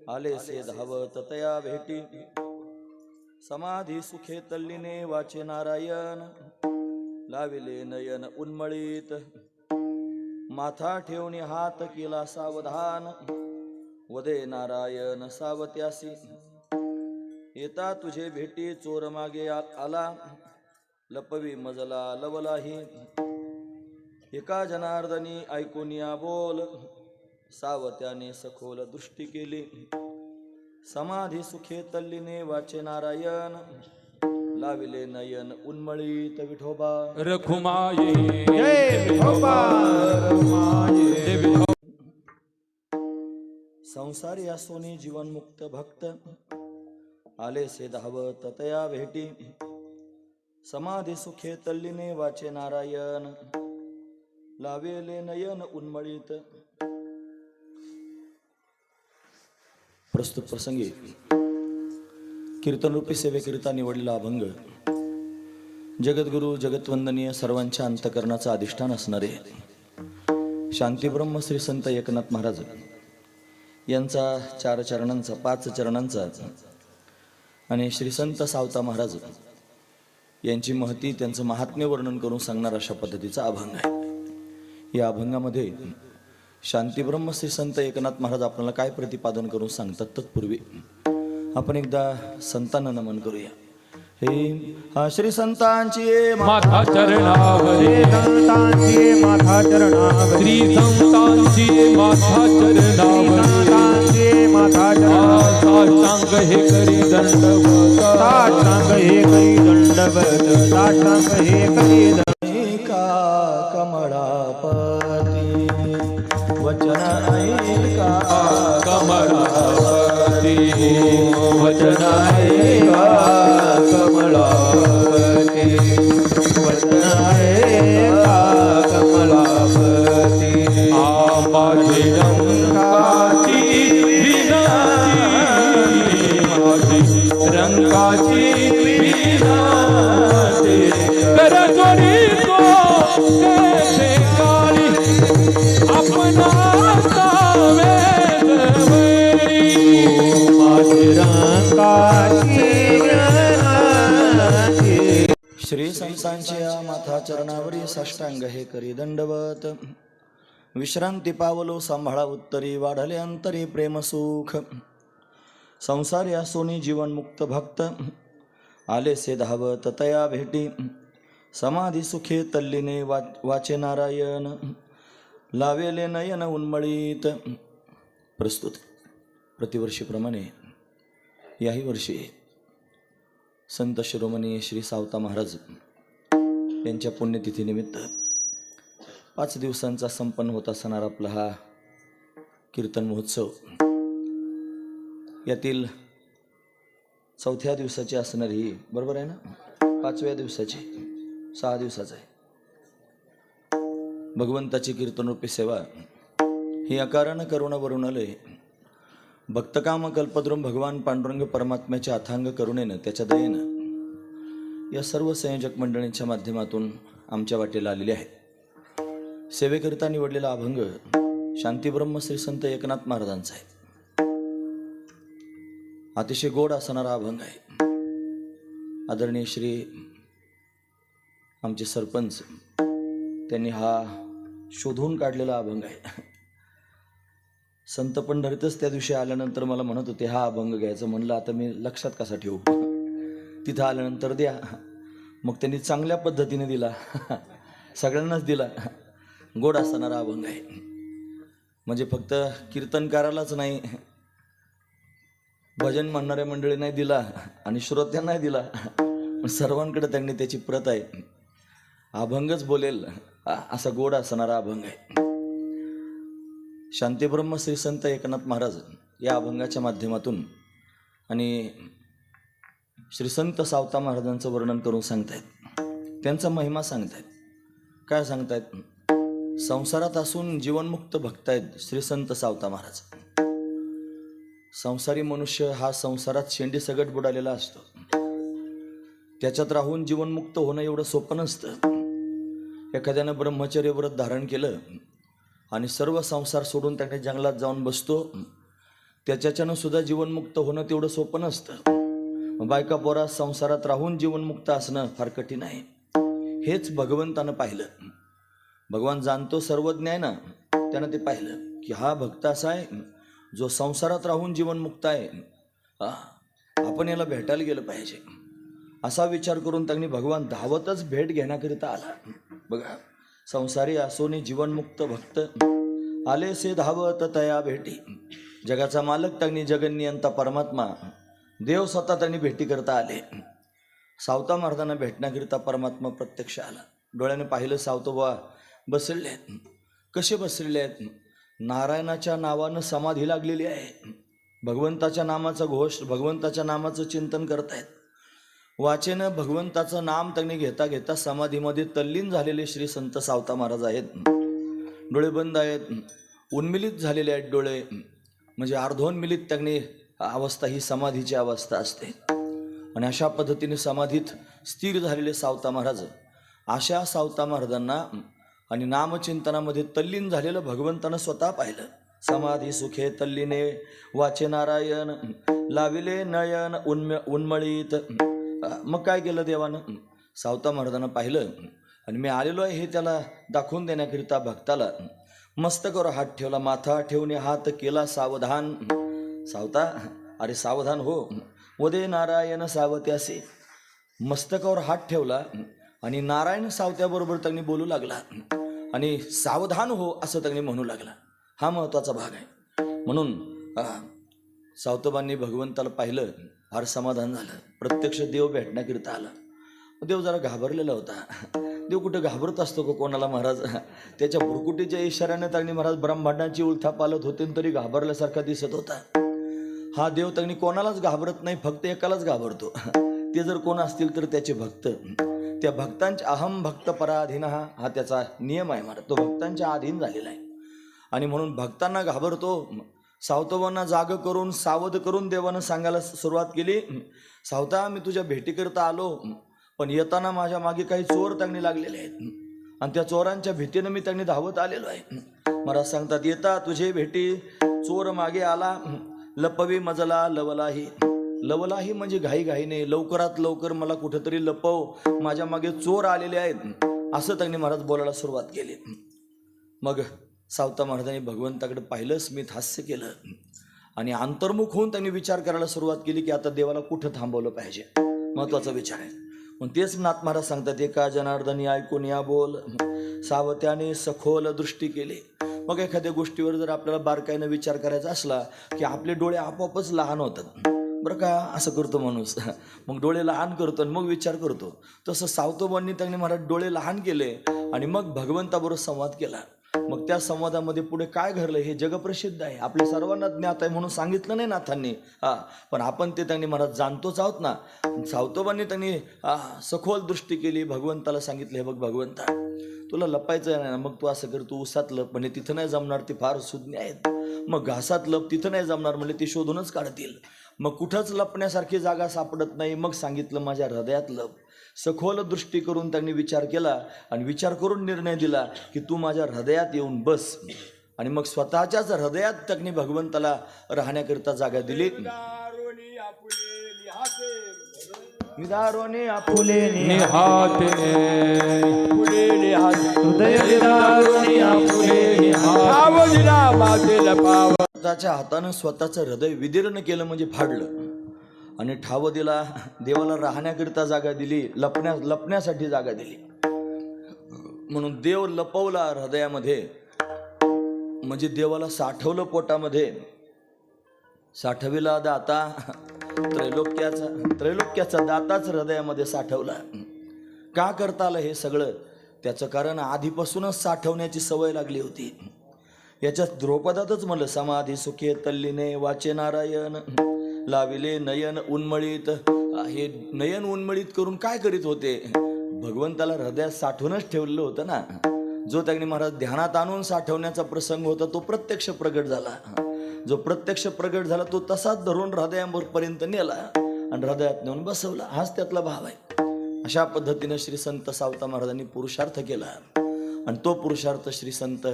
आले से धावत तया भेटी समाधी सुखे तल्लीने वाचे नारायण लाविले नयन उन्मळीत माथा ठेवणी हात केला सावधान वदे नारायण सावत्यासी येता तुझे भेटी चोर मागे आला लपवी मजला लवलाही एका जनार्दनी ऐकून या बोल सावत्याने सखोल दृष्टी केली समाधी सुखे तल्लीने वाचे नारायण लाविले नयन उन्मळीत विठोबा रखुमाये जय विठोबा रखुमाये विठोबा संसारी असोनी जीवनमुक्त भक्त आले से धावत तया भेटी समाधी सुखे तल्लीने वाचे नारायण लावेले नयन उन्मळीत. प्रस्तुत प्रसंगी कीर्तनरूपी सेवेकरिता निवडलेला अभंग जगद्गुरु जगतवंदनीय सर्वांच्या अंतकरणाचं अधिष्ठान असणारे शांतीब्रह्म श्री संत एकनाथ महाराज यांचा 4 चरणांचा 5 चरणांचा आणि श्री संत सावता महाराज यांची महती त्यांचं महात्म्य वर्णन करून सांगणार अशा पद्धतीचा अभंग आहे. या अभंगामध्ये शांतीब्रह्म श्री संत एकनाथ महाराज आपल्याला काय प्रतिपादन करून सांगतात तत्पूर्वी आपण एकदा संतांना नमन करूया. हे श्री संतांची माथा चरणावरी संतांची माथा चरणावरी श्री संतांची माथा चरणावरी माथा साष्टांग हे करी दंडवत साष्टांग हे करी दंडवत साष्टांग हे करी ऐका कमळापती वचन ऐका कमलापती वचन ऐका कमलापती वचन ऐका कमलापती माझी रंगाची रंगाची कर जोडी तो कैसे काली अपना श्री संतांच्या माथा चरणावरी साष्टांग हे करी दंडवत विश्रांती पावलो सांभाळा उत्तरी वाढले अंतरी प्रेम सुख संसारी असोनी जीवनमुक्त भक्त आले से धावत तया भेटी समाधी सुखे तल्लीने वाचे नारायण लावेले नयन उन्मळीत. प्रस्तुत प्रतिवर्षीप्रमाणे याही वर्षी संत शिरोमणी श्री सावता महाराज यांच्या पुण्यतिथीनिमित्त 5 दिवसांचा संपन्न होत असणारा आपला हा कीर्तन महोत्सव यातील 4थ्या दिवसाची असणारी बरोबर आहे ना 5व्या दिवसाची 6 दिवसाचा आहे. भगवंताची कीर्तनरूपी सेवा ही अकारण करुणा वरुणालय भक्तकाम कल्पद्रुम भगवान पांडुरंग परमात्म्याच्या अथांग करुणेनं त्याच्या दयेनं या सर्व संयोजक मंडळींच्या माध्यमातून आमच्या वाटेला आलेले आहे. सेवेकरिता निवडलेला अभंग शांतीब्रह्म श्री संत एकनाथ महाराजांचा आहे. अतिशय गोड असणारा अभंग आहे. आदरणीय श्री आमचे सरपंच त्यांनी हा शोधून काढलेला अभंग आहे. संत पंढरीतच त्या दिवशी आल्यानंतर मला म्हणत होते हा अभंग घ्यायचं. म्हणलं आता मी लक्षात कसा ठेवू, तिथं आल्यानंतर द्या. मग त्यांनी चांगल्या पद्धतीने दिला, सगळ्यांनाच दिला. गोड असणारा अभंग आहे. म्हणजे फक्त कीर्तनकारालाच नाही, भजन म्हणणाऱ्या मंडळी नाही दिला आणि श्रोत्यांनाही दिला, पण सर्वांकडे त्यांनी त्याची प्रत आहे. अभंगच बोलेल असा गोड असणारा अभंग आहे. शांतीब्रह्म श्री संत एकनाथ महाराज या अभंगाच्या माध्यमातून आणि श्री संत सावता महाराजांचं वर्णन करून सांगतायत. त्यांचा महिमा सांगतायत. काय सांगतायत? संसारात असून जीवनमुक्त भक्त आहेत श्री संत सावता महाराज. संसारी मनुष्य हा संसारात शेंडी सगट बुडालेला असतो. त्याच्यात राहून जीवनमुक्त होणं एवढं सोपं नसतं. एखाद्यानं ब्रह्मचर्य व्रत धारण केलं आणि सर्व संसार सोडून त्याने जंगलात जाऊन बसतो, त्याच्यानं सुद्धा जीवनमुक्त होणं तेवढं सोपं नसतं. बायका पोरा संसारात राहून जीवनमुक्त असणं फार कठीण आहे. हेच भगवंतानं पाहिलं. भगवान जाणतो सर्वज्ञ आहे ना, त्यानं ते पाहिलं की हा भक्त असा आहे जो संसारात राहून जीवनमुक्त आहे. आपण याला भेटायला गेलं पाहिजे असा विचार करून त्यांनी भगवान धावतच भेट घेण्याकरिता आला. बघा, संसारी असोनी जीवनमुक्त भक्त आले से धावत तया भेटी. जगाचा मालक त्यांनी जगन्नियंता परमात्मा देव स्वतः त्यांनी भेटी करता आले. सावता महाराजांना भेटण्याकरिता परमात्मा प्रत्यक्ष आला. डोळ्याने पाहिलं सावतोबा बसलेले आहेत. कसे बसलेले आहेत? नारायणाच्या नावानं समाधी लागलेली आहे. भगवंताच्या नामाचा घोष, भगवंताच्या नामाचं चिंतन करतायत. वाचेनं भगवंताचं नाम त्यांनी घेता घेता समाधीमध्ये तल्लीन झालेले श्री संत सावता महाराज आहेत. डोळे बंद आहेत, उन्मिलित झालेले आहेत डोळे, म्हणजे अर्धोन्मिलित त्यांनी अवस्था ही समाधीची अवस्था असते. आणि अशा पद्धतीने समाधीत स्थिर झालेले सावता महाराज, अशा सावता महाराजांना आणि नामचिंतनामध्ये तल्लीन झालेलं भगवंतानं स्वतः पाहिलं. समाधी सुखे तल्लीने वाचे नारायण लाविले नयन उन्मळीत. मग काय केलं देवानं? सावता महाराजांना पाहिलं आणि मी आलेलो आहे हे त्याला दाखवून देण्याकरिता भक्ताला मस्तकावर हात ठेवला. माथा ठेवणे हात केला सावधान. सावता, अरे सावधान हो, वदे नारायण सावत्यासे. मस्तकावर हात ठेवला आणि नारायण सावत्याबरोबर त्यांनी बोलू लागला आणि सावधान हो असं त्यांनी म्हणू लागला. हा महत्त्वाचा भाग आहे. म्हणून सावतोबांनी भगवंताला पाहिलं, फार समाधान झालं. प्रत्यक्ष देव भेटण्याकरिता आला. देव जरा घाबरलेला होता. देव कुठे घाबरत असतो का कोणाला महाराज? त्याच्या भुरकुटीच्या इशाऱ्याने त्यांनी महाराज ब्रह्मांडाची उलथा पालत होते तरी घाबरल्यासारखा दिसत होता. हा देव त्यांनी कोणालाच घाबरत नाही, फक्त एकालाच घाबरतो. ते जर कोण असतील तर त्याचे भक्त. त्या भक्तांच्या अहम भक्त पराधीन हा त्याचा नियम आहे महाराज. तो भक्तांच्या अधीन झालेला आहे आणि म्हणून भक्तांना घाबरतो. सावतोबांना जाग करून सावध करून देवानं सांगायला सुरुवात केली, सावता मी तुझ्या भेटीकरता आलो, पण येताना माझ्या मागे काही चोर त्यांनी लागलेले आहेत आणि त्या चोरांच्या भीतीनं मी त्यांनी धावत आलेलो आहे. महाराज सांगतात, येता तुझे भेटी चोर मागे आला, लपवी मजला लवलाही. लवलाही म्हणजे घाईघाईने, लवकरात लवकर मला कुठेतरी लपव, माझ्या मागे चोर आलेले आहेत, असं त्यांनी महाराज बोलायला सुरुवात केली. मग सावता महाराजांनी भगवंताकडे पाहिलं, स्मित हास्य केलं आणि अंतर्मुख होऊन त्यांनी विचार करायला सुरुवात केली की आता देवाला कुठं थांबवलं पाहिजे. महत्वाचा विचार आहे. मग तेच नाथ महाराज सांगतात, एका जनार्दनी ऐकून या बोल सावत्याने सखोल दृष्टी केली. मग एखाद्या गोष्टीवर जर आपल्याला बारकाईनं विचार करायचा असला की आपले डोळे आपोआपच लहान होतात बरं का. असं करतो माणूस, मग डोळे लहान करतो आणि मग विचार करतो. तसं सावतोबांनी त्यांनी महाराज डोळे लहान केले आणि मग भगवंताबरोबर संवाद केला. मग त्या संवादामध्ये पुढे काय घडलं हे जगप्रसिद्ध आहे, आपल्या सर्वांना ज्ञात आहे, म्हणून सांगितलं नाही नाथांनी. पण आपण ते त्यांनी महाराज जाणतोच आहोत ना. सावतोबांनी त्यांनी सखोल दृष्टी केली, भगवंताला सांगितलं, हे बघ भगवंता, तुला लपायचं आहे ना, मग तू असं कर, तू उसात लप, म्हणजे तिथं नाही जमणार, ते फार सुज्ञ आहेत. मग घासात लप, तिथं नाही जमणार, म्हणजे ते शोधूनच काढतील. मग कुठंच लपण्यासारखी जागा सापडत नाही, मग सांगितलं माझ्या हृदयात लप. सखोल दृष्टी करून त्यांनी विचार केला आणि विचार करून निर्णय दिला की तू माझ्या हृदयात येऊन बस. आणि मग स्वतःच्याच हृदयात त्यांनी भगवंताला राहण्याकरिता जागा दिली. निदारोने आपुले निहाते हृदय निदारुणी आपुले निहाते. स्वतःच्या हातानं स्वतःचं हृदय विदीर्ण केलं म्हणजे फाडलं आणि ठाव दिला. देवाला राहण्याकरिता जागा दिली, लपण्यासाठी जागा दिली. म्हणून देव लपवला हृदयामध्ये, म्हणजे देवाला साठवलं पोटामध्ये. साठविला दाता त्रैलोक्याचा दाताच हृदयामध्ये साठवला. का करता आलं हे सगळं? त्याचं कारण आधीपासूनच साठवण्याची सवय लागली होती. याच्यात द्रौपदातच म्हणलं, समाधी सुखे तल्लीने वाचे नारायण लाविले नयन उन्मळीत. हे नयन उन्मळीत करून काय करीत होते? भगवंताला हृदयात साठवूनच ठेवलेलं होतं ना. जो त्यांनी महाराज ध्यानात आणून साठवण्याचा प्रसंग होता तो प्रत्यक्ष प्रगट झाला. जो प्रत्यक्ष प्रगट झाला तो तसाच धरून हृदयापर्यंत नेला आणि हृदयात नेऊन बसवला. हाच त्यातला भाव आहे. अशा पद्धतीने श्री संत सावता महाराजांनी पुरुषार्थ केला. आणि तो पुरुषार्थ श्री संत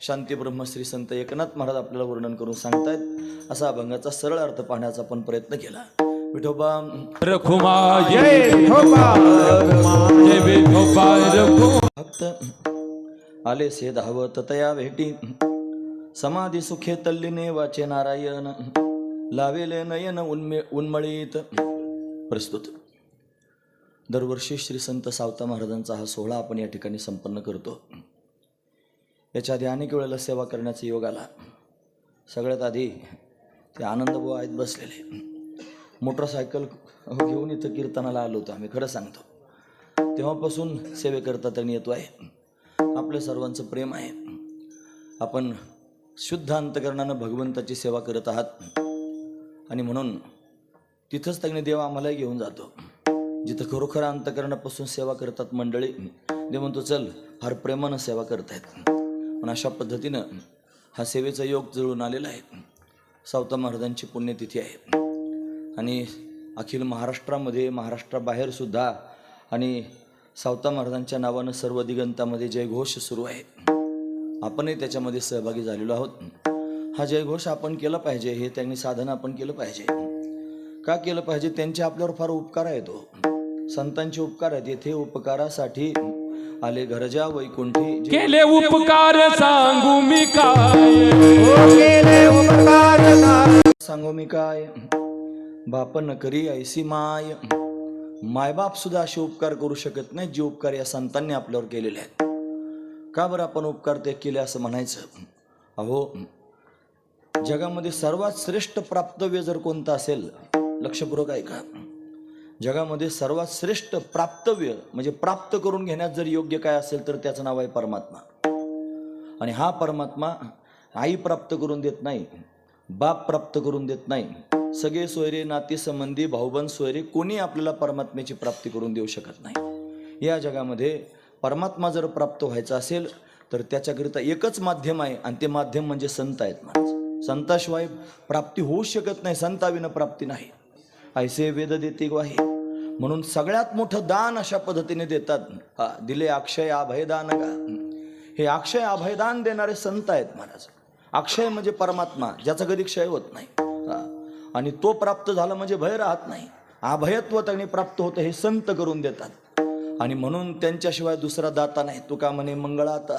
शांतीब्रह्म श्री संत एकनाथ महाराज आपल्याला वर्णन करून सांगतायत. असा अभंगाचा सरळ अर्थ पाहण्याचा आपण प्रयत्न केला. विठोबा रखुमाई जय विठोबा जय विठोबा रखुमाई. भक्त आले से धावत तया भेटी समाधी सुखे तल्लीने वाचे नारायण लावेले नयन उन्मळीत. प्रस्तुत दरवर्षी श्री संत सावता महाराजांचा हा सोहळा आपण या ठिकाणी संपन्न करतो. याच्या आधी अनेक वेळेला सेवा करण्याचा योग आला. सगळ्यात आधी ते आनंदभाऊ आहेत बसलेले, मोटरसायकल घेऊन इथं कीर्तनाला आलो होतो आम्ही. खरं सांगतो, तेव्हापासून सेवेकरता त्यांनी येतो आहे. आपल्या सर्वांचं प्रेम आहे. आपण शुद्ध अंतकरणानं भगवंताची सेवा करत आहात आणि म्हणून तिथंच त्यांनी देव आम्हालाही घेऊन जातो. जिथं खरोखर अंतकरणापासून सेवा करतात मंडळी, देव म्हणतो चल, फार प्रेमानं सेवा करतायत. पण अशा पद्धतीनं हा सेवेचा योग जुळून आलेला आहे. सावता महाराजांची पुण्यतिथी आहे आणि अखिल महाराष्ट्रामध्ये, महाराष्ट्राबाहेर सुद्धा आणि सावता महाराजांच्या नावानं सर्व दिगंतामध्ये जयघोष सुरू आहे. आपणही त्याच्यामध्ये सहभागी झालेलो आहोत. हा जयघोष आपण केला पाहिजे. हे त्यांनी साधन आपण केलं पाहिजे. का केलं पाहिजे? त्यांचे आपल्यावर फार उपकार आहेत. संतांचे उपकार आहेत. येथे उपकारासाठी आले घरजा वैकुंठी. केले उपकार सांगू मी काय, केले उपकार सांगू मी काय, बाप न करी ऐसी माय. मायबाप सुद्धा असे उपकार करू शकत नाही जे उपकार या संतांनी आपल्यावर केलेले आहेत. का बरं आपण उपकार ते केले असं म्हणायचं? अहो, जगामध्ये सर्वात श्रेष्ठ प्राप्तव्य जर कोणतं असेल, लक्षपूर्वक ऐका, जगामध्ये सर्वात श्रेष्ठ प्राप्तव्य म्हणजे प्राप्त करून घेण्यात जर योग्य काय असेल तर त्याचं नाव आहे परमात्मा. आणि हा परमात्मा आई प्राप्त करून देत नाही, बाप प्राप्त करून देत नाही, सगळे सोयरे नाती संबंधी भाऊबंद सोयरे कोणी आपल्याला परमात्म्याची प्राप्ती करून देऊ शकत नाही. या जगामध्ये परमात्मा जर प्राप्त व्हायचा असेल तर त्याच्याकरिता एकच माध्यम आहे आणि ते माध्यम म्हणजे संत आहेत. महाराज, संताशिवाय प्राप्ती होऊ शकत नाही. संताविना प्राप्ती नाही, ऐसे वेद देते ग्वाही. म्हणून सगळ्यात मोठं दान अशा पद्धतीने देतात. हा, दिले अक्षय अभयदान का. हे अक्षय अभयदान देणारे संत आहेत महाराज. अक्षय म्हणजे परमात्मा, ज्याचा कधी क्षय होत नाही. आणि तो प्राप्त झाला म्हणजे भय राहत नाही. अभयत्व त्यांनी प्राप्त होतं हे संत करून देतात. आणि म्हणून त्यांच्याशिवाय दुसरा दाता नाही. तुका म्हणे मंगळाता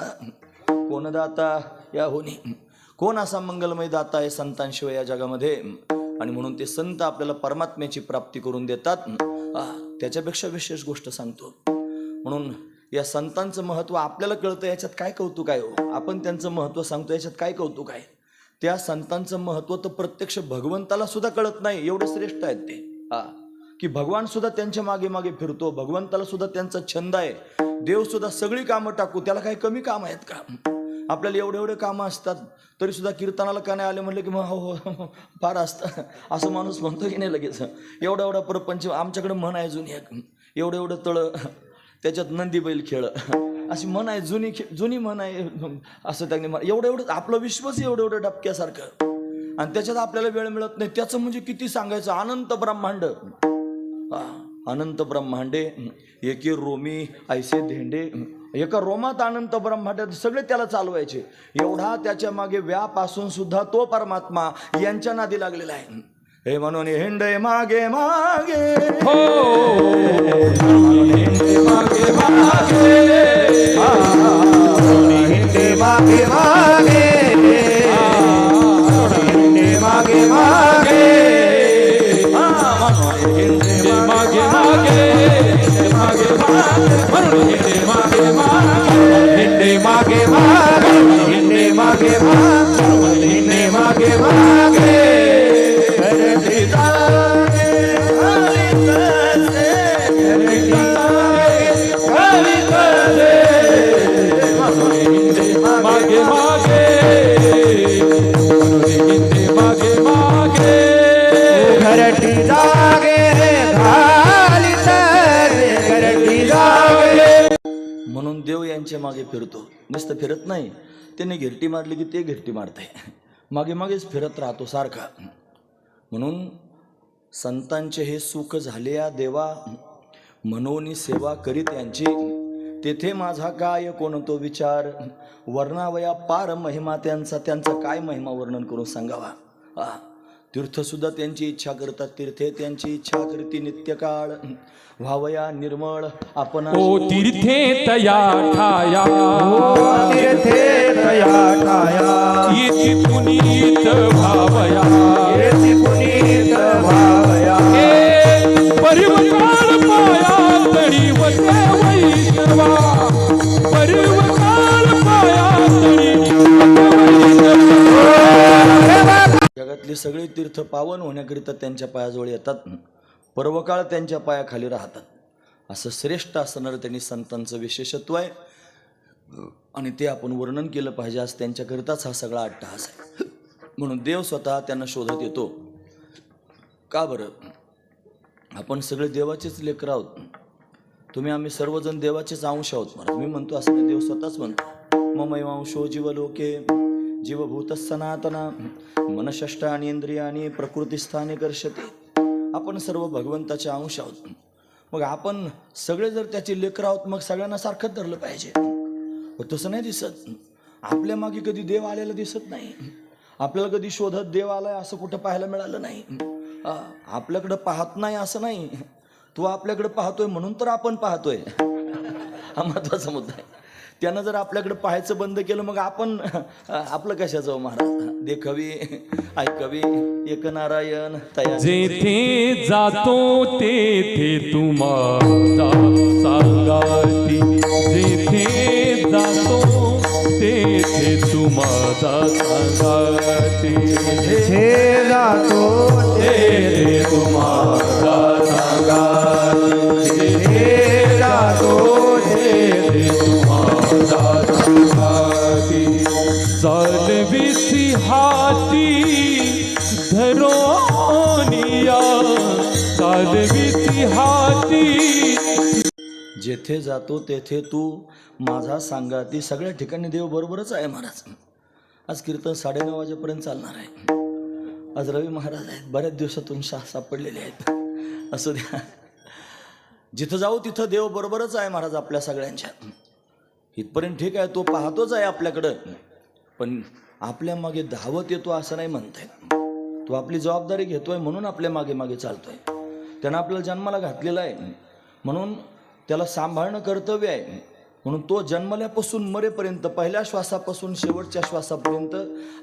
कोण दाता या होनी. कोण असा मंगलमय दाता आहे संतांशिवाय या जगामध्ये? आणि म्हणून ते संत आपल्याला परमात्म्याची प्राप्ती करून देतात. त्याच्यापेक्षा विशेष गोष्ट सांगतो. म्हणून या संतांचं महत्त्व आपल्याला कळतं. याच्यात काय कौतुक आहे हो? आपण त्यांचं महत्त्व सांगतो, याच्यात काय कौतुक आहे? त्या संतांचं महत्त्व तर प्रत्यक्ष भगवंताला सुद्धा कळत नाही, एवढे श्रेष्ठ आहेत ते. की भगवान सुद्धा त्यांच्या मागे मागे फिरतो. भगवंताला सुद्धा त्यांचा छंद आहे. देव सुद्धा सगळी कामं टाकू, त्याला काही कमी काम आहेत का? आपल्याला एवढे कामं असतात तरी सुद्धा कीर्तनाला का नाही आले म्हणलं की मग हो फार असतं असं माणूस म्हणतो की नाही लगेच. एवढा प्रपंच आमच्याकडे म्हण आहे जुनी एक, एवढं तळं त्याच्यात नंदी बैल खेळ अशी म्हण आहे, जुनी म्हण आहे. असं त्यांनी एवढं आपलं विश्वच एवढं डबक्यासारखं आणि त्याच्यात आपल्याला वेळ मिळत नाही. त्याचं म्हणजे किती सांगायचं. अनंत ब्रह्मांड, अनंत ब्रह्मांडे एके रोमी ऐसे धेंडे. एका रोमात अनंत ब्रह्मांड सगळे त्याला चालवायचे. एवढा त्याच्या मागे व्याप असून सुद्धा तो परमात्मा यांच्या नादी लागलेला आहे. हे म्हणून हिंडे मागे मागे हो मागे मागे हिंडे मागे मागे हिंडे मागे मागे हिंडे मागे मागे मागे म्हणून हिंडे मागे मागे हिंडे मागे मागे हिंडे मागे मागे हिंडे मागे मागे मागे मागे हिंडे मागे मागे घरटी जागे घाली घरटी जागे. म्हणून देव यांच्या मागे फिरतो. नुसतं फिरत नाही, त्याने घिरटी मारली की ते घिरटी मारते, मागे मागेच फिरत राहतो सारखा. म्हणून संतांचे हे सुख झाले या देवा, मनोनी सेवा करीत यांची तेथे माझा काय कोणतो विचार, वर्णावया पार महिमा त्यांचा, त्यांचा काय महिमा वर्णन करून सांगावा. तीर्थ सुद्धा त्यांची इच्छा करतात, तीर्थे त्यांची इच्छा करती नित्यकाळ. व्हावया निर्मळ आपण ओ तीर्थे तया ठाया, तीर्थे तया ठाया, येथे पुनीत भावया, येथे पुनीत भावया. परिवकाळ पाया तळी वते वैष्णवा, परिवकाळ पाया तळी वते वैष्णवा. जगातली सगळी तीर्थ पावन होण्याकरिता त्यांच्या पायाजवळ येतात, पर्वकाळ त्यांच्या पायाखाली राहतात. असं श्रेष्ठ असणारं त्यांनी संतांचं विशेषत्व आहे आणि ते आपण वर्णन केलं पाहिजे. आज त्यांच्याकरिताच हा सगळा अट्टहास आहे. म्हणून देव स्वतः त्यांना शोधत येतो. का बरं? आपण सगळे देवाचेच लेकरं आहोत. तुम्ही आम्ही सर्वजण देवाचेच अंश आहोत महाराज. मी म्हणतो असं नाही, देव स्वतःच म्हणतो ममैवांशो जीवलोके जीवभूत सनातना मनषष्ठानी इंद्रियानी प्रकृतीस्थाने कर्षते. आपण सर्व भगवंताचे अंश आहोत. मग आपण सगळे जर त्याचे लेकर आहोत, मग सगळ्यांना सारखंच धरलं पाहिजे. तसं नाही दिसत. आपल्या मागे कधी देव आलेला दिसत नाही. आपल्याला कधी शोधत देव आलाय असं कुठं पाहायला मिळालं नाही. आपल्याकडं पाहत नाही असं नाही, तो आपल्याकडे पाहतोय म्हणून तर आपण पाहतोय. हा महत्वाचा मुद्दा आहे. त्यानं जर आपल्याकडे पाहायचं बंद केलं, मग आपण आपलं कशाचं महाराज? देखवी ऐकवी एक नारायण तया. जेथे जातो तेथे तुम्हाला सांगाती, जेथे जातो तेथे तुम्हाला सांगाती, हे जातो तेथे तुम्हाला सांगाती, हे जातो तेथे तुम्हाला सांगाती. चालविसी हाती धरोनिया, चालविसी हाती. जेथे जातो तेथे तू माझा सांगाती. सगळ्या ठिकाणी देव बरोबरच आहे महाराज. आज कीर्तन 9:30 वाजेपर्यंत चालणार आहे. आज रवी महाराज आहेत, बऱ्याच दिवसातून सापडलेले आहेत. असं द्या, जिथं जाऊ तिथं देव बरोबरच आहे महाराज आपल्या सगळ्यांच्या. इथपर्यंत ठीक आहे, तो पाहतोच आहे आपल्याकडं, पण आपल्या मागे धावत येतो असं नाही म्हणताय. तो आपली जबाबदारी घेतोय म्हणून आपल्या मागे मागे चालतोय. त्यानं आपल्याला जन्माला घातलेला आहे म्हणून त्याला सांभाळणं कर्तव्य आहे. म्हणून तो जन्मल्यापासून मरेपर्यंत, पहिल्या श्वासापासून शेवटच्या श्वासापर्यंत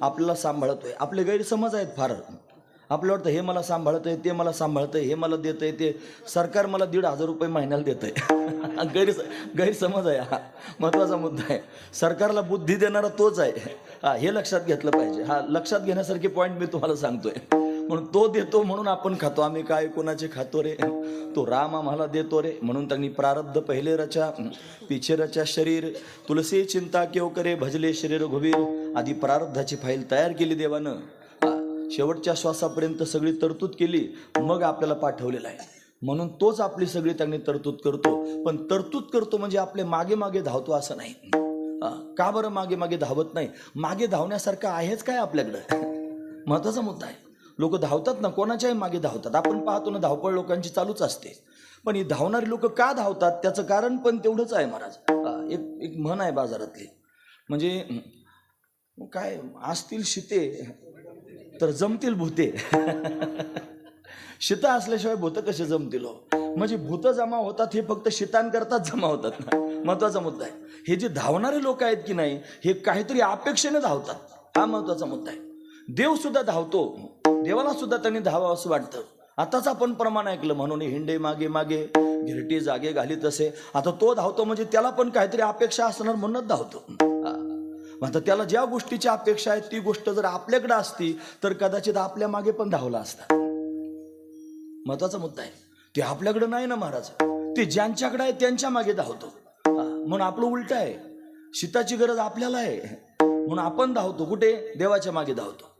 आपल्याला सांभाळतोय. आपले गैरसमज आहेत फार. आपलं वाटतं हे मला सांभाळतंय, ते मला सांभाळतंय, हे मला देतंय, ते सरकार मला 1,500 रुपये महिन्याला देतंय. गैरसमज आहे हा. महत्त्वाचा मुद्दा आहे. सरकारला बुद्धी देणारा तोच आहे. हे लक्षात घेतलं पाहिजे. लक्षात घेण्यासारखी पॉईंट मी तुम्हाला सांगतोय. म्हणून तो देतो म्हणून आपण खातो. आम्ही काय कोणाचे खातो रे? तो राम आम्हाला देतो रे. म्हणून त्यांनी प्रारब्ध पहिले रचा, पिछे रचा शरीर, तुलसी चिंता केव करे, भजले शरीर घुबीर. आधी प्रारब्धाची फाईल तयार केली देवानं, शेवटच्या श्वासापर्यंत सगळी तरतूद केली, मग आपल्याला पाठवलेलं आहे. म्हणून तोच आपली सगळी त्यांनी तरतूद करतो. पण तरतूद करतो म्हणजे आपले मागे मागे धावतो असं नाही. का बरं मागे मागे धावत नाही? मागे धावण्यासारखं आहेच काय आपल्याकडं? महत्वाचा मुद्दा आहे. लोक धावतात ना, कोणाच्याही मागे धावतात. आपण पाहतो ना, धावपळ लोकांची चालूच असते. पण ही धावणारी लोक का धावतात त्याचं कारण पण तेवढंच आहे महाराज. एक म्हण आहे बाजारातली, म्हणजे काय, असतील शिते तर जमतील भूते. शीता असल्याशिवाय भूत कसे जमतील? म्हणजे भूत जमा होतात हे फक्त शीतांकरताच जमा होतात ना. महत्वाचा मुद्दा आहे. हे जे धावणारे लोक आहेत की नाही, हे काहीतरी अपेक्षेने धावतात. हा महत्वाचा मुद्दा आहे. देव सुद्धा धावतो. देवाला सुद्धा त्यांनी धावावं असं वाटतं. आताच आपण प्रमाण ऐकलं, म्हणून हिंडे मागे मागे घिरटी जागे घालीत असे. आता तो धावतो म्हणजे त्याला पण काहीतरी अपेक्षा असणार म्हणूनच धावतो. आता त्याला ज्या गोष्टीची अपेक्षा आहे ती गोष्ट जर आपल्याकडे असती तर कदाचित आपल्या मागे पण धावला असता. महत्वाचा मुद्दा आहे. ते आपल्याकडे नाही ना महाराज, ते ज्यांच्याकडे आहे त्यांच्या मागे धावतो. म्हणून आपलं उलट आहे. शीताची गरज आपल्याला आहे म्हणून आपण धावतो कुठे? देवाच्या मागे धावतो.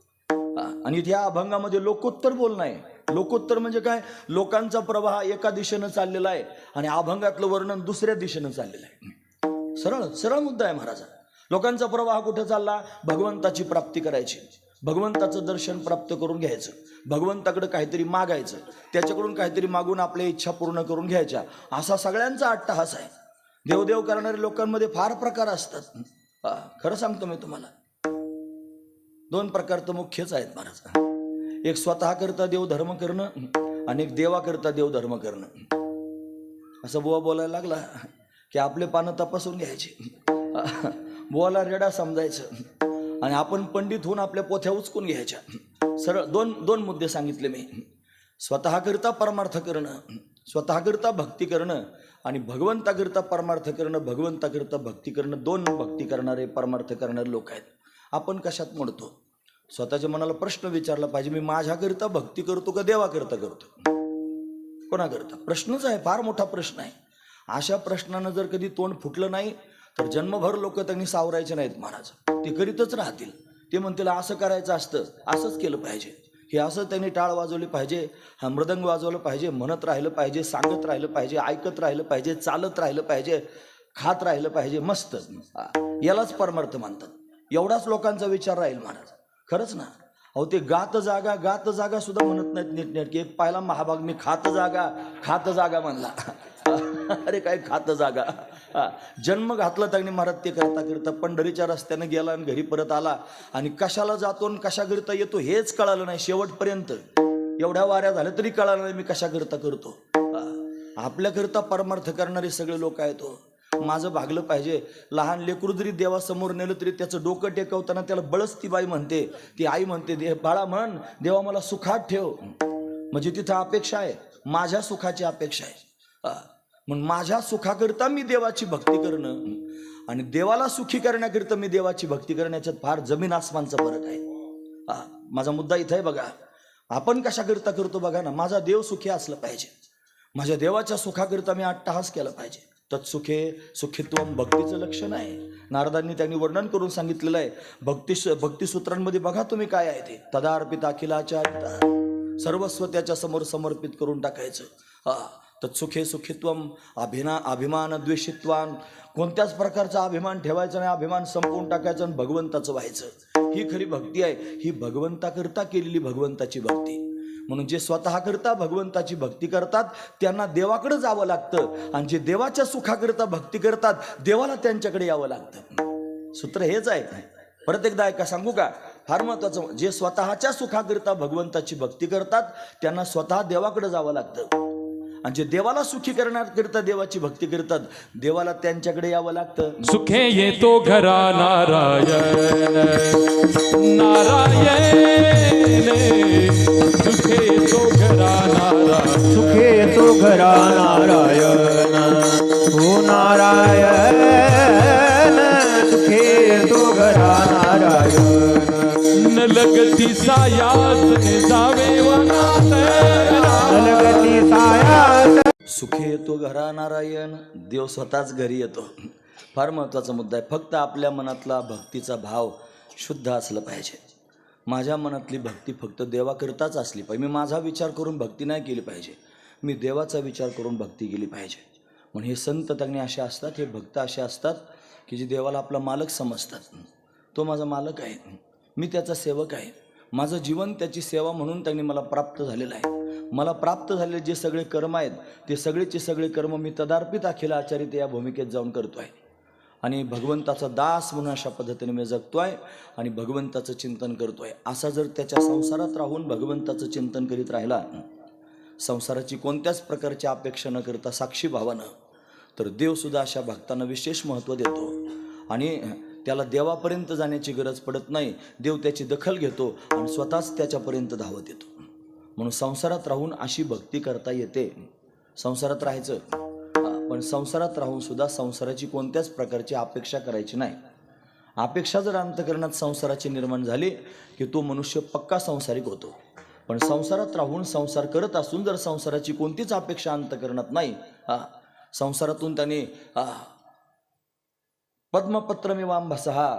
आणि या अभंगामध्ये लोकोत्तर बोलणं आहे. लोकोत्तर म्हणजे काय? लोकांचा प्रवाह एका दिशेनं चाललेला आहे आणि अभंगातलं वर्णन दुसऱ्या दिशेनं चाललेलं आहे. सरळ सरळ मुद्दा आहे महाराजा. लोकांचा प्रवाह कुठं चालला? भगवंताची प्राप्ती करायची, भगवंताचं दर्शन प्राप्त करून घ्यायचं, भगवंताकडे काहीतरी मागायचं, त्याच्याकडून काहीतरी मागून आपल्या इच्छा पूर्ण करून घ्यायच्या, असा सगळ्यांचा अट्टहास आहे. देवदेव करणाऱ्या लोकांमध्ये फार प्रकार असतात. खरं सांगतो मी तुम्हाला, 2 प्रकार तर मुख्यच आहेत महाराज. एक स्वतः करता देवधर्म करणं आणि एक देवा करता देवधर्म करणं. असं बुवा बोलायला लागला की आपले पानं तपासून घ्यायचे, बुवाला रेडा समजायचं आणि आपण पंडित होऊन आपल्या पोथ्या उचकून घ्यायच्या. सरळ दोन मुद्दे सांगितले मी. स्वतःकरिता परमार्थ करणं, स्वतःकरिता भक्ती करणं आणि भगवंताकरिता परमार्थ करणं, भगवंताकरिता भक्ती करणं. 2 भक्ती करणारे परमार्थ करणारे लोक आहेत. आपण कशात म्हणतो? स्वतःच्या मनाला प्रश्न विचारला पाहिजे, मी माझ्याकरिता भक्ती करतो का देवाकरिता करतो? कोणाकरिता? प्रश्नच आहे, फार मोठा प्रश्न आहे. अशा प्रश्नानं जर कधी तोंड फुटलं नाही तर जन्मभर लोक त्यांनी सावरायचे नाहीत महाराज. ते करीतच राहतील. ते म्हणतील असं करायचं असतं, असंच केलं पाहिजे, हे असं त्यांनी टाळ वाजवली पाहिजे, हा मृदंग वाजवलं पाहिजे, म्हणत राहिलं पाहिजे, सांगत राहिलं पाहिजे, ऐकत राहिलं पाहिजे, चालत राहिलं पाहिजे, खात राहिलं पाहिजे. मस्त, यालाच परमार्थ म्हणतात. एवढाच लोकांचा विचार राहील महाराज. खरंच ना. अहो ते गात जागा सुद्धा म्हणत नाहीत नीटनेटके. एक पाहिला महाभाग मी खात जागा म्हणला. अरे काय खात जागा? जन्म घातला त्यांनी महाराज ते करता पंढरीच्या रस्त्यानं गेला आणि घरी परत आला आणि कशाला जातो आणि कशाकरिता येतो हेच कळालं नाही शेवटपर्यंत. एवढ्या वाऱ्या झाल्या तरी कळालं नाही मी कशाकरिता करतो. आपल्याकरिता परमार्थ करणारे सगळे लोक आहेत. माझं भागलं पाहिजे. लहान लेकरू जरी देवासमोर नेलं तरी त्याचं डोकं टेकवताना त्याला बळच ती बाई म्हणते, ती आई म्हणते, बाळा म्हण देवा मला सुखात ठेव. म्हणजे तिथं अपेक्षा आहे, माझ्या सुखाची अपेक्षा आहे. म्हणून माझ्या सुखाकरिता मी देवाची भक्ती करणं आणि देवाला सुखी करण्याकरिता मी देवाची भक्ती करण्याच्यात फार जमीन आसमानचा फरक आहे. माझा मुद्दा इथं आहे बघा. आपण कशाकरिता करतो बघा ना. माझा देव सुखी असला पाहिजे. माझ्या देवाच्या सुखाकरिता मी अट्टहास केला पाहिजे. तत्सुखे सुखित्वम भक्तीचं लक्षण आहे. नारदांनी त्यांनी वर्णन करून सांगितलेलं आहे. भक्तिसूत्रांमध्ये बघा तुम्ही काय आहे ते. तदार्पित अखिलाचारिता, सर्वस्व त्याच्या समोर समर्पित करून टाकायचं. तत्सुखे सुखित्वम अभिमान द्वेषित्वान, कोणत्याच प्रकारचा अभिमान ठेवायचा नाही, अभिमान संपवून टाकायचं आणि भगवंताचं व्हायचं. ही खरी भक्ती आहे. ही भगवंताकरिता केलेली भगवंताची भक्ती. म्हणून जे स्वतःकरिता भगवंताची भक्ती करतात त्यांना देवाकडे जावं लागतं आणि जे देवाच्या सुखाकरिता भक्ती करतात देवाला त्यांच्याकडे यावं लागतं. सूत्र हेच आहे. परत एकदा ऐका, सांगू का? फार महत्वाचं. जे स्वतःच्या सुखाकरिता भगवंताची भक्ती करतात त्यांना स्वतः देवाकडे जावं लागतं आणि जे देवाला सुखी करण्याकरिता देवाची भक्ती करतात देवाला त्यांच्याकडे यावं लागतं. सुखे येतो घरा नारायण सुखे येतो घरा नारायण, सुखे येतो घरा नारायण, हो नारायण. सुखे येतो घरा नारायण, न लगती सायास जावे वनात, लगती सायास. सुखे येतो घरा नारायण, देव स्वतःच घरी येतो. फार महत्त्वाचा मुद्दा आहे. फक्त आपल्या मनातला भक्तीचा भाव शुद्ध असलं पाहिजे. माझ्या मनातली भक्ती फक्त देवाकरिताच असली पाहिजे. मी माझा विचार करून भक्ती नाही केली पाहिजे, मी देवाचा विचार करून भक्ती केली पाहिजे. म्हणून हे संत त्यांनी असे असतात, हे भक्त असे असतात की जे देवाला आपला मालक समजतात. तो माझा मालक आहे, मी त्याचा सेवक आहे. माझं जीवन त्याची सेवा म्हणून त्यांनी मला प्राप्त झालेलं आहे. मला प्राप्त झालेले जे सगळे कर्म आहेत ते सगळेचे सगळे कर्म मी तदार्पित अखिल आचारित या भूमिकेत जाऊन करतो आहे आणि भगवंताचा दास म्हणून अशा पद्धतीने मी जगतो आहे आणि भगवंताचं चिंतन करतो आहे. असा जर त्याच्या संसारात राहून भगवंताचं चिंतन करीत राहिला, संसाराची कोणत्याच प्रकारची अपेक्षा न करता साक्षी भावानं, तर देवसुद्धा अशा भक्तांना विशेष महत्त्व देतो आणि त्याला देवापर्यंत जाण्याची गरज पडत नाही. देव त्याची दखल घेतो आणि स्वतःच त्याच्यापर्यंत धावत येतो. म्हणून संसारात राहून अशी भक्ती करता येते. संसारात राहायचं, पण संसारात राहून सुद्धा संसाराची कोणत्याच प्रकारची अपेक्षा करायची नाही. अपेक्षा जर अंतःकरणात संसाराची निर्माण झाली की तो मनुष्य पक्का संसारिक होतो. पण संसारात राहून संसार करत असून जर संसाराची कोणतीच अपेक्षा अंतःकरणात नाही, संसारातून त्याने पद्मपत्रमिवांभसहा,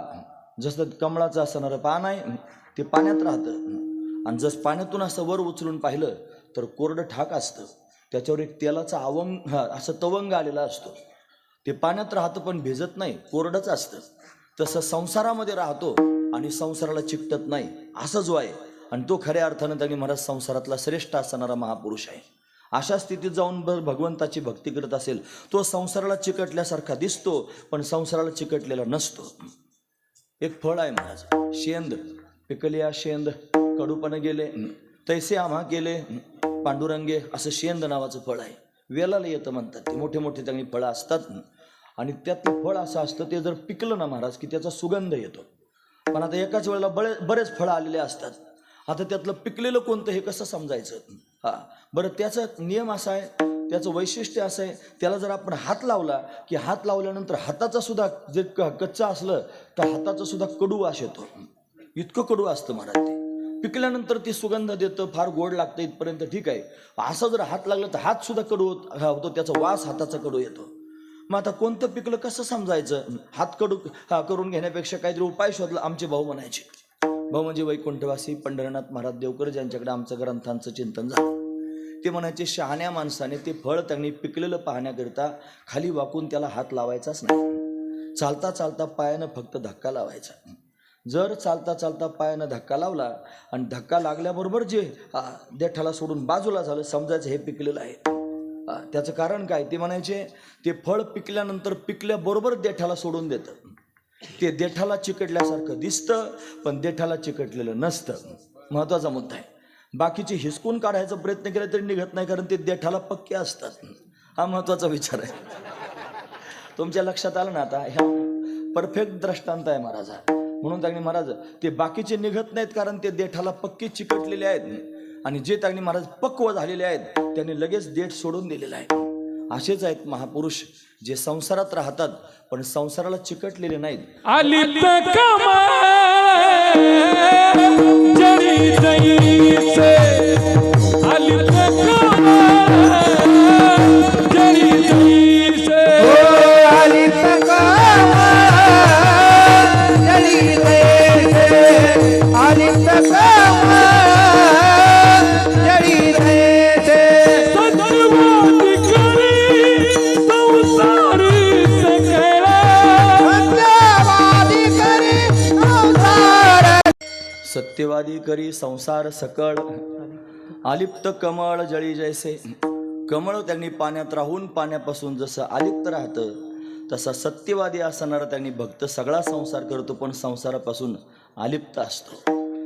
जसं कमळाचं असणारं पान आहे ते पाण्यात राहतं आणि जसं पाण्यातून असं वर उचलून पाहिलं तर कोरडं ठाक असतं, त्याच्यावर एक तेलाचा असं तवंग आलेला असतो. ते पाण्यात राहतं पण भिजत नाही, कोरडंच असतं. तसं संसारामध्ये राहतो आणि संसाराला चिकटत नाही, असं जो आहे. आणि तो खऱ्या अर्थानं त्यांनी महाराज संसारातला श्रेष्ठ असणारा महापुरुष आहे. अशा स्थितीत जाऊन भगवंताची भक्ती करत असेल, तो संसाराला चिकटल्यासारखा दिसतो पण संसाराला चिकटलेला नसतो. एक फळ आहे महाराज, शेंद. पिकल्या शेंद कडूपण गेले, तैसे आम्हा गेले पांडुरंगे, असं शेंद नावाचं फळ आहे. वेलाला येतं म्हणतात. ते मोठे मोठे चांगली फळं असतात आणि त्यातलं फळ असं असतं, ते जर पिकलं ना महाराज की त्याचा सुगंध येतो. पण आता एकाच वेळेला बरेच फळं आलेले असतात. आता त्यातलं पिकलेलं कोणतं हे कसं समजायचं? बरं, त्याचा नियम असा आहे, त्याचं वैशिष्ट्य असं आहे, त्याला जर आपण हात लावला की हात लावल्यानंतर हाताचा सुद्धा जे कच्चा असलं तर हाताचा सुद्धा कडू वास येतो. इतकं कडू असतं महाराज ते. पिकल्यानंतर ती सुगंध देतं, फार गोड लागतं, इथपर्यंत ठीक आहे. असं जर हात लागला तर हात सुद्धा कडू होतो, त्याचा वास हाताचा कडू येतो. मग आता कोणतं पिकलं कसं समजायचं? हात कडू करून घेण्यापेक्षा काहीतरी उपाय शोधला. आमचे भाऊ म्हणायचे, भाऊ म्हणजे वैकुंठवासी पंढरीनाथ महाराज देवकर, ज्यांच्याकडे आमचं ग्रंथांचं चिंतन झालं, ते म्हणायचे शहाण्या माणसाने ते फळ त्यांनी पिकलेलं पाहण्याकरिता खाली वाकून त्याला हात लावायचाच नाही. चालता चालता पायानं फक्त धक्का लावायचा. जर चालता चालता पायानं धक्का लावला आणि धक्का लागल्याबरोबर जे देठाला सोडून बाजूला झालं, समजायचं हे पिकलेलं आहे. त्याचं कारण काय? ते म्हणायचे ते फळ पिकल्यानंतर पिकल्याबरोबर देठाला सोडून देतं. ते देठाला चिकटल्यासारखं दिसतं पण देठाला चिकटलेलं नसतं. महत्वाचा मुद्दा आहे. बाकीचे हिसकून काढायचा प्रयत्न केला तरी निघत नाही, कारण ते देठाला पक्के असतात. हा महत्वाचा विचार आहे. तुमच्या लक्षात आलं ना आता? ह्या परफेक्ट दृष्टांत आहे महाराज. म्हणून त्यांनी महाराज ते बाकीचे निघत नाहीत, कारण ते देठाला पक्के चिकटलेले आहेत. आणि जे त्यांनी महाराज पक्व झालेले आहेत त्यांनी लगेच देठ सोडून दिलेला आहे. असेच आहेत महापुरुष जे संसारात राहतात पण संसाराला चिकटलेले नाहीत. आलित कमळ जरी जैसे, आलित कमळ जरी जैसे, आलित कमळ जरी जैसे, आलित कमळ जरी जैसे, सत्यवादी करी संसार सकळ, सत्यवादी करी संसार, सत्यवादी करी संसार सकळ, आलिप्त कमळ जळी जैसे. कमळ त्यांनी पाण्यात राहून पाण्यापासून जसं आलिप्त राहतं, तसा सत्यवादी असणारा त्यांनी भक्त सगळा संसार करतो पण संसारापासून आलिप्त असतो.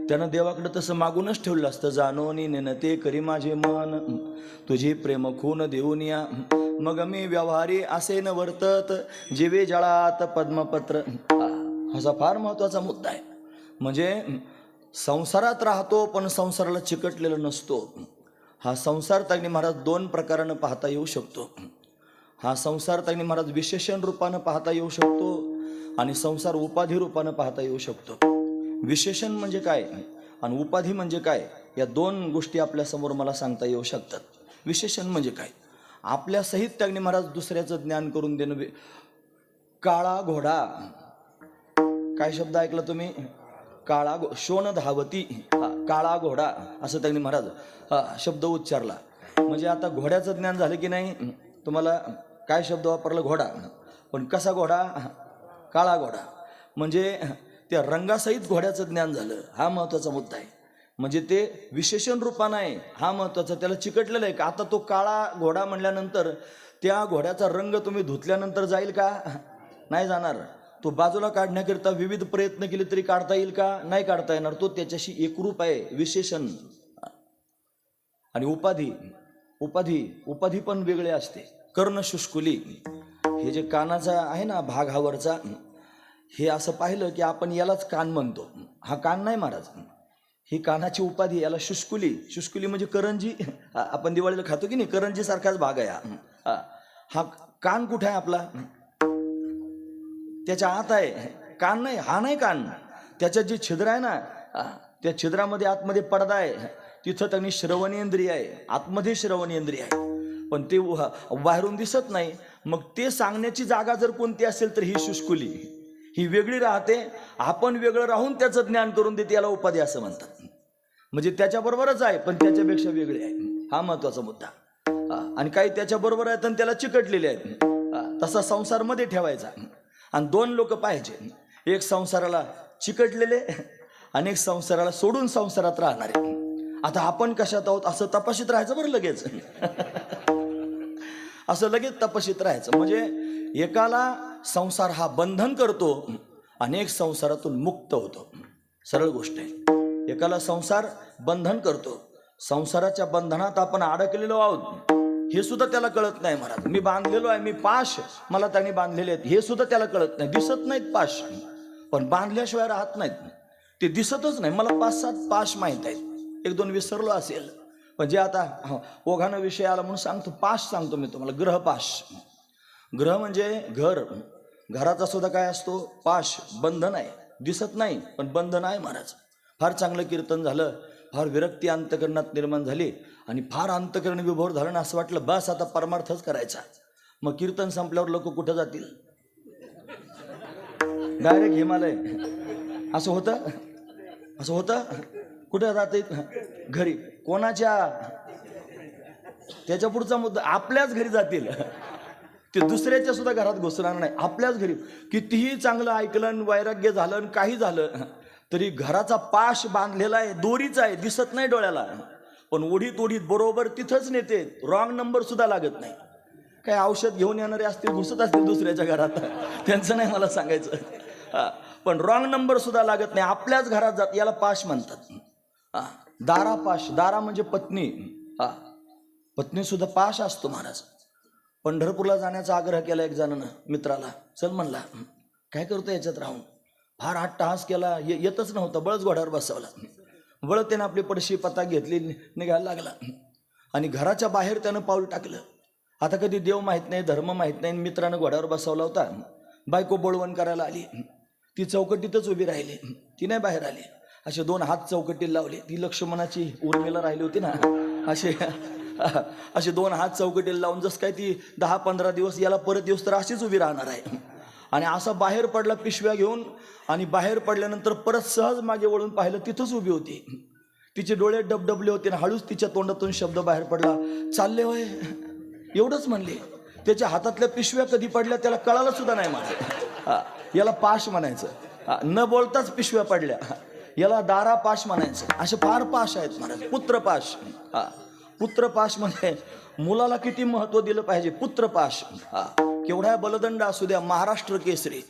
त्यानं देवाकडे तसं मागूनच ठेवलं असतं, जानोनी नेनते करी माझे मन, तुझी प्रेम खून देऊन या, मग मी व्यवहारी असे न वर्तत, जीवे जळात पद्मपत्र. असा फार महत्वाचा मुद्दा आहे. म्हणजे संसारात राहतो पण संसाराला चिकटलेला नसतो. हा संसार त्यांनी महाराज दोन प्रकारानं पाहता येऊ शकतो. हा संसार त्यांनी महाराज विशेषण रूपानं पाहता येऊ शकतो आणि संसार उपाधी रूपानं पाहता येऊ शकतो. विशेषण म्हणजे काय आणि उपाधी म्हणजे काय, या दोन गोष्टी आपल्या समोर मला सांगता येऊ शकतात. विशेषण म्हणजे काय? आपल्या सहित त्यांनी महाराज दुसऱ्याचं ज्ञान करून देणं. काळा घोडा, काय शब्द ऐकला तुम्ही? काळा शोण धावती, काळा घोडा असं त्यांनी महाराज शब्द उच्चारला. म्हणजे आता घोड्याचं ज्ञान झालं की नाही तुम्हाला? काय शब्द वापरला? घोडा. पण कसा घोडा? काळा घोडा. म्हणजे त्या रंगासहित घोड्याचं ज्ञान झालं. हा महत्वाचा मुद्दा आहे. म्हणजे ते विशेषण रूपानं आहे, हा महत्वाचा. त्याला चिकटलेलं आहे का? आता तो काळा घोडा म्हणल्यानंतर त्या घोड्याचा रंग तुम्ही धुतल्यानंतर जाईल का? नाही जाणार. तो बाजूला काढण्याकरिता विविध प्रयत्न केले तरी काढता येईल का? नाही काढता येणार. तो त्याच्याशी एकरूप आहे, विशेषण. आणि उपाधी, उपाधी पण वेगळे असते. कर्ण शुष्कुली, हे जे कानाचा आहे ना भाग हा वरचा, हे असं पाहिलं की आपण यालाच कान म्हणतो. हा कान नाही महाराज, ही कानाची उपाधी. याला शुष्कुली, शुष्कुली म्हणजे करंजी. आपण दिवाळीला खातो की नाही, करंजी सारखाच भाग आहे हा. कान कुठे आहे आपला? त्याच्या आत आहे. कान नाही, हा नाही कान. त्याच्यात जे छिद्र आहे ना, त्या छिद्रामध्ये आतमध्ये पडदा आहे, तिथं त्यांनी श्रवणेंद्रिय आहे, आतमध्ये श्रवणेंद्रिय आहे, पण ते बाहेरून दिसत नाही. मग ते सांगण्याची जागा जर कोणती असेल तर ही शुष्कुली, ही वेगळी राहते. आपण वेगळं राहून त्याचं ज्ञान करून देते, याला उपाधी असं म्हणतात. म्हणजे त्याच्याबरोबरच आहे पण त्याच्यापेक्षा वेगळे आहे. हा महत्वाचा मुद्दा. आणि काही त्याच्याबरोबर आहेत आणि त्याला चिकटलेले आहेत. तसा संसारमध्ये ठेवायचा. आणि दोन लोक पाहिजे, एक संसाराला चिकटलेले आणि एक संसाराला सोडून संसारात राहणारे. आता आपण कशात आहोत असं तपाशीत राहायचं बरं लगेच. असं लगेच तपाशीत राहायचं. म्हणजे एकाला संसार हा बंधन करतो, अनेक संसारातून मुक्त होतो. सरळ गोष्ट आहे. एकाला संसार बंधन करतो, संसाराच्या बंधनात आपण अडकलेलो आहोत हे सुद्धा त्याला कळत नाही. महाराज मी बांधलेलो आहे, मी पाश मला त्यांनी बांधलेले आहेत हे सुद्धा त्याला कळत नाही. दिसत नाहीत पाश, पण बांधल्याशिवाय राहत नाहीत. ते दिसतच नाही. मला 5-7 पाश माहीत आहेत, 1-2 विसरलो असेल. पण जे आता ओघानं विषय आला म्हणून सांगतो, पाश सांगतो मी तुम्हाला. ग्रहपाश. ग्रह म्हणजे घर. घराचा सुद्धा काय असतो? पाश. बंधन आहे, दिसत नाही पण बंधन आहे. महाराज फार चांगलं कीर्तन झालं, फार विरक्ती अंतकरणात निर्माण झाली आणि फार अंतकरण विभोर झालं. असं वाटलं बस आता परमार्थच करायचा. मग कीर्तन संपल्यावर लोक कुठं जातील? डायरेक्ट हिमालय. असं होतं, असं होतं. कुठं जाते? घरी. कोणाच्या? त्याच्या पुढचा मुद्दा, आपल्याच घरी जातील. ते दुसऱ्याच्या सुद्धा घरात घुसणार नाही, आपल्याच घरी. कितीही चांगलं ऐकलं, वैराग्य झालं, काही झालं तरी घराचा पाश बांधलेला आहे, दोरीचा आहे, दिसत नाही डोळ्याला, पण ओढीत ओढीत बरोबर तिथंच नेते. रॉंग नंबर सुद्धा लागत नाही. काय औषध घेऊन येणारे असतील, घुसत असतील दुसऱ्याच्या घरात, त्यांचं नाही मला सांगायचं. पण रॉंग नंबर सुद्धा लागत नाही, आपल्याच घरात जात. याला पाश म्हणतात. दारा पाश. दारा म्हणजे पत्नी. पत्नी सुद्धा पाश असतो. महाराज पंढरपूरला जाण्याचा आग्रह केला एक जणानं मित्राला. चल म्हणला. काय करतो याच्यात राहून? फार अट्टहास केला, येतच नव्हतं. बळच घोड्यावर बसवला. बळत त्यानं आपली पडशी पता घेतली, निघायला लागला. आणि घराच्या बाहेर त्यानं पाऊल टाकलं. आता कधी देव माहीत नाही, धर्म माहीत नाही. मित्रानं घोड्यावर बसवला होता. बायको बोळवण करायला आली. ती चौकटीतच उभी राहिली, ती नाही बाहेर आली. असे 2 हात चौकटीला लावले. ती लक्ष्मणाची उर्मिला राहिली होती ना, असे 2 हात चौकटीला लावून जसं काय ती 10-15 दिवस याला परत येऊस तर अशीच उभी राहणार आहे. आणि असा बाहेर पडला पिशव्या घेऊन. आणि बाहेर पडल्यानंतर परत सहज मागे वळून पाहिलं, तिथंच उभी होती. तिचे डोळे डबडबले होते आणि हळूच तिच्या तोंडातून शब्द बाहेर पडला, चालले होय, एवढंच म्हणले. त्याच्या हातातल्या पिशव्या कधी पडल्या त्याला कळालं सुद्धा नाही. माझं याला पाश म्हणायचं. न बोलताच पिशव्या पडल्या, याला दारा पाश म्हणायचं. असे फार पाश आहेत महाराज. पुत्रपाश. पुत्रपाश म्हणजे मुलाला किती महत्व दिलं पाहिजे. पुत्रपाश. केवढ्या बलदंड असू द्या, महाराष्ट्र केसरी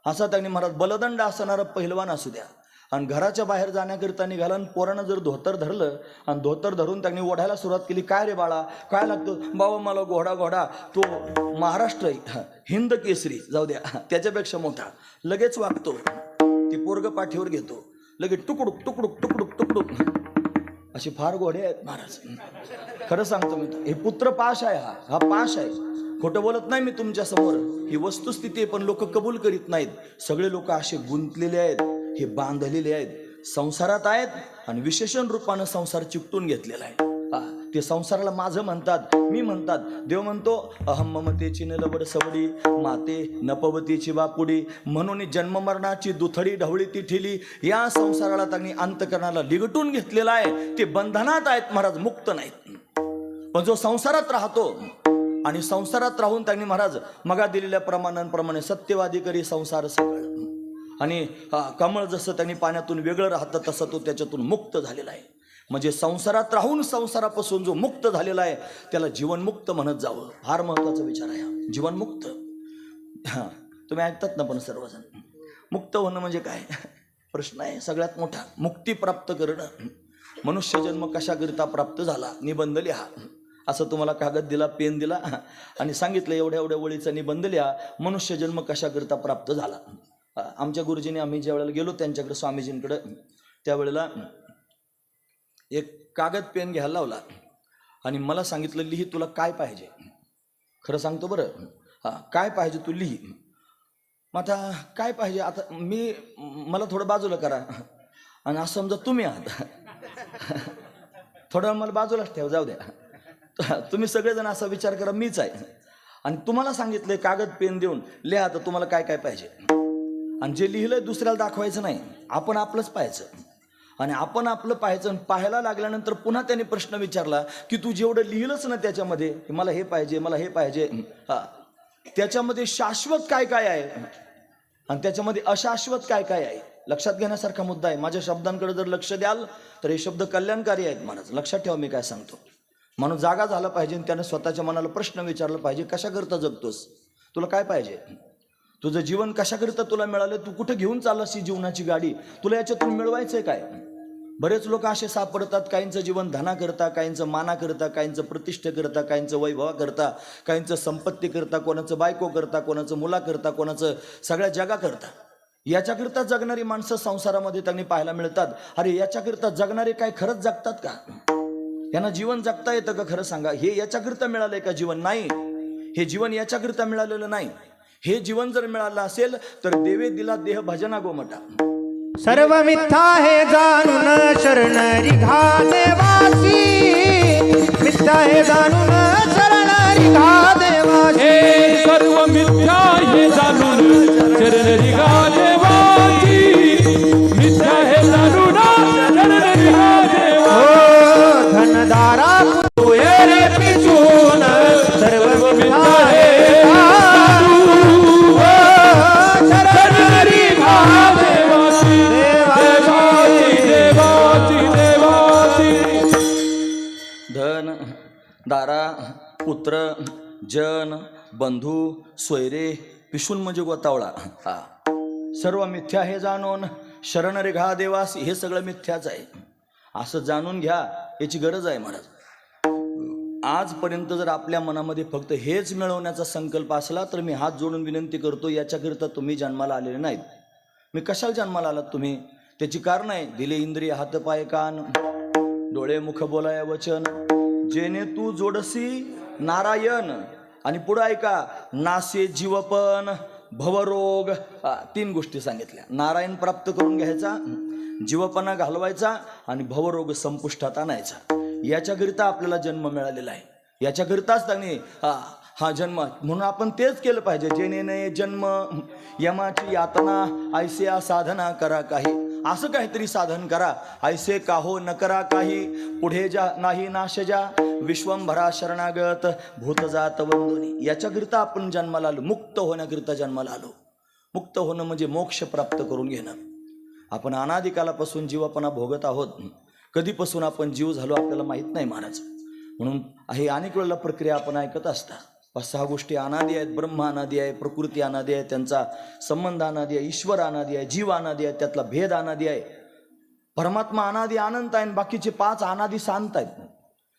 असा त्यांनी महाराज बलदंड असणारा पहिलवान असू द्या. आणि घराच्या बाहेर जाण्याकरिता निघाला आणि पोरानं जर धोतर धरलं आणि धोतर धरून त्यांनी ओढायला सुरुवात केली. काय रे बाळा, काय लागतं? बाबा मला घोडा. घोडा तो महाराष्ट्र हिंद केसरी, जाऊ द्या त्याच्यापेक्षा मोठा. लगेच वागतो. ती पोरग पाठीवर घेतो, लगेच टुकडुक टुकडुक टुकडुक टुकडुक. असे फार घोडे आहेत महाराज. खरं सांगतो मी, हे पुत्रपाश आहे. हा पाश आहे. खोटं बोलत नाही मी तुमच्या समोर. ही वस्तुस्थिती आहे, पण लोक कबूल करीत नाहीत. सगळे लोक असे गुंतलेले आहेत, हे बांधलेले आहेत, संसारात आहेत आणि विशेषण रूपानं संसार चिकटून घेतलेला आहे. ते संसाराला माझं म्हणतात, मी म्हणतात. देव म्हणतो अहम ममतेची नलबड सवडी, माते नपवतीची बापुडी, म्हणून जन्म मरणाची दुथडी ढवळी ती ठेली. या संसाराला त्यांनी अंतकरणाला लिगटून घेतलेला आहे. ते बंधनात आहेत महाराज, मुक्त नाहीत. पण जो संसारात राहतो आणि संसारात राहून त्यांनी महाराज मगा दिलेल्या प्रमाणांप्रमाणे सत्यवादी करी संसार सगळ. आणि कमळ जसं त्यांनी पाण्यातून वेगळं राहतं तसं तो त्याच्यातून मुक्त झालेला आहे. म्हणजे संसारात राहून संसारापासून जो मुक्त झालेला आहे त्याला जीवनमुक्त म्हणत जावं. फार महत्वाचा विचार आहे जीवनमुक्त. तुम्ही ऐकतात ना पण सर्वजण. मुक्त होणं म्हणजे काय प्रश्न आहे सगळ्यात मोठा. मुक्ती प्राप्त करणं. मनुष्य जन्म कशाकरिता प्राप्त झाला, निबंध लिहा. असं तुम्हाला कागद दिला, पेन दिला आणि सांगितलं एवढ्या एवढ्या वळीचा निबंध लिहा, मनुष्य जन्म कशाकरिता प्राप्त झाला. आमच्या गुरुजीने, आम्ही ज्या वेळेला गेलो त्यांच्याकडे स्वामीजींकडे, त्यावेळेला एक कागद पेन घ्यायला लावला आणि मला सांगितलं लिही तुला काय पाहिजे. खरं सांगतो बरं, काय पाहिजे तू लिही. मग आता काय पाहिजे, आता मला थोडं बाजूला करा आणि असं समजा तुम्ही आहात, थोडं मला बाजूलाच ठेव, जाऊ द्या. तुम्ही सगळेजण असा विचार करा मीच आहे आणि तुम्हाला सांगितलंय कागद पेन देऊन लिहा आता तुम्हाला काय काय पाहिजे. आणि जे लिहिलंय दुसऱ्याला दाखवायचं नाही, आपण आपलंच पाहायचं. आणि आपण आपलं पाहायचं आणि पाहायला लागल्यानंतर पुन्हा त्याने प्रश्न विचारला की तू जेवढं लिहिलंच ना त्याच्यामध्ये, मला हे पाहिजे, मला हे पाहिजे, त्याच्यामध्ये शाश्वत काय काय आहे आणि त्याच्यामध्ये अशाश्वत काय काय आहे. लक्षात घेण्यासारखा मुद्दा आहे. माझ्या शब्दांकडे जर लक्ष द्याल तर हे शब्द कल्याणकारी आहेत महाराज. लक्षात ठेवा मी काय सांगतो. माणूस जागा झाला पाहिजे आणि त्याने स्वतःच्या मनाला प्रश्न विचारला पाहिजे, कशाकरता जगतोस, तुला काय पाहिजे, तुझं जीवन कशाकरता तुला मिळालं, तू कुठं घेऊन चाललास ही जीवनाची गाडी, तुला याच्यातून मिळवायचंय काय. बरेच लोक असे सापडतात, काहींचं जीवन धना करता, काहींचं माना करता, काहींचं प्रतिष्ठे करता, काहींचं वैभवा करता, काहींचं संपत्ती करता, कोणाचं बायको करता, कोणाचं मुला करता, कोणाचं सगळ्या जगा करता. याच्याकरता जगणारी माणसं संसारामध्ये त्यांनी पाहायला मिळतात. अरे याच्याकरता जगणारे काय खरंच जगतात का? यांना जीवन जगता येतं का? खरं सांगा. हे याच्याकरता मिळालंय का जीवन? नाही, हे जीवन याच्याकरता मिळालेलं नाही. हे जीवन जर मिळालं असेल तर देवे दिला देह भजना गोमटा. सर्व मिथ्या हे जाणून शरण रिघा देवासी, मिथ्या हे जाणून शरण रिघा देवासी. हे सर्व मिथ्या हे जाणून चरण रिघा देवाची, मिथ्या हे जाणून चरण रिघा देवा. हो धनदारा पुतळे रे पिचून सर्व मिथ्या हे जाणून शरण रिघा देवासी. धन, दारा, पुत्र, जन, बंधू, सोयरे, पिशून म्हणजे गोतावळा, हा सर्व मिथ्या हे जाणून शरण रेघा देवास. हे सगळं मिथ्याच आहे असं जाणून घ्या, याची गरज आहे महाराज. आजपर्यंत जर आपल्या मनामध्ये फक्त हेच मिळवण्याचा संकल्प असला तर मी हात जोडून विनंती करतो, याच्याकरिता तुम्ही जन्माला आलेले नाहीत. मी कशाला जन्माला आलात तुम्ही? त्याची कारण आहे. दिले इंद्रिय हात पाय कान, डोळे मुख बोलाय वचन, जेणे तू जोडसी नारायण. आणि पुढं ऐका, नासे जीवपण भवरोग. 3 गोष्टी सांगितल्या. नारायण प्राप्त करून घ्यायचा, जीवपणा घालवायचा आणि भवरोग संपुष्टात आणायचा. याच्याकरिता आपल्याला जन्म मिळालेला आहे. याच्याकरिताच त्यांनी हा जन्म, म्हणून आपण तेच केलं पाहिजे. जेणे नये जन्म यमाची यातना, ऐसे साधना करा काही. असं काहीतरी साधन करा. ऐसे काहो न करा काही, पुढे जा नाही नाश जा, विश्वंभरा शरणागत भूत जात वंदोनी. याच्याकरिता आपण जन्माला आलो, मुक्त होण्याकरिता जन्माला आलो. मुक्त होणं म्हणजे मोक्ष प्राप्त करून घेणं. आपण अनादिकालापासून जीवापणा भोगत आहोत. कधीपासून आपण जीव झालो आपल्याला माहीत नाही महाराज. म्हणून हे अनेक वेळेला प्रक्रिया आपण ऐकत असता. 5-6 गोष्टी अनादी आहेत. ब्रह्म अनादी आहे, प्रकृती अनादी आहे, त्यांचा संबंध अनादी आहे, ईश्वर अनादी आहे, जीव अनादी आहे, त्यातला भेद अनादी आहे, परमात्मा अनादी अनंत आहे, बाकीचे 5 अनादी शांत आहेत.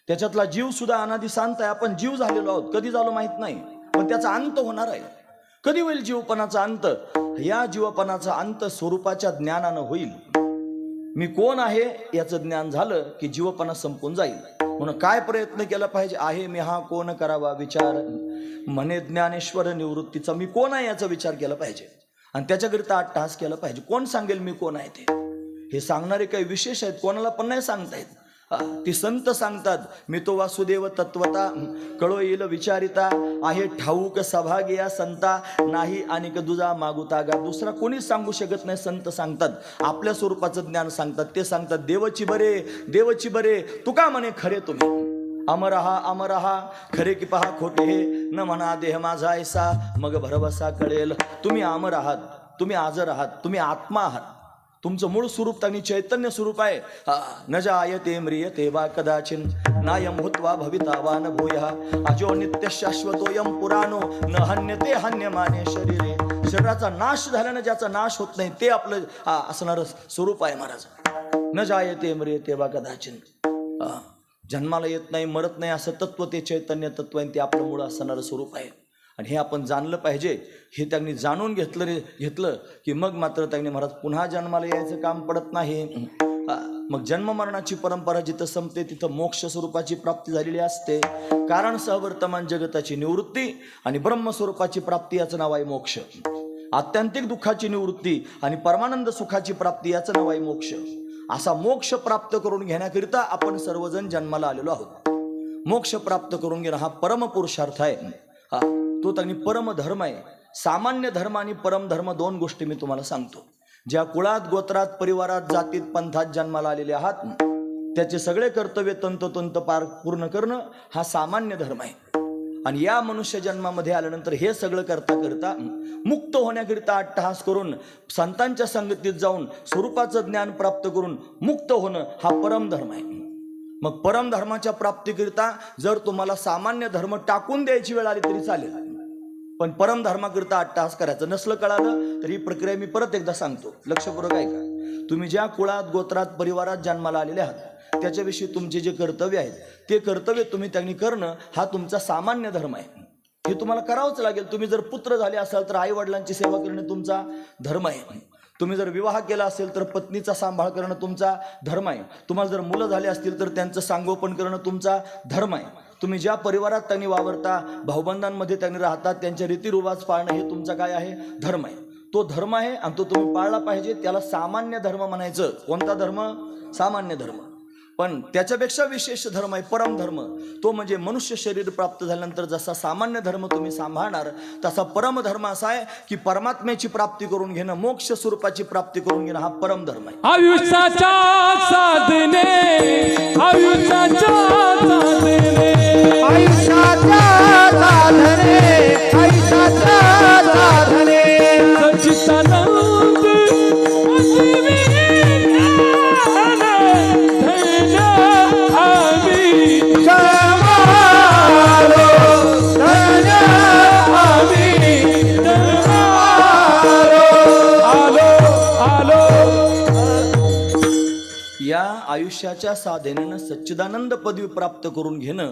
त्याच्यातला जीव सुद्धा अनादी शांत आहे. आपण जीव झालेलो आहोत, कधी झालो माहित नाही, पण त्याचा अंत होणार आहे. कधी होईल जीवपणाचा अंत? या जीवपणाचा अंत स्वरूपाच्या ज्ञानानं होईल. मी कोण आहे याचं ज्ञान झालं की जीवपणा संपून जाईल. म्हणून काय प्रयत्न केला पाहिजे? आहे मी हा कोण करावा विचार, म्हणे ज्ञानेश्वर निवृत्तीचा. मी कोण आहे याचा विचार केला पाहिजे आणि त्याच्याकरिता अट्टहास केला पाहिजे. कोण सांगेल मी कोण आहे ते? हे सांगणारे काही विशेष आहेत, कोणाला पण नाही सांगता येत. ती संत सांगतात, मी तो वासुदेव तत्वता, कळो येईल विचारिता, आहे ठाऊक सभागिया संता, नाही अनिक दुजा मागुता गा. दुसरा कोणीच सांगू शकत नाही. संत सांगतात, आपल्या स्वरूपाचं ज्ञान सांगतात. ते सांगतात, देवची बरे देवची बरे, तुका म्हणे खरे तुम्ही, अमरहा खरे की पहा खोटे हे, न म्हणा देह माझा ऐसा, मग भरवसा कळेल. तुम्ही अमर आहात, तुम्ही आजर आहात, तुम्ही आत्मा आहात. तुमचं मूळ स्वरूप त्यांनी चैतन्य स्वरूप आहे. न जायते म्रियते वा कदाचिन, नायम भूत्वा भविता वा न भूयः, अजो नित्य शाश्वतोयम पुराणो, न हन्यते हन्यमाने शरीरे. शरीराचा नाश झाल्यानं ज्याचा नाश होत नाही ते आपलं असणारं स्वरूप आहे महाराज. न जायते म्रियते वा कदाचिन, जन्माला येत नाही, मरत नाही असं तत्व ते चैतन्य तत्व आहे. ते आपलं मूळ असणारं स्वरूप आहे. आणि हे आपण जाणलं पाहिजे. हे त्यांनी जाणून घेतलं की मग मात्र त्यांनी महाराज पुन्हा जन्माला यायचं काम पडत नाही. मग जन्म मरणाची परंपरा जिथं संपते तिथं मोक्ष स्वरूपाची प्राप्ती झालेली असते. कारण सहवर्तमान जगताची निवृत्ती आणि ब्रह्मस्वरूपाची प्राप्ती याचं नाव आहे मोक्ष. आत्यंतिक दुःखाची निवृत्ती आणि परमानंद सुखाची प्राप्ती याचं नाव आहे मोक्ष. असा मोक्ष प्राप्त करून घेण्याकरिता आपण सर्वजण जन्माला आलेलो आहोत. मोक्ष प्राप्त करून घेणं हा परमपुरुषार्थ आहे. तो त्यांनी परमधर्म आहे. सामान्य धर्म आणि परमधर्म 2 गोष्टी मी तुम्हाला सांगतो. ज्या कुळात, गोत्रात, परिवारात, जातीत, पंथात जन्माला आलेले आहात त्याचे सगळे कर्तव्य तंतोतंत पूर्ण करणं हा सामान्य धर्म आहे. आणि या मनुष्य जन्मामध्ये आल्यानंतर हे सगळं करता करता मुक्त होण्याकरिता अट्टहास करून संतांच्या संगतीत जाऊन स्वरूपाचं ज्ञान प्राप्त करून मुक्त होणं हा परमधर्म आहे. मग परमधर्माच्या प्राप्तीकरिता जर तुम्हाला सामान्य धर्म टाकून द्यायची वेळ आली तरी चालेल, पण परमधर्माकरिता अट्टहास करायचं नसलं कळालं तर ही प्रक्रिया मी परत एकदा सांगतो, लक्षपूर्वक ऐका. तुम्ही ज्या कुळात गोत्रात परिवारात जन्माला आलेले आहात त्याच्याविषयी तुमचे जे कर्तव्य आहेत ते कर्तव्य तुम्ही त्यांनी करणं हा तुमचा सामान्य धर्म आहे. हे तुम्हाला करावंच लागेल. तुम्ही जर पुत्र झाले असाल तर आई वडिलांची सेवा करणं तुमचा धर्म आहे. तुम्ही जर विवाह केला असेल तर पत्नीचा सांभाळ करणं तुमचा धर्म आहे. तुम्हाला जर मुलं झाले असतील तर त्यांचं सांगोपन करणं तुमचा धर्म आहे. तुम्ही ज्या परिवारात त्यांनी वावरता, भाऊबंधांमध्ये त्यांनी राहतात, त्यांचे रीतिरिवाज पाळणं हे तुमचा काय आहे? धर्म आहे. तो धर्म आहे आणि तो तुम्ही पाळला पाहिजे. त्याला सामान्य धर्म म्हणायचं. कोणता धर्म? सामान्य धर्म. पण त्याच्यापेक्षा विशेष धर्म आहे परमधर्म. तो म्हणजे मनुष्य शरीर प्राप्त झाल्यानंतर जसा सामान्य धर्म तुम्ही सांभाळणार तसा परमधर्म असा आहे की परमात्म्याची प्राप्ती करून घेणं, मोक्ष स्वरूपाची प्राप्ती करून घेणं हा परमधर्म आहे. आयुष्याच्या साधने, आयुष्याच्या साधने, आयुष्याच्या साधने, आयुष्याच्या साधने, सच्चिदानंद या आयुष्याच्या साधनेनं सच्चिदानंद पदवी प्राप्त करून घेणं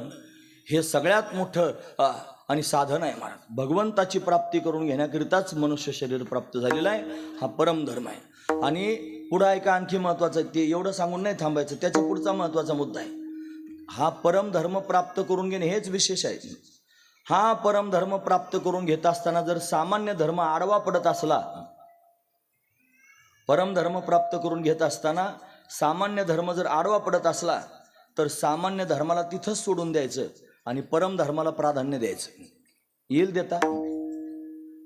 हे सगळ्यात मोठं आणि साधन आहे महाराज. भगवंताची प्राप्ती करून घेण्याकरिताच मनुष्य शरीर प्राप्त झालेलं आहे. हा परमधर्म आहे. आणि पुढं ऐका, आणखी महत्वाचं आहे ते एवढं सांगून नाही थांबायचं, त्याच्या पुढचा महत्वाचा मुद्दा आहे. हा परमधर्म प्राप्त करून घेणे हेच विशेष आहे. हा परमधर्म प्राप्त करून घेत असताना जर सामान्य धर्म आडवा पडत असला, परमधर्म प्राप्त करून घेत असताना सामान्य धर्म जर आडवा पडत असला तर सामान्य धर्माला तिथंच सोडून द्यायचं आणि परमधर्माला प्राधान्य द्यायचं. येईल देता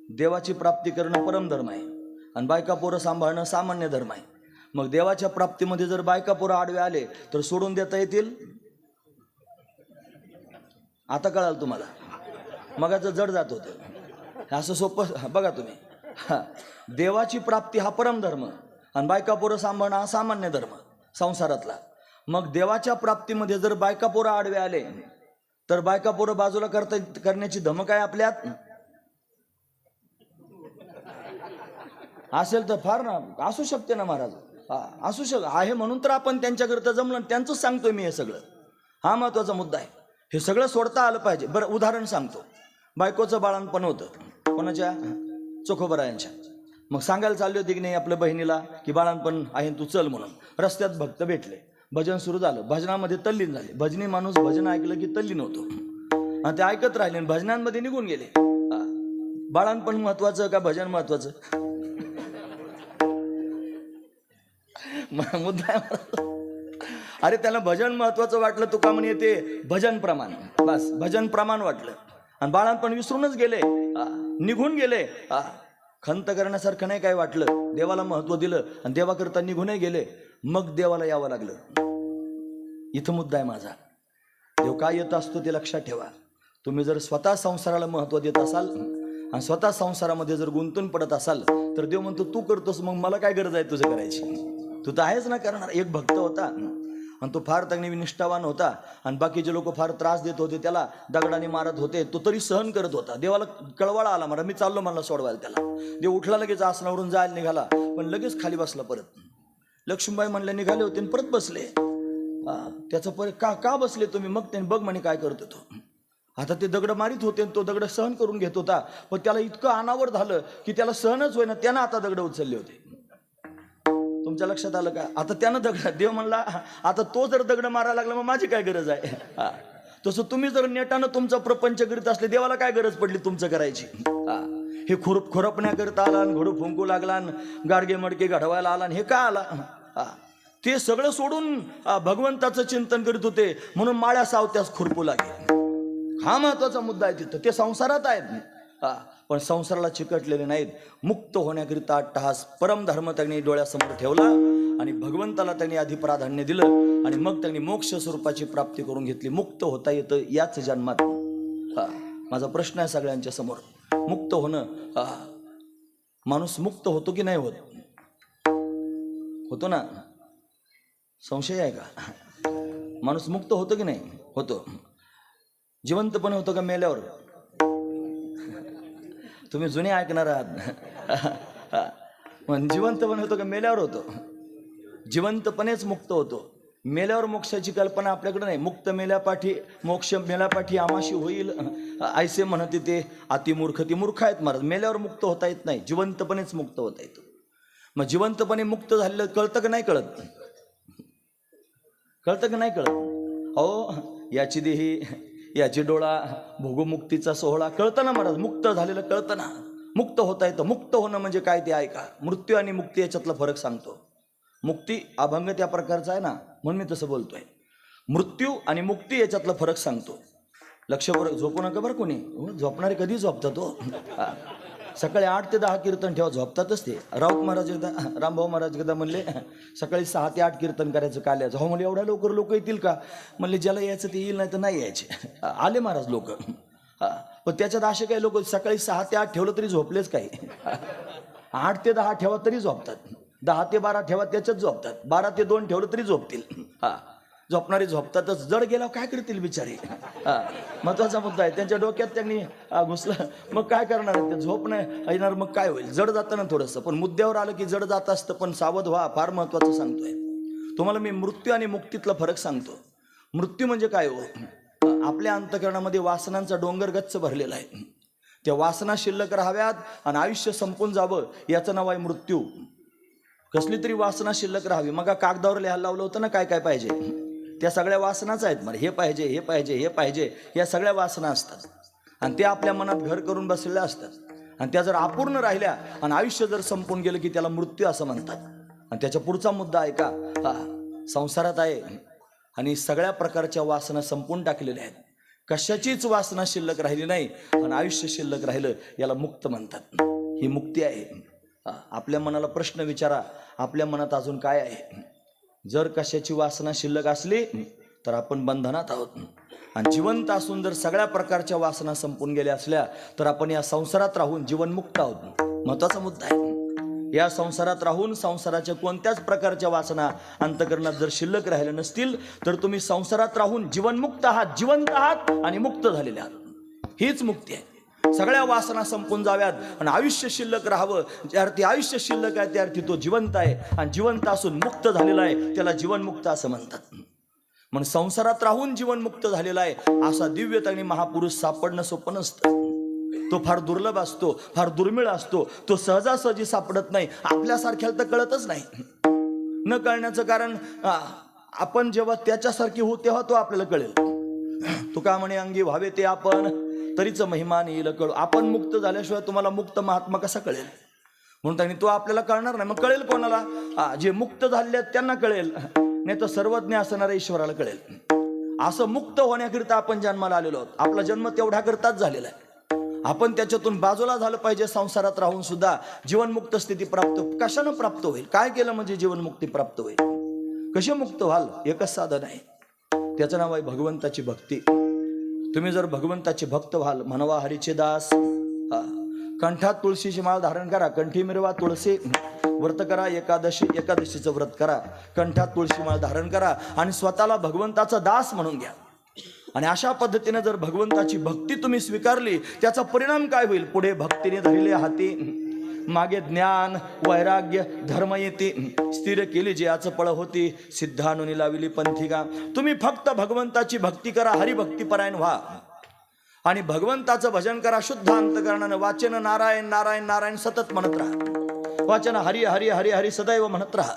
देवाची प्राप्ती करणं परमधर्म आहे आणि बायका पोरं सांभाळणं सामान्य धर्म आहे. मग देवाच्या प्राप्तीमध्ये जर बायका पोरं आडवे आले तर सोडून देता येतील? आता कळाल तुम्हाला. मगाचं जड जात होतं, असं सोपं बघा तुम्ही. देवाची प्राप्ती हा परमधर्म आणि बायका पोरं सांभाळणं हा सामान्य धर्म संसारातला. मग देवाच्या प्राप्तीमध्ये जर बायका पोरं आडवे आले तर बायका पोरं बाजूला करण्याची धमक आहे आपल्यात असेल तर फार ना असू शकते ना महाराज. असू आहे म्हणून तर आपण त्यांच्याकरता जमलं, त्यांचंच सांगतोय मी हे सगळं. हा महत्वाचा मुद्दा आहे. हे सगळं सोडता आलं पाहिजे. बरं उदाहरण सांगतो. बायकोचं बाळणपण होतं कोणाच्या? चोखोबरायांच्या. मग सांगायला चालली होती की नाही आपल्या बहिणीला की बाळणपण आहे तू चल म्हणून. रस्त्यात भक्त भेटले, भजन सुरू झालं, भजनामध्ये तल्लीन झाले. भजनी माणूस भजन ऐकलं की तल्लीन होतो आणि ते ऐकत राहिले आणि भजनांमध्ये निघून गेले. बाळणपण महत्वाचं का भजन महत्वाचं? मुद्दा अरे त्याला भजन महत्वाचं वाटलं, तुका म्हणे ते भजन प्रमाण, बस भजन प्रमाण वाटलं आणि बाळणपण विसरूनच गेले, निघून गेले. खंत करण्यासारखं नाही काय वाटलं, देवाला महत्व दिलं आणि देवाकरता निघूनही गेले. मग देवाला यावं लागलं. इथं मुद्दा आहे माझा. देव काय येत असतो ते लक्षात ठेवा. तुम्ही जर स्वतः संसाराला महत्व देत असाल आणि स्वतः संसारामध्ये जर गुंतून पडत असाल तर देव म्हणतो तू करतोस मग मला काय गरज आहे तुझं करायची? तू तर आहेच ना करणार. एक भक्त होता आणि तो फार चांगली निष्ठावान होता आणि बाकीचे लोक फार त्रास देत होते, त्याला दगडाने मारत होते, तो तरी सहन करत होता. देवाला कळवळा आला, मला मी चाललो म्हणला सोडवायला त्याला. देव उठला, लगेच आसनावरून जायला निघाला पण लगेच खाली बसला परत. लक्ष्मीबाई म्हणले निघाले होते आणि परत बसले. त्याचं परत का बसले तुम्ही? मग त्याने बघ म्हणे काय करतो तो. आता ते दगड मारित होते आणि तो दगड सहन करून घेत होता, पण त्याला इतकं अनावर झालं की त्याला सहनच होईना. त्यानं आता दगड उचलले होते. तुमच्या लक्षात आलं का? आता त्यानं दगड, देव म्हणला आता तो जर दगड मारायला लागला मग माझी काय गरज आहे? तसं तुम्ही जर नेटानं तुमचा प्रपंच करीत असले, देवाला काय गरज पडली तुमचं करायची? हे खुरपण्याकरता आला, घोडू फुंकू लागला, गाडगे मडके घडवायला आला, हे का आला? ते सगळं सोडून भगवंताचं चिंतन करीत होते म्हणून माळ्या सावत्यास खुरपू लागले. हा महत्वाचा मुद्दा आहे तिथं. ते संसारात आहेत पण संसाराला चिकटलेले नाहीत. मुक्त होण्याकरिता अट्टहास परमधर्म त्यांनी डोळ्यासमोर ठेवला आणि भगवंताला त्यांनी आधी प्राधान्य दिलं आणि मग त्यांनी मोक्ष स्वरूपाची प्राप्ती करून घेतली. मुक्त होता येतं याच जन्मात. माझा प्रश्न आहे सगळ्यांच्या समोर. मुक्त होणं, माणूस मुक्त होतो की नाही होत? होतो ना? संशय आहे का? माणूस मुक्त होतो की नाही? होतो. जिवंतपणे होतो का मेल्यावर? तुम्ही जुने ऐकणार आहात. पण जिवंतपणे होतो का मेल्यावर होतो? जिवंतपणेच मुक्त होतो. मेल्यावर मोक्षाची कल्पना आपल्याकडे नाही. मुक्त मेल्यापाठी, मोक्ष मेल्यापाठी आमाशी होईल ऐसे म्हणते ते अतिमूर्ख. ती मूर्ख आहेत महाराज. मेल्यावर मुक्त होता येत नाही, जिवंतपणेच मुक्त होता येतं. मग जिवंतपणे मुक्त झालेलं कळतं का नाही कळत? कळतं का नाही कळत? हो, याची देही याची डोळा, भोगमुक्तीचा सोहळा, कळतं ना महाराज? मुक्त झालेलं कळतं ना. मुक्त होता येतं. मुक्त होणं म्हणजे काय ते ऐका. मृत्यू आणि मुक्ती याच्यातला फरक सांगतो. मुक्ती अभंग त्या प्रकारचा आहे ना, म्हणून मी तसं बोलतोय. मृत्यू आणि मुक्ती याच्यातला फरक सांगतो. लक्ष बरं, झोपू नका बरं कोणी. झोपणारे कधी झोपतात हो? सकाळी 8 ते 10 कीर्तन ठेवा, झोपतातच ते. राऊत महाराज एकदा, रामभाऊ महाराज एकदा म्हणले सकाळी 6 ते 8 कीर्तन करायचं काल्याचं. हो म्हणले, एवढ्या लवकर लोक येतील का? म्हणले ज्याला यायचं ते येईल, नाही तर नाही यायचे. आले महाराज लोक. पण त्याच्यात असे काही लोक सकाळी 6 ते 8 ठेवलं तरी झोपलेच काही. 8 ते 10 ठेवा तरी झोपतात. 10 ते 12 ठेवा त्याच्यात झोपतात. 12 ते 2 ठेवलं तरी झोपतील. झोपणारे झोपतातच. जड गेल्यावर काय करतील बिचारे? महत्वाचा मुद्दा आहे. त्यांच्या डोक्यात त्यांनी घुसलं, मग काय करणार? ते झोप नाही येणार, मग काय होईल? जड जातं ना थोडंसं. पण मुद्द्यावर आलं की जड जात असतं. पण सावध व्हा, फार महत्वाचं सांगतोय तुम्हाला मी. मृत्यू आणि मुक्तीतला फरक सांगतो. मृत्यू म्हणजे काय हो? आपल्या अंतःकरणामध्ये वासनांचा डोंगर गच्च भरलेला आहे. त्या वासना शिल्लक राहाव्यात आणि आयुष्य संपून जावं, याचं नाव आहे मृत्यू. कसली तरी वासना शिल्लक राहावी. मग कागदावर लिहायला लावलं होतं ना काय काय पाहिजे, त्या सगळ्या वासनाच आहेत. मला हे पाहिजे, हे पाहिजे, हे पाहिजे, या सगळ्या वासना असतात. आणि ते आपल्या मनात घर करून बसलेल्या असतात. आणि त्या जर अपूर्ण राहिल्या आणि आयुष्य जर संपून गेलं की त्याला मृत्यू असं म्हणतात. आणि त्याच्या पुढचा मुद्दा आहे का, संसारात आहे आणि सगळ्या प्रकारच्या वासना संपून टाकलेल्या आहेत. कशाचीच वासना शिल्लक राहिली नाही आणि आयुष्य शिल्लक राहिलं, याला मुक्त म्हणतात. ही मुक्ती आहे. आपल्या मनाला प्रश्न विचारा, आपल्या मनात अजून काय आहे? जर कशाची वासना शिल्लक असली तर आपण बंधनात आहोत. आणि जिवंत असून जर सगळ्या प्रकारच्या वासना संपून गेल्या असल्या तर आपण या संसारात राहून जीवनमुक्त आहोत. महत्वाचा मुद्दा आहे. या संसारात राहून संसाराच्या कोणत्याच प्रकारच्या वासना अंतःकरणात जर शिल्लक राहिल्या नसतील तर तुम्ही संसारात राहून जीवनमुक्त आहात, जिवंत आहात आणि मुक्त झालेले आहात. हीच मुक्ती आहे. सगळ्या वासना संपून जाव्यात आणि आयुष्य शिल्लक राहावं. ज्या अर्थी आयुष्य शिल्लक आहे त्या अर्थी तो जिवंत आहे. आणि जिवंत असून मुक्त झालेला आहे, त्याला जीवनमुक्त असं म्हणतात. म्हणून संसारात राहून जीवनमुक्त झालेला आहे असा दिव्य आणि महापुरुष सापडणं सोपं नसतं. तो फार दुर्लभ असतो, फार दुर्मिळ असतो. तो सहजासहजी सापडत नाही. आपल्यासारख्याला तर कळतच नाही. न कळण्याचं कारण आपण जेव्हा त्याच्यासारखी होऊ तेव्हा तो आपल्याला कळेल. तुका म्हणे अंगी व्हावे ते आपण, तरीच महिमान येईल कळू. आपण मुक्त झाल्याशिवाय तुम्हाला मुक्त महात्मा कसा कळेल? म्हणून त्यांनी तो आपल्याला कळणार नाही. मग कळेल कोणाला? जे मुक्त झाले त्यांना कळेल, नाही तर सर्वज्ञ असणाऱ्या ईश्वराला कळेल. असं मुक्त होण्याकरिता आपण जन्माला आलेलो आहोत. आपला जन्म तेवढ्या करताच झालेला आहे. आपण त्याच्यातून बाजूला झालं पाहिजे. संसारात राहून सुद्धा जीवनमुक्त स्थिती प्राप्त कशानं प्राप्त होईल? काय केलं म्हणजे जीवनमुक्ती प्राप्त होईल? कसे मुक्त व्हाल? एकच साधन आहे, त्याचं नाव आहे भगवंताची भक्ती. तुम्ही जर भगवंताचे भक्त व्हाल, म्हणवा हरीचे दास, कंठात तुळशीची माळ धारण करा, कंठी मिरवा तुळशी, व्रत करा, एकादशीचं व्रत करा, कंठात तुळशी माळ धारण करा आणि स्वतःला भगवंताचा दास म्हणून घ्या. आणि अशा पद्धतीने जर भगवंताची भक्ती तुम्ही स्वीकारली, त्याचा परिणाम काय होईल? पुढे भक्तीने धरले हाती, मागे ज्ञान वैराग्य धर्म येते, स्थिर केली जे याचं पळ होती, सिद्धानुनी लाविली पंथिका. तुम्ही फक्त भगवंताची भक्ती करा, हरिभक्तीपरायण व्हा आणि भगवंताचं भजन करा शुद्ध अंतकरणानं. वाचन नारायण नारायण नारायण सतत म्हणत राहा. वाचन हरी हरी हरी हरी सदैव म्हणत राहा.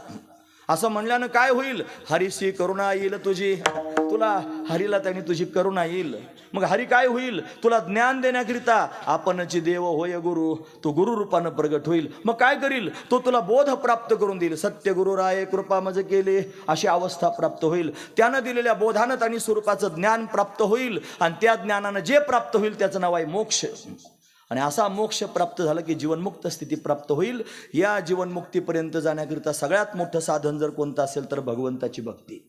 असं म्हणल्यानं काय होईल? हरीशी करुणा येईल तुझी. तुला हरीला त्याने तुझी करुणा येईल. मग हरी काय होईल? तुला ज्ञान देण्याकरिता आपणची देव होय गुरु, तो गुरु रूपानं प्रगट होईल. मग काय करील? तो तुला बोध प्राप्त करून देईल. सत्य गुरु राय कृपा मज केले, अशी अवस्था प्राप्त होईल. त्यानं दिलेल्या बोधानं त्यांनी स्वरूपाचं ज्ञान प्राप्त होईल आणि त्या ज्ञानानं जे प्राप्त होईल त्याचं नाव आहे मोक्ष. आणि असा मोक्ष प्राप्त झाला की जीवनमुक्त स्थिती प्राप्त होईल. या जीवनमुक्तीपर्यंत जाण्याकरिता सगळ्यात मोठं साधन जर कोणतं असेल तर भगवंताची भक्ती.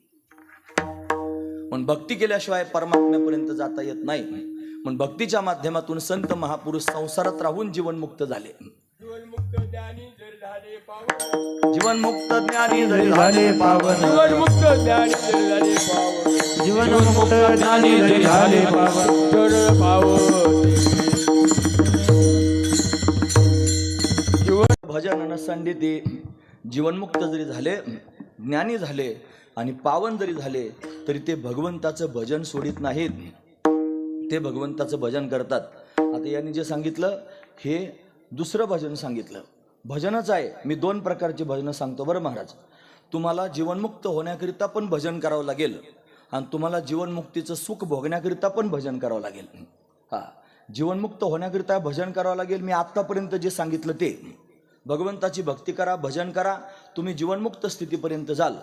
पण भक्ती केल्याशिवाय परमात्म्यापर्यंत जाता येत नाही. पण भक्तीच्या माध्यमातून संत महापुरुष संसारात राहून जीवनमुक्त झाले. जीवनमुक्त ज्ञानी जर झाले पावन, जीवनमुक्त ज्ञानी जरी झाले पावन, जीवनमुक्त ज्ञानी जर झाले पावन, जीवनमुक्त ज्ञानी जरी झाले पावन, जर पावन. भजन नसंडी ते जीवनमुक्त जरी झाले, ज्ञानी झाले आणि पावन जरी झाले तरी ते भगवंताचं भजन सोडित नाहीत. ते भगवंताचं भजन करतात. आता यांनी जे सांगितलं हे दुसरं भजन सांगितलं. भजनच आहे. मी 2 प्रकारचे भजनं सांगतो बरं महाराज. तुम्हाला जीवनमुक्त होण्याकरिता पण भजन करावं लागेल आणि तुम्हाला जीवनमुक्तीचं सुख भोगण्याकरिता पण भजन करावं लागेल. हां, जीवनमुक्त होण्याकरिता भजन करावं लागेल. मी आत्तापर्यंत जे सांगितलं ते भगवंताची भक्ती करा, भजन करा, तुम्ही जीवनमुक्त स्थितीपर्यंत जाल.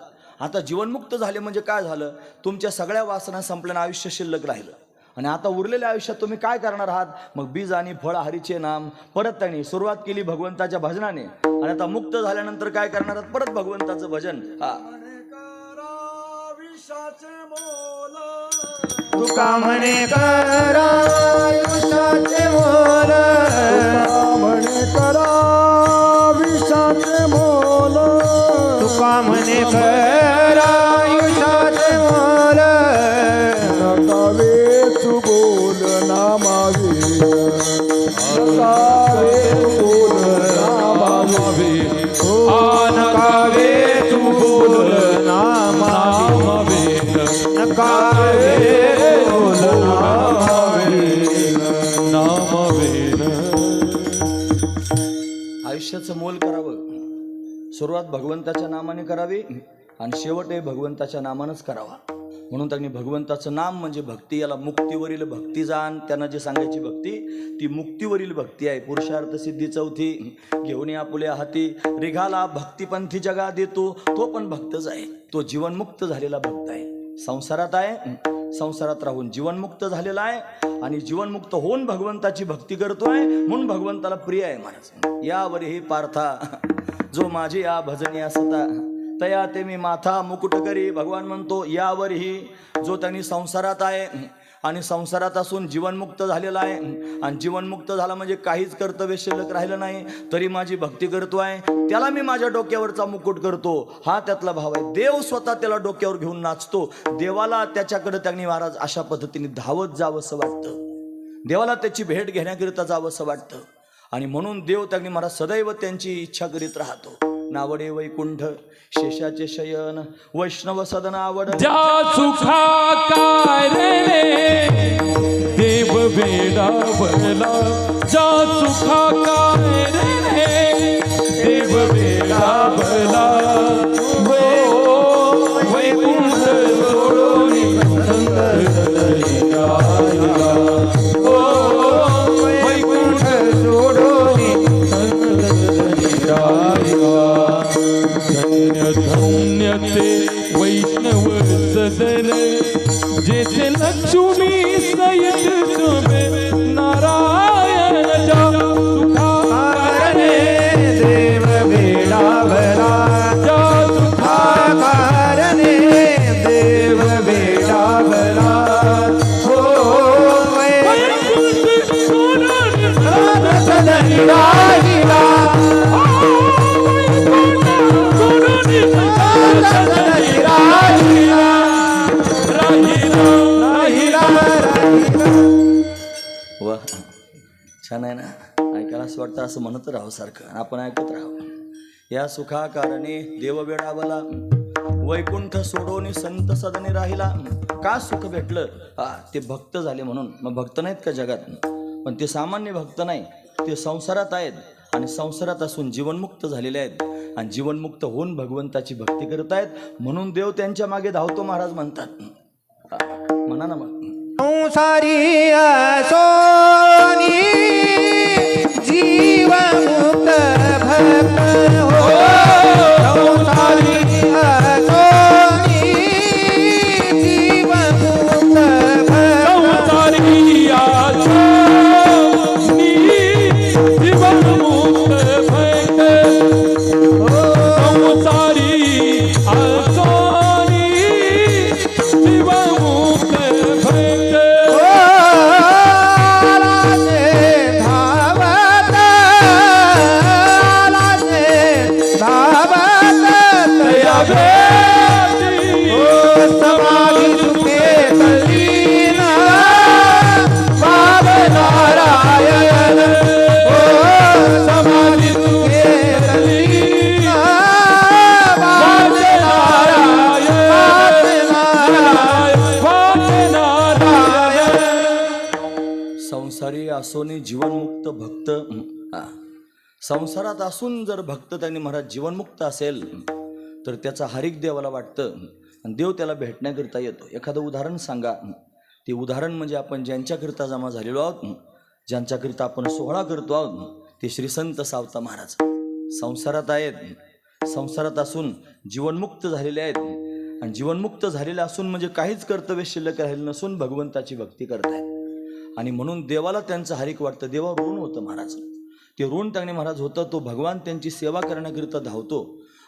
आता जीवनमुक्त झाले म्हणजे काय झालं? तुमच्या सगळ्या वासना संपल्यानं आयुष्य शिल्लक राहिलं आणि आता उरलेल्या आयुष्यात तुम्ही काय करणार आहात? मग बीज आणि फळ हरीचे नाम. परत त्यांनी सुरुवात केली भगवंताच्या भजनाने आणि आता मुक्त झाल्यानंतर काय करणार आहात? परत भगवंताचं भजन. तुका म्हणे करा विषाचे मोल, म्हणे करा विषाचे मोल, तुका म्हणे करा विषाचे मोल, नकावे तू बोल नामावे, नकावे तू बोल नामावे, नकावे तू बोल नामावे, नकावे आयुष्याचं मोल करावं. सुरुवात भगवंताच्या नामाने करावी आणि शेवटही भगवंताच्या नामानंच करावा. म्हणून त्यांनी भगवंताचं नाम म्हणजे भक्ती. याला मुक्तीवरील भक्ती जाण. त्यांना जे सांगायची भक्ती ती मुक्तीवरील भक्ती आहे. पुरुषार्थ सिद्धी 4 घेऊन आपुल्या हाती, रिघाला भक्तिपंथी जगा देतो. तो पण भक्तच आहे. तो जीवनमुक्त झालेला भक्त आहे. संसारात आहे, संसारात राहून जीवनमुक्त झालेला आहे आणि जीवनमुक्त होऊन भगवंताची भक्ती करतोय म्हणून भगवंताला प्रिय आहे महाराज. यावर ही पार्था जो माझी या भजनी असता, तया ते मी माथा मुकुट करी. भगवान म्हणतो यावरही जो त्यांनी संसारात आहे आणि संसारात असून जीवनमुक्त झालेला आहे आणि जीवनमुक्त झाला म्हणजे काहीच कर्तव्य शिल्लक राहिलं नाही तरी माझी भक्ती करतोय, त्याला मी माझ्या डोक्यावरचा मुकुट करतो. हा त्यातला भाव आहे. देव स्वतः त्याला डोक्यावर घेऊन नाचतो. देवाला त्याच्याकडे त्यांनी महाराज अशा पद्धतीने धावत जावंसं वाटतं. देवाला त्याची भेट घेण्याकरिता जावंसं वाटतं आणि म्हणून देव त्यांनी महाराज सदैव त्यांची इच्छा करीत राहतो. नावडे वैकुंठ शेषाचे शयन, वैष्णव सदन आवड. ज्या सुखा काय रे देव वेडा भला, ज्या सुखा काय रे देव वेडा भला, वैकुंठ सोडून वैकुंठ सोडून धन्य ते वैष्णव सदन, जेथे लक्ष्मी सयन नारायण जा सुखा कारणे देव वेडा भला, जा सुखा कारणे देव वेडा भला. हो वैकुंठ सोडून सदनी राहिला, सदनी राहिला, वा छान आहे ना. ऐकायला असं वाटतं असं म्हणत राहावं सारखं. आपण ऐकत राहावं. या सुखा कारणे देव वेडावला, वैकुंठ सोडून संत सदनी राहिला. का सुख भेटलं? ते भक्त झाले म्हणून. मग भक्त नाहीत का जगात? पण ते सामान्य भक्त नाही, ते संसारात आहेत आणि संसारात असून जीवनमुक्त झालेले आहेत आणि जीवनमुक्त होऊन भगवंताची भक्ती करत आहेत म्हणून देव त्यांच्या मागे धावतो महाराज म्हणतात. म्हणा ना मग. संसारी सोनी जीवमुक्त भक्त हो, संसारी सोनी जीवमुक्त भक्त, संसारी जीवनमुक्त भक्त, संसारी जीवमुक्त भक्त. संसारी असून जीवनमुक्त भक्त, संसारात असून जर भक्त त्यांनी महाराज जीवनमुक्त असेल तर त्याचा हरिक देवाला वाटतं आणि देव त्याला भेटण्याकरिता येतो. एखादं उदाहरण सांगा. ते उदाहरण म्हणजे आपण ज्यांच्याकरिता जमा झालेलो आहोत, ज्यांच्याकरिता आपण सोहळा करतो आहोत, ते श्री संत सावता महाराज संसारात आहेत. संसारात असून जीवनमुक्त झालेले आहेत आणि जीवनमुक्त झालेले असून म्हणजे काहीच कर्तव्य शिल्लक राहिलं नसून भगवंताची भक्ती करतायत आणि म्हणून देवाला त्यांचं हरिक वाटतं. देवावर ऋण होतं महाराज. ते ऋण टाकणे महाराज होतं. तो भगवान त्यांची सेवा करण्याकरिता धावतो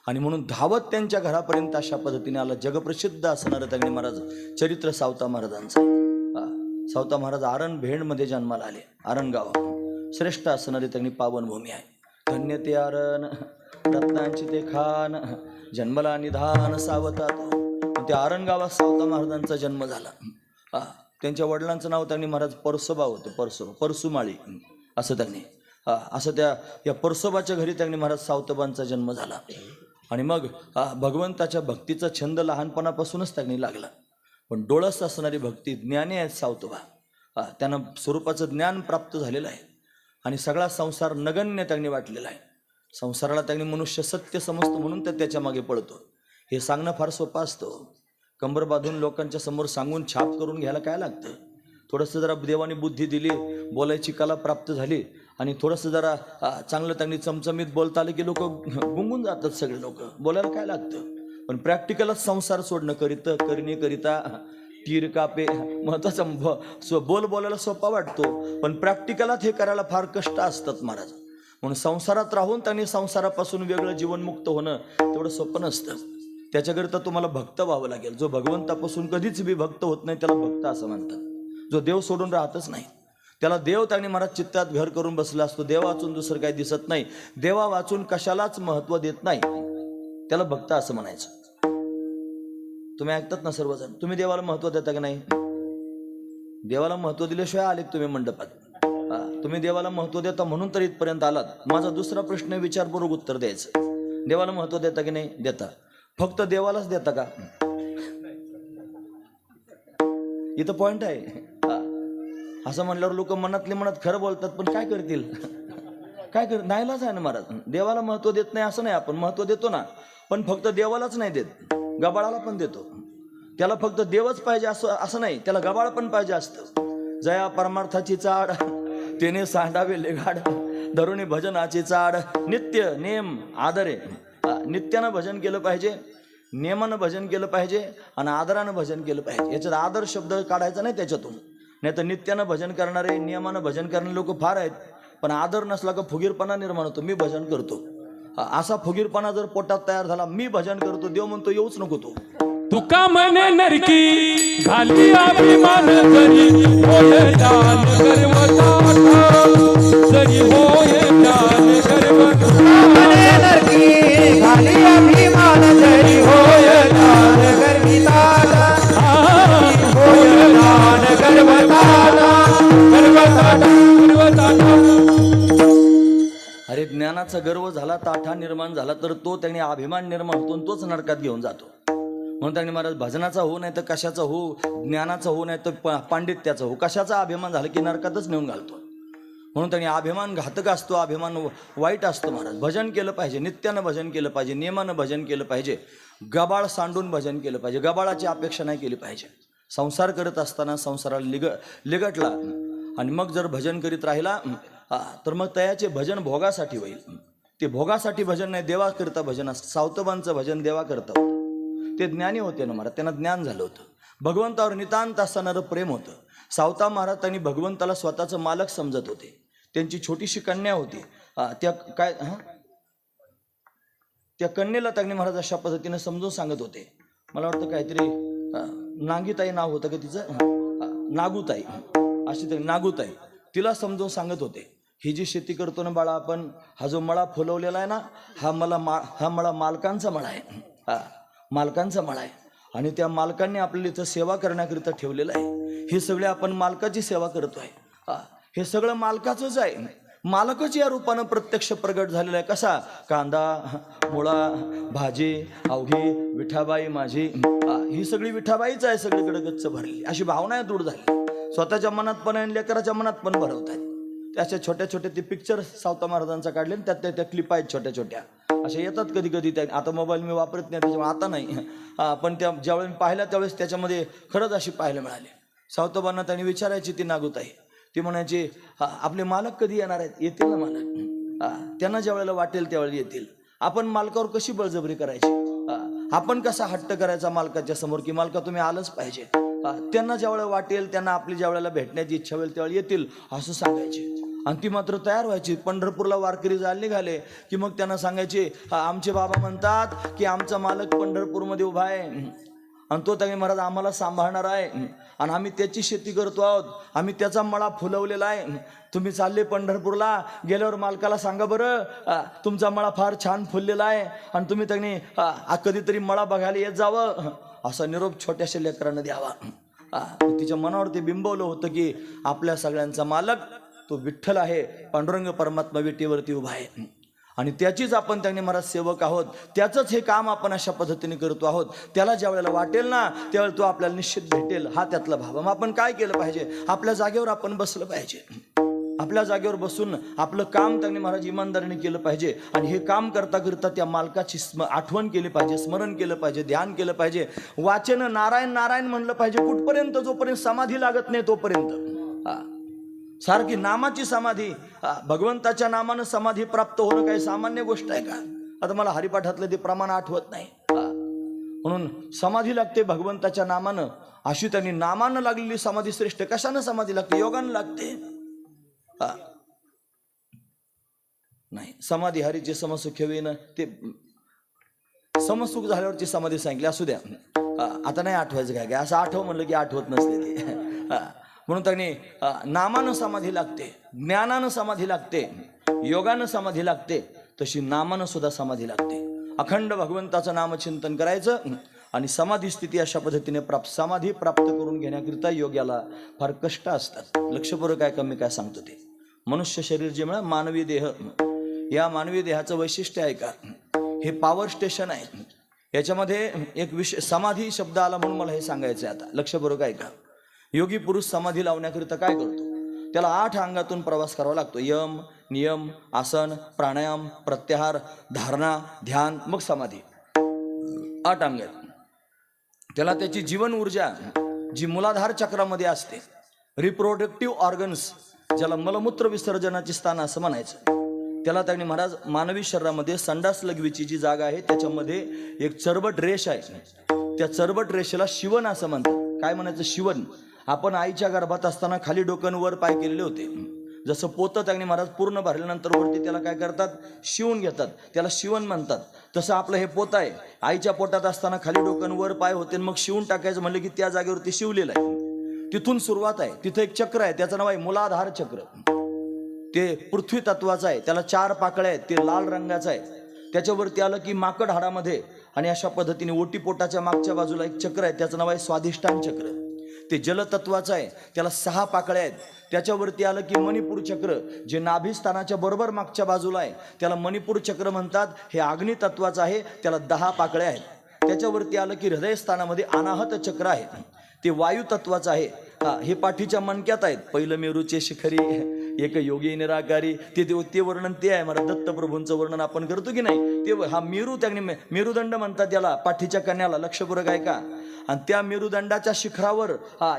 आणि म्हणून धावत त्यांच्या घरापर्यंत अशा पद्धतीने आला. जगप्रसिद्ध असणारं त्यांनी महाराज चरित्र सावता महाराजांचं. सावता महाराज आरण भेंडमध्ये जन्माला आले. आरण गाव श्रेष्ठ असणारी त्यांनी पावनभूमी आहे. धन्य ते आरण रत्नांची ते खान, जन्मला निधान सावतात. त्या आरण गावात सावता महाराजांचा जन्म झाला. त्यांच्या वडिलांचं नाव त्यांनी महाराज परसोबा होतं. परसुमाळी असं त्यांनी असं या परसोबाच्या घरी त्यांनी महाराज सावतोबांचा जन्म झाला. आणि मग भगवंताच्या भक्तीचा छंद लहानपणापासूनच त्यांनी लागला. पण डोळस असणारी भक्ती, ज्ञानी आहेत सावतोबा. त्यांना स्वरूपाचं ज्ञान प्राप्त झालेलं आहे आणि सगळा संसार नगण्य त्यांनी वाटलेला आहे. संसाराला त्यांनी मनुष्य सत्य समजतो म्हणून तर त्याच्या मागे पळतो. हे सांगणं फार सोपं असतं. कंबर बांधून लोकांच्या समोर सांगून छाप करून घ्यायला काय लागतं. थोडंसं जरा देवाने बुद्धी दिली, बोलायची कला प्राप्त झाली आणि थोडंसं जरा चांगलं त्यांनी चमचमीत बोलता आलं की लोक गुंगून जातात. सगळे लोक बोलायला काय लागतं. पण प्रॅक्टिकलच संसार सोडणं करिता तीर कापे महत्वाचा. बोलायला सोपा वाटतो पण प्रॅक्टिकलात हे करायला फार कष्ट असतात महाराज. म्हणून संसारात राहून त्यांनी संसारापासून वेगळं जीवनमुक्त होणं तेवढं सोपं नसतं. त्याच्याकरिता तुम्हाला भक्त व्हावं लागेल. जो भगवंतापासून कधीच बी भक्त होत नाही त्याला भक्त असं म्हणतात. जो देव सोडून राहतच नाही त्याला देव त्यांनी महाराज चित्तात घर करून बसला असतो. देवा वाचून दुसरं काही दिसत नाही. देवा वाचून कशालाच महत्व देत नाही त्याला भक्त असं म्हणायचं. तुम्ही ऐकतात ना सर्वजण. तुम्ही देवाला महत्व देता की नाही? देवाला महत्व दिल्याशिवाय आले तुम्ही मंडपात. तुम्ही देवाला महत्व देता म्हणून तर इथपर्यंत आलात. माझा दुसरा प्रश्न विचारपूर्वक उत्तर द्यायचं. देवाला महत्व देता की नाही? देता. फक्त देवालाच देता का? इथं पॉइंट आहे. असं म्हणल्यावर लोक मनातले मनात खरं बोलतात पण काय करतील. नाहीलाच आहे ना महाराज. देवाला महत्व देत नाही असं नाही. आपण महत्व देतो ना पण फक्त देवालाच नाही देत, गबाळाला पण देतो. त्याला फक्त देवच पाहिजे असं नाही, त्याला गबाळ पण पाहिजे असतं. जया परमार्थाची चाड तेने सांडावे लेगाड, धरुणी भजनाची चाड, नित्य नेम आदरे. नित्यानं भजन केलं पाहिजे, नेमानं भजन केलं पाहिजे आणि आदरानं भजन केलं पाहिजे. याच्यात आदर शब्द काढायचा नाही त्याच्यातून. नाही तर नित्यानं भजन करणारे, नियमानं भजन करणारे लोक फार आहेत पण आदर नसला का फुगीरपणा निर्माण होतो. मी भजन करतो असा फुगीरपणा जर पोटात तयार झाला, मी भजन करतो, देव म्हणतो येऊच नको तू. तुका म्हणे नरकी घाली अभिमान जरी होय दान गर्वता जरी होय दान गर्वता म्हणे नरकी घाली अभिमान जरी होय दान गर्विता होय दान गर्वता. अरे ज्ञानाचा गर्व झाला, ताठा निर्माण झाला तर तो त्याने अभिमान निर्माण होतो आणि तोच नरकात घेऊन जातो. म्हणून त्यांनी महाराज भजनाचा हो नाही तर कशाचा हो, ज्ञानाचा हो नाही तर पांडित्याचा हो, कशाचा अभिमान झाला की नरकातच नेऊन घालतो. म्हणून त्यांनी अभिमान घातक असतो, अभिमान वाईट असतो महाराज. भजन केलं पाहिजे, नित्यानं भजन केलं पाहिजे, नियमानं भजन केलं पाहिजे, गबाळ सांडून भजन केलं पाहिजे, गबाळाची अपेक्षा नाही केली पाहिजे. संसार करत असताना संसाराला लिगटला आणि मग जर भजन करीत राहिला तर मग तयाचे भजन भोगासाठी होईल. ते भोगासाठी भजन नाही, देवा करता भजन असतं. सावतोबांचं भजन देवा करता होतं. ते ज्ञानी होते ना महाराज, त्यांना ज्ञान झालं होतं. भगवंतावर नितांत असणारं प्रेम होतं. सावता महाराज त्यांनी भगवंताला स्वतःचं मालक समजत होते. त्यांची छोटीशी कन्या होती. त्या कन्येला त्यांनी महाराज अशा पद्धतीने समजून सांगत होते. मला वाटतं काहीतरी नागीताई नाव होतं का तिचं, नागूताई, अशी तरी नागूताई. तिला समजून सांगत होते, ही जी शेती करतो ना बाळा आपण, हा जो मळा फुलवलेला आहे ना, हा मळा मालकांचा मळा आहे. मालकांचा मळा आहे आणि त्या मालकांनी आपल्याला इथं सेवा करण्याकरिता ठेवलेलं आहे. हे सगळे आपण मालकाची सेवा करतोय. हे सगळं मालकाचंच आहे. मालकच या रूपानं प्रत्यक्ष प्रगट झालेला आहे. कसा? कांदा, मुळा, भाजी, अवघी विठाबाई माझी, ही सगळी विठाबाईच आहे. सगळीकडे गच्च भरली अशी भावना आहे दृढ झाली. स्वतःच्या मनात पण आणि लेकराच्या मनात पण भरवतायत. ते अशा छोट्या छोट्या ते पिक्चर सावता महाराजांचा काढले, त्यात त्या क्लिप आहेत छोट्या छोट्या अशा येतात कधी कधी. त्या आता मोबाईल मी वापरत नाही त्याच्यामुळे आता नाही, पण त्या ज्यावेळेस मी पाहिल्या त्यावेळेस त्याच्यामध्ये खरंच अशी पाहायला मिळाली. सावताबांना त्यांनी विचारायची ती नागूताई, ती म्हणायची आपले मालक कधी येणार आहेत? येतील ना मालक, त्यांना ज्या वेळेला वाटेल त्यावेळेला येतील. आपण मालकावर कशी बळजबरी करायची, आपण कसा हट्ट करायचा मालकाच्या समोर की मालका तुम्ही आलंच पाहिजे. त्यांना ज्या वेळेला वाटेल, त्यांना आपली ज्या वेळेला भेटण्याची इच्छा होईल त्यावेळेला येतील असं सांगायचे. आणि ती मात्र तयार व्हायची. पंढरपूरला वारकरी जायला निघाले की मग त्यांना सांगायचे आमचे बाबा म्हणतात की आमचा मालक पंढरपूरमध्ये उभा आहे आणि तो त्यांनी महाराज आम्हाला सांभाळणार आहे आणि आम्ही त्याची शेती करतो आहोत, आम्ही त्याचा मळा फुलवलेला आहे. तुम्ही चालले पंढरपूरला, गेल्यावर मालकाला सांगा बरं तुमचा मळा फार छान फुललेला आहे आणि तुम्ही त्यांनी कधीतरी मळा बघायला येत जावं, असा निरोप छोट्याशा लेकरांना द्यावा. तिच्या मनावर ते बिंबवलं होतं की आपल्या सगळ्यांचा मालक तो विठ्ठल आहे, पांडुरंग परमात्मा विटेवरती उभा आहे आणि त्याचीच आपण त्यांनी महाराज सेवक आहोत, त्याचंच हे काम आपण अशा पद्धतीने करतो आहोत. त्याला ज्या वेळेला वाटेल ना त्यावेळेला तो आपल्याला निश्चित भेटेल, हा त्यातला भाव. मग आपण काय केलं पाहिजे? आपल्या जागेवर आपण बसलं पाहिजे. आपल्या जागेवर बसून आपलं काम त्यांनी महाराज इमानदारीने केलं पाहिजे आणि हे काम करता करता त्या मालकाची आठवण केली पाहिजे, स्मरण केलं पाहिजे, ध्यान केलं पाहिजे, वाचन नारायण नारायण म्हणलं पाहिजे. कुठपर्यंत? जोपर्यंत समाधी लागत नाही तोपर्यंत. सारखी नामाची समाधी, भगवंताच्या नामानं समाधी प्राप्त होणं काही सामान्य गोष्ट आहे का? आता मला हरिपाठातलं ते प्रमाण आठवत नाही, म्हणून समाधी लागते भगवंताच्या नामानं. अशी त्यांनी नामानं लागलेली समाधी श्रेष्ठ. कशानं समाधी लागते? योगानं लागते. नाही, समाधी हरीचे समसुख होईन, ते समसुख झाल्यावरची समाधी सांगितली. असू द्या, आता नाही आठवायचं काय काय, असं आठव म्हणलं की आठवत नसले ते. म्हणून त्यांनी नामानं समाधी लागते, ज्ञानानं समाधी लागते, योगानं समाधी लागते, तशी नामानं सुद्धा समाधी लागते. अखंड भगवंताचं नामचिंतन करायचं आणि समाधी स्थिती अशा पद्धतीने समाधी प्राप्त करून घेण्याकरिता योग्याला फार कष्ट असतात. लक्षपूर्वक काय कमी काय सांगतो ते. मनुष्य शरीर जे म्हणा मानवी देह, या मानवी देहाचं वैशिष्ट्य आहे का, हे पॉवर स्टेशन आहे. याच्यामध्ये एक विषय समाधी शब्द आला म्हणून मला हे सांगायचं आहे. आता लक्षपूर्वक आहे का, योगी पुरुष समाधी लावण्याकरिता काय करतो? त्याला 8 अंगातून प्रवास करावा लागतो. यम, नियम, आसन, प्राणायाम, प्रत्याहार, धारणा, ध्यान, मग समाधी. 8 अंग आहेत. त्याला त्याची जीवन ऊर्जा जी मूलाधार चक्रामध्ये असते, रिप्रोडक्टिव्ह ऑर्गन्स, ज्याला मलमूत्र विसर्जनाची स्थान असं म्हणायचं, त्याला त्यांनी महाराज मानवी शरीरामध्ये संडास लघवीची जी जागा आहे त्याच्यामध्ये एक चरबट रेष आहे. त्या चरबट रेषेला शिवन असं म्हणतात. काय म्हणायचं? शिवन. आपण आईच्या गर्भात असताना खाली डोकन वर पाय केलेले होते. जसं पोतं त्यांनी महाराज पूर्ण भरल्यानंतर वरती त्याला काय करतात? शिवून घेतात, त्याला शिवण म्हणतात. तसं आपलं हे पोत आहे. आईच्या पोटात असताना खाली डोकन वर पाय होते, मग शिवून टाकायचं म्हणलं की त्या जागेवरती शिवलेलं आहे. तिथून सुरुवात आहे. तिथं एक चक्र आहे, त्याचं नाव आहे मूलाधार चक्र. ते पृथ्वी तत्वाचं आहे, त्याला 4 पाकळ्या आहेत, ते लाल रंगाचं आहे. त्याच्यावरती आलं की माकड हाडामध्ये आणि अशा पद्धतीने ओटीपोटाच्या मागच्या बाजूला एक चक्र आहे, त्याचं नाव आहे स्वाधिष्ठान चक्र. ते जलतत्वाचं आहे, त्याला 6 पाकळ्या आहेत. त्याच्यावरती आलं की मणिपूर चक्र, जे नाभिस्थानाच्या बरोबर मागच्या बाजूला आहे, त्याला मणिपूर चक्र म्हणतात. हे अग्नी तत्वाचं आहे, त्याला 10 पाकळ्या आहेत. त्याच्यावरती आलं की हृदयस्थानामध्ये अनाहत चक्र आहे, ते वायू तत्वाचं आहे. हे पाठीच्या मणक्यात आहेत. पहिलं मेरूचे शिखरी एक योगी निराकारी, ते वर्णन ते आहे. मला दत्तप्रभूंचं वर्णन आपण करतो की नाही, ते हा मेरू, त्यांनी मेरुदंड म्हणतात त्याला, पाठीच्या कण्याला. लक्षपूर्वक आहे का? आणि त्या मेरुदंडाच्या शिखरावर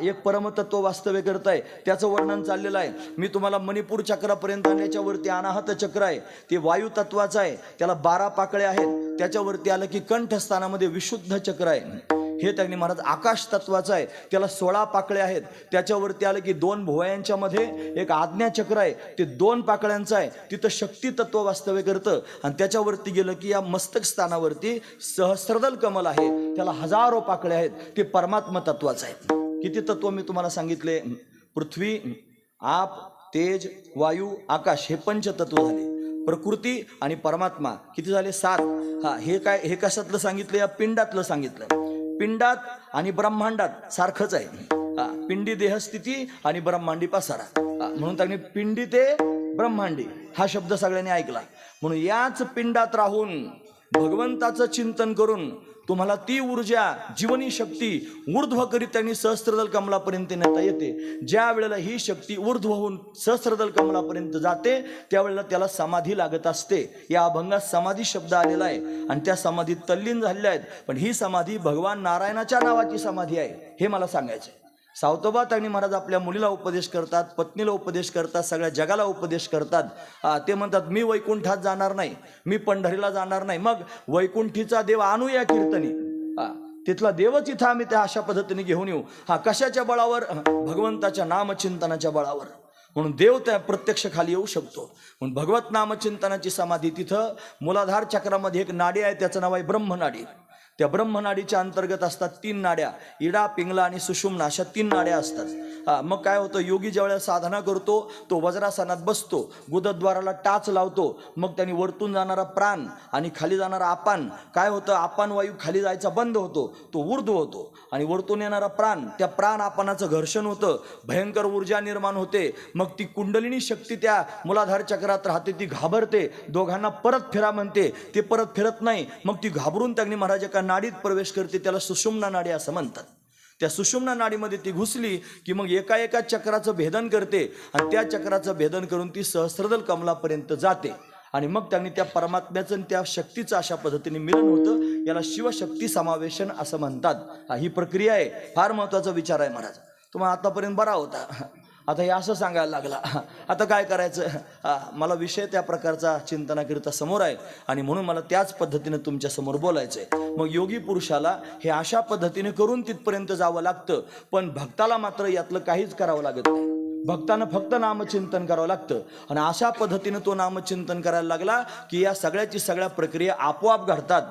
एक परमतत्व वास्तव्य करत आहे, त्याचं वर्णन चाललेलं आहे. मी तुम्हाला मणिपूर चक्रापर्यंत आणण्याच्या वरती अनाहत चक्र आहे, ते वायू तत्वाचं आहे, त्याला 12 पाकळ्या आहेत. त्याच्यावरती आलं की कंठस्थानामध्ये विशुद्ध चक्र आहे, हे त्यांनी महाराज आकाश तत्वाचं आहे, त्याला 16 पाकळ्या आहेत. त्याच्यावरती आलं की 2 भुवयांच्या मध्ये एक आज्ञा चक्र आहे, ते 2 पाकळ्यांचं आहे, तिथं शक्ती तत्व वास्तव्य करतं. आणि त्याच्यावरती गेलं की या मस्तक स्थानावरती सहस्त्रदल कमल आहे, त्याला हजारो पाकळ्या आहेत, ते परमात्मा तत्वाचं आहे. किती तत्व मी तुम्हाला सांगितले? पृथ्वी, आप, तेज, वायू, आकाश, हे पंचतत्व झाले. प्रकृती आणि परमात्मा किती झाले? 7. हे काय, हे कशातलं सांगितलं? या पिंडातलं सांगितलं. पिंडात आणि ब्रह्मांडात सारखंच आहे. पिंडी देहस्थिती आणि ब्रह्मांडी पसारा, म्हणून त्यांनी पिंडी ते ब्रह्मांडी हा शब्द सगळ्यांनी ऐकला. म्हणून याच पिंडात राहून भगवंताचं चिंतन करून तुम्हाला ती ऊर्जा जीवनी शक्ती ऊर्ध्व करीत त्यांनी सहस्त्रदल कमलापर्यंत नेता येते. ज्या वेळेला ही शक्ती ऊर्ध्व होऊन सहस्त्रदल कमलापर्यंत जाते त्यावेळेला त्याला समाधी लागत असते. या अभंगात समाधी शब्द आलेला आहे आणि त्या समाधीत तल्लीन झालेल्या आहेत. पण ही समाधी भगवान नारायणाच्या नावाची समाधी आहे हे मला सांगायचं आहे. सावतोबा तागणी महाराज आपल्या मुलीला उपदेश करतात, पत्नीला उपदेश करतात, सगळ्या जगाला उपदेश करतात. ते म्हणतात मी वैकुंठात जाणार नाही, मी पंढरीला जाणार नाही. मग वैकुंठीचा देव आणूया कीर्तनी, तिथला देवच इथं आम्ही त्या अशा पद्धतीने घेऊन येऊ. कशाच्या बळावर? भगवंताच्या नामचिंतनाच्या बळावर. म्हणून देव त्या प्रत्यक्ष खाली येऊ शकतो. म्हणून भगवत नामचिंतनाची समाधी तिथं मूलाधार चक्रामध्ये एक नाडी आहे, त्याचं नाव आहे ब्रह्मनाडी. त्या ब्रह्मनाडीच्या अंतर्गत असतात 3 नाड्या, इडा, पिंगला आणि सुषुम्ना, अशा 3 नाड्या असतात. मग काय होतं, योगी ज्यावेळेला साधना करतो तो वज्रासनात बसतो, गुदद्वाराला टाच लावतो. मग त्यांनी वरतून जाणारा प्राण आणि खाली जाणारा आपान, काय होतं, आपान वायू खाली जायचा बंद होतो, तो ऊर्ध्व होतो. आणि वरतून येणारा प्राण, त्या प्राण आपानाचं घर्षण होतं, भयंकर ऊर्जा निर्माण होते. मग ती कुंडलिनी शक्ती त्या मूलाधार चक्रात राहते, ती घाबरते, दोघांना परत फिरा म्हणते, ते परत फिरत नाही. मग ती घाबरून त्यांनी महाराज एका नाडीत प्रवेश करते, त्याला सुषुम्ना नाडी असं म्हणतात. त्या सुषुम्ना नाडीमध्ये ती घुसली की मग एका एका चक्राचं भेदन करते आणि त्या चक्राचं भेदन करून ती सहस्त्रदल कमलापर्यंत जाते. आणि मग त्यांनी त्या परमात्म्याचं आणि त्या शक्तीचं अशा पद्धतीने मिलन होतं. याला शिवशक्ती समावेशन असं म्हणतात. ही प्रक्रिया आहे, फार महत्त्वाचा विचार आहे महाराज. तुम्हाला आतापर्यंत बरा होता, आता हे असं सांगायला लागला, आता काय करायचं? मला विषय त्या प्रकारचा चिंतनाकरिता समोर आहे आणि म्हणून मला त्याच पद्धतीने तुमच्या समोर बोलायचं आहे. मग योगी पुरुषाला हे अशा पद्धतीने करून तिथपर्यंत जावं लागतं. पण भक्ताला मात्र यातलं काहीच करावं लागत नाही. भक्तानं फक्त नामचिंतन करावं लागतं. आणि अशा पद्धतीने तो नामचिंतन करायला लागला की या सगळ्या प्रक्रिया आपोआप घडतात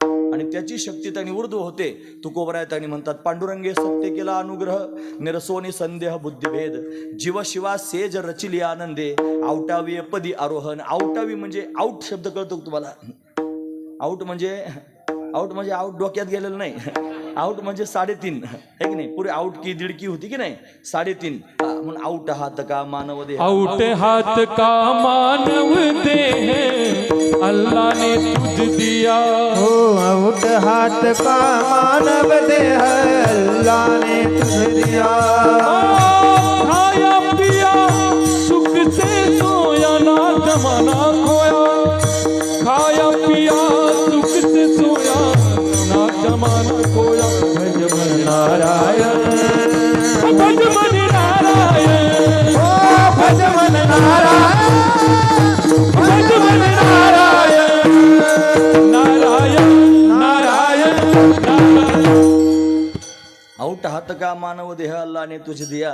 आणि त्याची शक्ती त्यांनी ऊर्ध्व होते. तुकोबराय त्यांनी म्हणतात, पांडुरंगे सत्य केला अनुग्रह, निरसोनी संदेह बुद्धिभेद, जीव शिवा सेज रचिली आनंदे, आवटावी पदी आरोहण. आवटावी म्हणजे आऊट शब्द कळतो तुम्हाला? आऊट म्हणजे आऊट डोक्यात गेलेलं नाही. आऊट म्हणजे 3.5 आहे की नाही? पुरे आऊट की दीडकी होती की नाही? 3.5 म्हणून आऊट हात का मानव देह, आउट हाथ का मानव देह अल्लाह ने तुझ दिया. हो आउट हाथ का मानव देह अल्लाह ने तुझे दिया. खाया पिया सुख से सोया ना जमाना खोया. खाया पिया सुख से सोया ना जमाना खोया. भज मन नारायण, भज मन नारायण, ओ भज मन नारायण, भज मन नारायण, नारायण नारायण नारायण. आऊट हात का मानव देह अल्लाह ने तुझे दिया.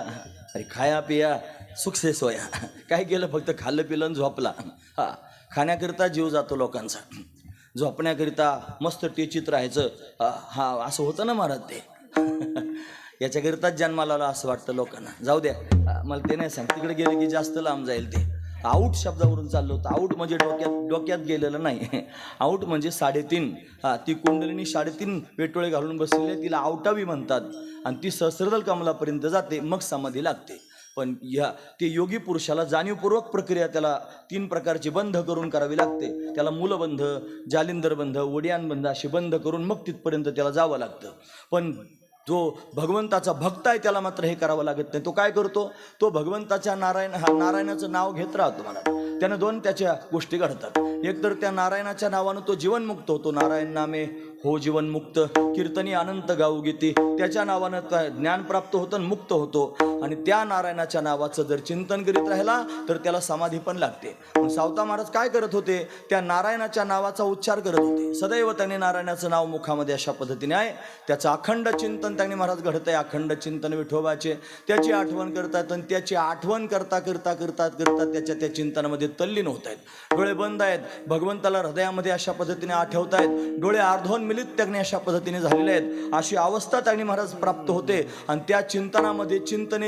अरे खाया पिया सुख से सोया. काय केलं? फक्त खाल्लं पिलं आणि झोपला. खाण्याकरिता जीव जातो लोकांचा, झोपण्याकरिता मस्त टेचित राहायचं. असं होतं ना महाराज ते. याच्याकरिताच जन्माला आला असं वाटतं लोकांना. जाऊ द्या, मला ते नाही सांग, तिकडे गेले की जास्त लांब जाईल ते. आऊट शब्दावरून चाललं होतं. आऊट म्हणजे डोक्यात गेलेलं नाही. आऊट म्हणजे 3.5. ती कुंडलिनी 3.5 वेटोळे घालून बसलेली आहे, तिला आवटावी म्हणतात. आणि ती सहस्त्रदल कमलापर्यंत जाते, मग समाधी लागते. पण ते योगी पुरुषाला जाणीवपूर्वक प्रक्रिया त्याला 3 प्रकारचे बंध करून करावी लागते. त्याला मूलबंध, जालिंदर बंध, ओडियान बंध असे बंध करून मग तिथपर्यंत त्याला जावं लागतं. पण जो भगवंताचा भक्त आहे त्याला मात्र हे करावं लागत नाही. तो काय करतो? तो भगवंताच्या नारायणाचं नाव घेत राहतो. मला त्यानं 2 त्याच्या गोष्टी घडतात. एक तर त्या नारायणाच्या नावानं तो जीवनमुक्त होतो. नारायण नामे हो जीवनमुक्त, कीर्तनी अनंत गाऊ गीती. त्याच्या नावानं ज्ञान प्राप्त होतं आणि मुक्त होतो. आणि त्या नारायणाच्या नावाचं जर चिंतन करीत राहिला तर त्याला समाधी पण लागते. सावता महाराज काय करत होते? त्या नारायणाच्या नावाचा उच्चार करत होते. सदैव त्याने नारायणाचं नाव मुखामध्ये अशा पद्धतीने आहे. त्याचं अखंड चिंतन त्यांनी महाराज घडत आहे. अखंड चिंतन विठोबाचे, त्याची आठवण करतात आणि त्याची आठवण करता करता करता करता त्या चिंतनामध्ये तल्लीन होत आहेत. डोळे बंद आहेत, भगवंताला हृदयामध्ये अशा पद्धतीने आठवत आहेत. डोळे अर्धोन्मिलित त्याने अशा पद्धतीने झालेले आहेत. अशी अवस्था त्यांनी महाराज प्राप्त होते. आणि त्या चिंतनामध्ये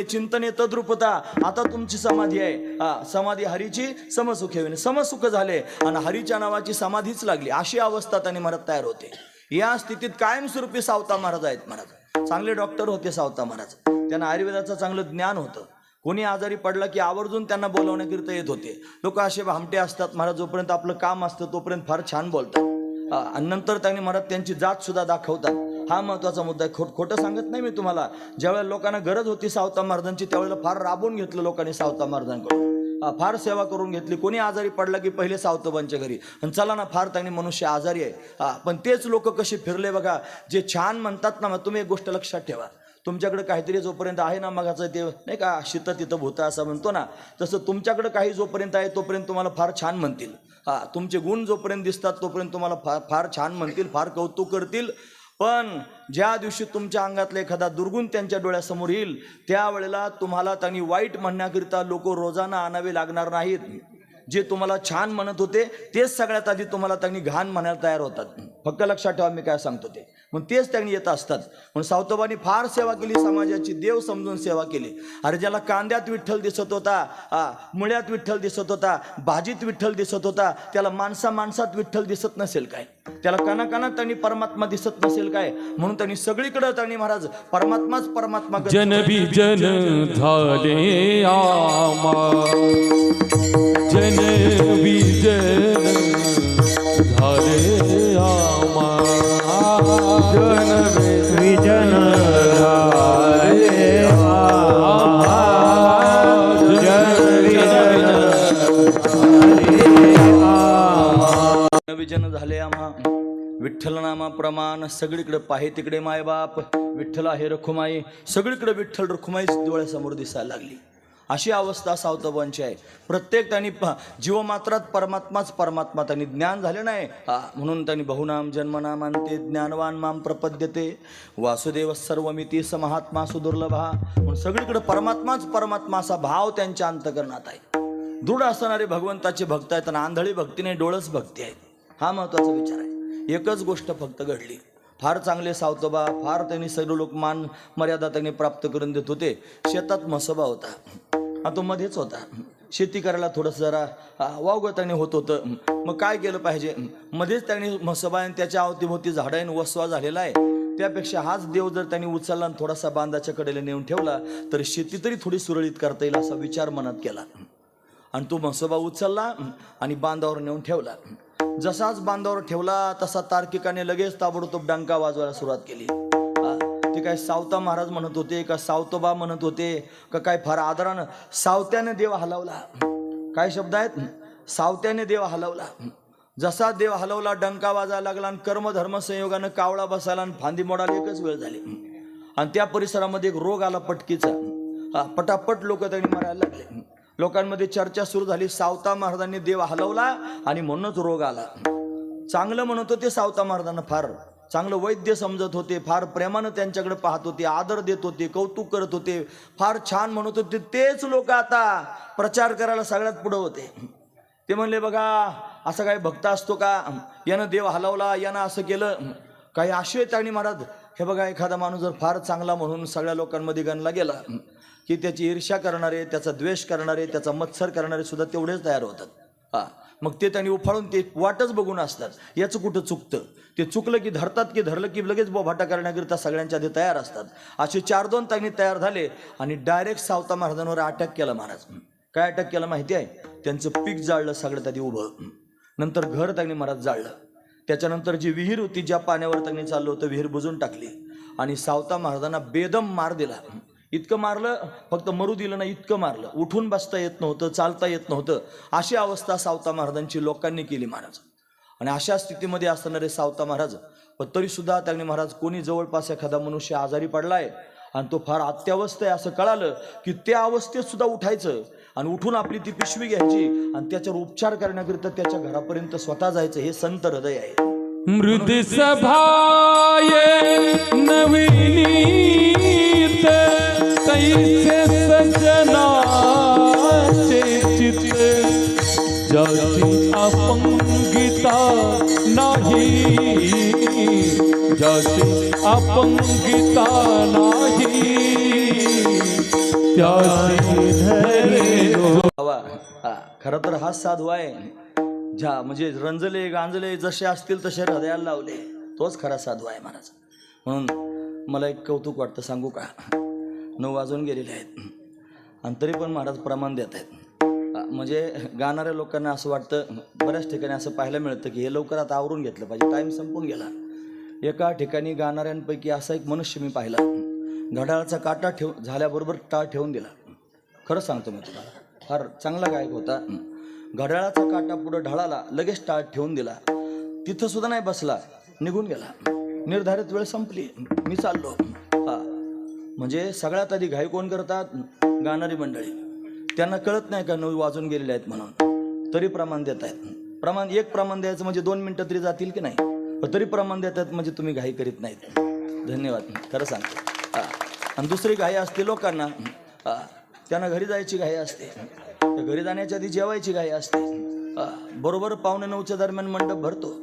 चिंतने तद्रूपता. आता तुमची समाधी आहे, समाधी हरीची समसुख होईन. समसुख झाले आणि हरीच्या नावाची समाधीच लागली. अशी अवस्था त्यांनी महाराज तयार होते. या स्थितीत कायमस्वरूपी सावता महाराज आहेत. महाराज चांगले डॉक्टर होते सावता महाराज. त्यांना आयुर्वेदाचं चांगलं ज्ञान होतं. कोणी आजारी पडला की आवर्जून त्यांना बोलावण्याकरिता येत होते. लोक असे भामटे असतात महाराज, जोपर्यंत आपलं काम असतं तोपर्यंत फार छान बोलतात. आणि नंतर त्यांनी महाराज त्यांची जात सुद्धा दाखवतात. हा महत्वाचा मुद्दा आहे. खोटं सांगत नाही मी तुम्हाला. ज्यावेळेला लोकांना गरज होती सावता महाराजांची त्यावेळेला फार राबून घेतलं लोकांनी सावता महाराजांकडून. फार सेवा करून घेतली. कोणी आजारी पडला की पहिले सावतोबांच्या घरी, आणि चला ना फार त्यांनी मनुष्य आजारी आहे. पण तेच लोक कसे फिरले बघा, जे छान म्हणतात ना. तुम्ही एक गोष्ट लक्षात ठेवा, तुमच्याकडे काहीतरी जोपर्यंत आहे ना मगाचं ते नाही का शीत तिथं भूतं असं म्हणतो ना, तसं तुमच्याकडे काही जोपर्यंत आहे तोपर्यंत तुम्हाला फार छान म्हणतील. तुमचे गुण जोपर्यंत दिसतात तोपर्यंत तुम्हाला फार छान म्हणतील, फार कौतुक करतील. पण ज्या दिवशी तुमच्या अंगातला एखादा दुर्गुण त्यांच्या डोळ्यासमोर येईल त्यावेळेला तुम्हाला त्यांनी वाईट म्हणण्याकरिता लोक रोजाना आणावे लागणार नाहीत. जे तुम्हाला छान म्हणत होते तेच सगळ्यात आधी तुम्हाला त्यांनी घाण म्हणायला तयार होतात. फक्त लक्षात ठेवा मी काय सांगतो ते. मग तेच त्यांनी येत असतात. म्हणून सावतोबांनी फार सेवा केली, समाजाची देव समजून सेवा केली. अरे ज्याला कांद्यात विठ्ठल दिसत होता, मुळ्यात विठ्ठल दिसत होता, भाजीत विठ्ठल दिसत होता, त्याला माणसात विठ्ठल दिसत नसेल काय? त्याला कानाकानात त्यांनी परमात्मा दिसत नसेल काय? म्हणून त्यांनी सगळीकडे त्यांनी महाराज परमात्मा जन बिजन झाले आमा, जन बिजन झाले आमा, जन विजन झाले आमा, जन विजन झाले आम्हा. विठ्ठल नामा प्रमाण सगळीकडे पाहे तिकडे मायबाप, विठ्ठल आहे रखुमाई, सगळीकडे विठ्ठल रखुमाई डोळ्यासमोर दिसायला लागली. अशी अवस्था सावतोबांची आहे. प्रत्येक त्यांनी जीवमात्रात परमात्मा त्यांनी ज्ञान झाले नाही. म्हणून त्यांनी बहुनाम जन्मनाम अंते ज्ञानवान माम प्रपद्यते वासुदेव सर्वमिती स महात्मा सुदुर्लभा. म्हणून सगळीकडे परमात्मा असा भाव त्यांच्या अंतकरणात आहे. दृढ असणारे भगवंताचे भक्त आहेत आणि आंधळी भक्ती नाही, डोळस भक्ती आहे. हा महत्वाचा विचार आहे. एकच गोष्ट फक्त घडली. फार चांगले सावतोबा, फार त्यांनी सर्व लोक मान मर्यादा त्यांनी प्राप्त करून देत होते. शेतात म्हसोबा होता, तो मध्येच होता. शेती करायला थोडंसं जरा वावगं त्यांनी होत होतं. मग काय केलं पाहिजे? मध्येच त्यांनी म्हसोबा आणि त्याच्या अवतीभोवती झाडाने वसवा झालेला आहे. त्यापेक्षा हाच देव जर त्यांनी उचलला आणि थोडासा बांधाच्या कडेला नेऊन ठेवला तर शेती तरी थोडी सुरळीत करता येईल असा विचार मनात केला. आणि तो म्हसोबा उचलला आणि बांधावर नेऊन ठेवला. जसाच बांधावर ठेवला तसा तार्किकाने लगेच ताबडतोब डंका वाजवायला सुरुवात केली. ते काय सावता महाराज म्हणत होते का सावतोबा म्हणत होते का काय फार आदरानं सावत्याने देव हलवला. काय शब्द आहेत? सावत्याने देव हलवला. जसा देव हलवला डंका वाजायला लागला आणि कर्मधर्म संयोगानं कावळा बसायला आणि फांदी मोडायला एकच वेळ झाली. आणि त्या परिसरामध्ये एक रोग आला पटकीचा. पटापट लोक त्यांनी मरायला लागले. लोकांमध्ये चर्चा सुरू झाली. सावता महाराजांनी देव हलवला आणि म्हणूनच रोग आला. चांगलं म्हणत होते सावता महाराजांना, फार चांगलं वैद्य समजत होते, फार प्रेमानं त्यांच्याकडे पाहत होते, आदर देत होते, कौतुक करत होते, फार छान म्हणत होते. तेच लोक आता प्रचार करायला सगळ्यात पुढं होते. ते म्हणले बघा असं काही भक्त असतो का, यानं देव हलवला, यानं असं केलं. काही आशय त्यांनी महाराज हे बघा, एखादा माणूस जर फार चांगला म्हणून सगळ्या लोकांमध्ये गणला गेला की त्याची ईर्ष्या करणारे, त्याचा द्वेष करणारे, त्याचा मत्सर करणारे सुद्धा तेवढेच तयार होतात. मग ते त्यांनी उफाळून ते वाटच बघून असतात. याचं कुठं चुकतं, ते चुकलं की धरतात, की धरलं की लगेच बोभाटा करण्याकरिता सगळ्यांच्या आधी तयार असतात. असे 4-2 त्यांनी तयार झाले आणि डायरेक्ट सावता महाराजांवर अटॅक केला. महाराज काय अटॅक केला माहिती आहे? त्यांचं पीक जाळलं सगळ्यात आधी उभं. नंतर घर त्यांनी महाराज जाळलं. त्याच्यानंतर जी विहीर होती, ज्या पाण्यावर त्यांनी चाललं होतं, विहीर बुजून टाकली आणि सावता महाराजांना बेदम मार दिला. इतकं मारलं, फक्त मरू दिलं नाही, इतकं मारलं. उठून बसता येत नव्हतं, चालता येत नव्हतं. अशी अवस्था सावता महाराजांची लोकांनी केली महाराज. आणि अशा स्थितीमध्ये असणारे सावता महाराज, पण तरीसुद्धा त्यांनी महाराज कोणी जवळपास एखादा मनुष्य आजारी पडलाय आणि तो फार अत्यावस्था आहे असं कळालं की त्या अवस्थेत सुद्धा उठायचं आणि उठून आपली ती पिशवी घ्यायची आणि त्याच्यावर उपचार करण्याकरिता त्याच्या घरापर्यंत स्वतः जायचं. हे संत हृदय आहे. मृद सभाये नवीनीत तैसे सजनाचे चित्त, ज्याची अपंगिता नाही, ज्याची अपंगिता नाही, त्याची धरे. खरं तर हा साधू आहे. म्हणजे रंजले गांजले जसे असतील तसे हृदयाला लावले, तोच खरा साधू आहे महाराज. म्हणून मला एक कौतुक वाटतं, सांगू का? 9 वाजून गेलेले आहेत आणि तरी पण महाराज प्रमाण देत आहेत. म्हणजे गाणाऱ्या लोकांना असं वाटतं, बऱ्याच ठिकाणी असं पाहायला मिळतं की हे लवकर आता आवरून घेतलं पाहिजे, टाईम संपून गेला. एका ठिकाणी गाणाऱ्यांपैकी असा एक मनुष्य मी पाहिला, घड्याळाचा काटा झाल्याबरोबर टाळ ठेवून दिला. खरं सांगतो मी तुम्हाला, फार चांगला गायक होता. घड्याळाचा काटा पुढं ढळाला, लगेच टाळ ठेवून दिला, तिथं सुद्धा नाही बसला, निघून गेला. निर्धारित वेळ संपली, मी चाललो. हा, म्हणजे सगळ्यात आधी घाई कोण करतात? गाणारी मंडळी. त्यांना कळत नाही का 9 वाजून गेलेले आहेत म्हणून, तरी प्रमाण देत आहेत. एक प्रमाण द्यायचं म्हणजे 2 मिनटं तरी जातील की नाही, पण तरी प्रमाण देत आहेत म्हणजे तुम्ही घाई करीत नाहीत. धन्यवाद, खरं सांगतो. आणि दुसरी घाई असते लोकांना, त्यांना घरी जायची घाई असते, त्या घरी जाण्याच्या आधी जेवायची घाई असते. बरोबर 8:45च्या दरम्यान मंडप भरतो.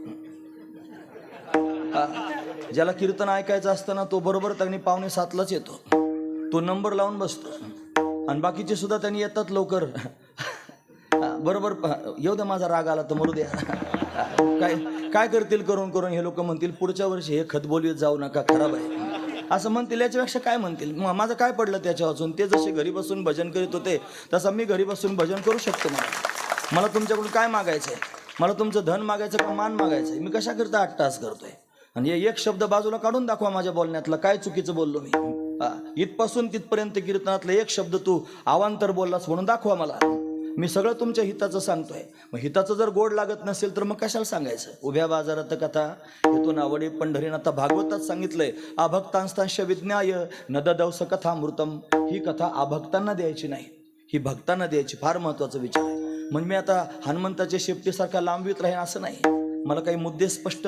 ज्याला कीर्तन ऐकायचं असतं ना, तो बरोबर त्यांनी 6:45लाच येतो, तो नंबर लावून बसतो. आणि बाकीचे सुद्धा त्यांनी येतात लवकर. बरोबर येऊ द्या, माझा राग आला तर मरू द्या. काय करतील करून करून. हे लोक म्हणतील पुढच्या वर्षी हे खत बोलवीत जाऊ नका, खराब आहे असं म्हणतील. याच्यापेक्षा काय म्हणतील? माझं काय पडलं त्याच्या वाचून? ते जसे घरी बसून भजन करीत होते तसं मी घरी बसून भजन करू शकतो. मला तुमच्याकडून काय मागायचं आहे? मला तुमचं धन मागायचं का मान मागायचं आहे? मी कशा करता 8 तास करतोय? आणि एक शब्द बाजूला काढून दाखवा माझ्या बोलण्यातला, काय चुकीचं बोललो मी. इथपासून तिथपर्यंत कीर्तनातला एक शब्द तू अवांतर बोललास म्हणून दाखवा मला. मी सगळं तुमच्या हिताचं सांगतोय. मग हिताचं जर गोड लागत नसेल तर मग कशाला सांगायचं? उभ्या बाजारात कथा हेतून आवडे पंढरीन. आता भागवतात सांगितलंय, अभक्तांस्तांश विज्ञाय नददवस कथामृतम. ही कथा अभक्तांना द्यायची नाही, ही भक्तांना द्यायची. फार महत्वाचा विचार आहे. म्हणजे मी आता हनुमंताच्या शेपटीसारखा लांबवीत राहीन असं नाही. मला काही मुद्दे स्पष्ट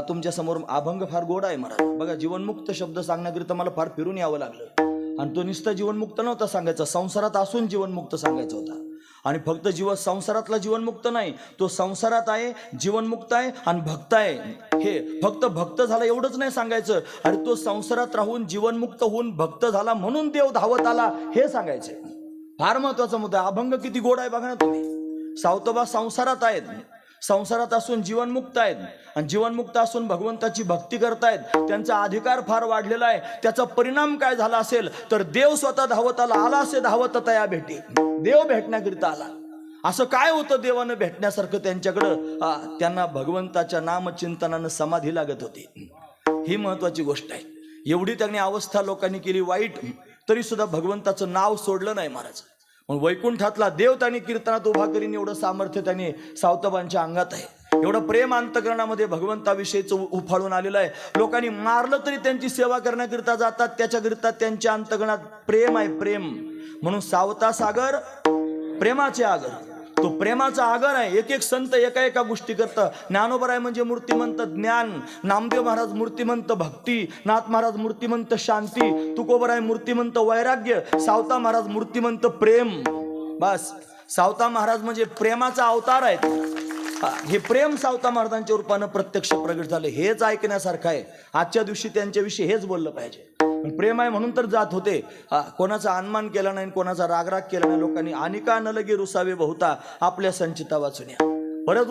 तुमच्या समोर. अभंग फार गोड आहे मला. बघा, जीवनमुक्त शब्द सांगण्याकरिता मला फार फिरून यावं लागलं. आणि तो नुसता जीवनमुक्त नव्हता सांगायचा, संसारात असून जीवनमुक्त सांगायचा होता. आणि फक्त संसारातला जीवनमुक्त नाही, तो संसारात आहे, जीवनमुक्त आहे आणि भक्त आहे. हे फक्त भक्त झाला एवढंच नाही सांगायचं, आणि तो संसारात राहून जीवनमुक्त होऊन भक्त झाला म्हणून देव धावत आला, हे सांगायचं. फार महत्वाचा मुद्दा. अभंग किती गोड आहे बघा ना तुम्ही. सावतोबा संसारात आहेत, संसारात असून जीवनमुक्त आहेत, आणि जीवनमुक्त असून भगवंताची भक्ती करतायत. त्यांचा अधिकार फार वाढलेला आहे. त्याचा परिणाम काय झाला असेल तर देव स्वतः धावत आला असे धावत तया भेटी. देव भेटण्याकरिता आला. असं काय होतं देवानं भेटण्यासारखं त्यांच्याकडं? त्यांना भगवंताच्या नामचिंतनानं समाधी लागत होती. ही महत्वाची गोष्ट आहे. एवढी त्यांनी अवस्था लोकांनी केली वाईट, तरी सुद्धा भगवंताचं नाव सोडलं नाही महाराज. मग वैकुंठातला देव त्यांनी कीर्तनात उभा करीन, एवढं सामर्थ्य त्यांनी सावतबांच्या अंगात आहे. एवढं प्रेम अंतकरणामध्ये भगवंताविषयीचं उफाळून आलेलं आहे. लोकांनी मारलं तरी त्यांची सेवा करण्याकरिता जातात, त्याच्याकरिता त्यांच्या अंतकरणात प्रेम आहे, प्रेम. म्हणून सावता सागर प्रेमाचे आगर, तो प्रेमाचा आगर आहे. एक एक संत एका एका गोष्टी करतं. ज्ञानोबराय म्हणजे मूर्तिमंत ज्ञान, नामदेव महाराज मूर्तिमंत भक्ती, नाथ महाराज मूर्तिमंत शांती, तुकोबराय मूर्तिमंत वैराग्य, सावता महाराज मूर्तिमंत प्रेम. बस, सावता महाराज म्हणजे प्रेमाचा अवतार आहे. हे प्रेम सावता महाराजांच्या रूपानं प्रत्यक्ष प्रगट झाले. हेच ऐकण्यासारखं आहे. आजच्या दिवशी त्यांच्याविषयी हेच बोललं पाहिजे. प्रेम आहे म्हणून तर जात होते. कोणाचा अनमान केला नाही, कोणाचा रागराग केला नाही. लोकांनी अनिका न लगे रुसावे बहुता आपल्या संचिता वाचुन्या. परत